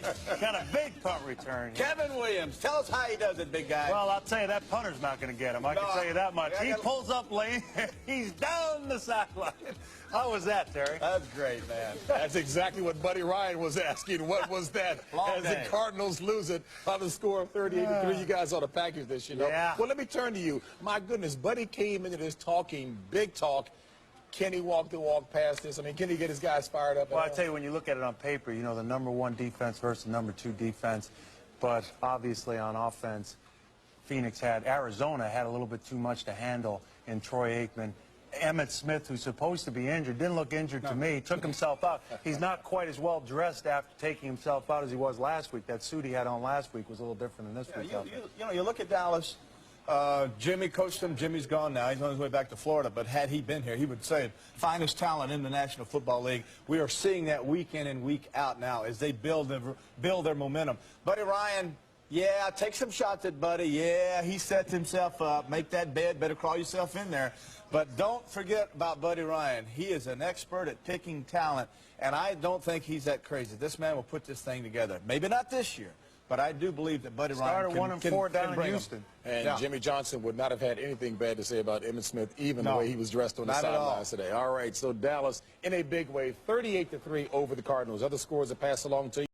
Got a big punt return here. Kevin Williams, tell us how he does it, big guy. Well, I'll tell you, that punter's not going to get him. I can tell you that much. He pulls up lane. He's down the sideline. How was that, Terry? That's great, man. That's exactly what Buddy Ryan was asking. What was that? As day. the Cardinals lose it by the score of 38-3. You guys ought to package this, you know. Yeah. Well, let me turn to you. My goodness, Buddy came into this talking big talk. Can he walk the walk past this? I mean, can he get his guys fired up? Well, I tell you, when you look at it on paper, you know, the #1 defense versus the #2 defense. But obviously on offense, Arizona had a little bit too much to handle in Troy Aikman. Emmitt Smith, who's supposed to be injured, didn't look injured to me, took himself out. He's not quite as well dressed after taking himself out as he was last week. That suit he had on last week was a little different than this week. You know, you look at Dallas. Jimmy coached him. Jimmy's gone now. He's on his way back to Florida. But had he been here, he would say finest talent in the National Football League. We are seeing that week in and week out now as they build their momentum. Buddy Ryan, yeah, take some shots at Buddy. Yeah, he sets himself up. Make that bed. Better crawl yourself in there. But don't forget about Buddy Ryan. He is an expert at picking talent, and I don't think he's that crazy. This man will put this thing together. Maybe not this year. But I do believe that Buddy Ryan Started 1-4 down in Houston. And yeah. Jimmy Johnson would not have had anything bad to say about Emmitt Smith, even the way he was dressed on the sidelines today. All right, so Dallas in a big way, 38-3 over the Cardinals. Other scores are passed along to you.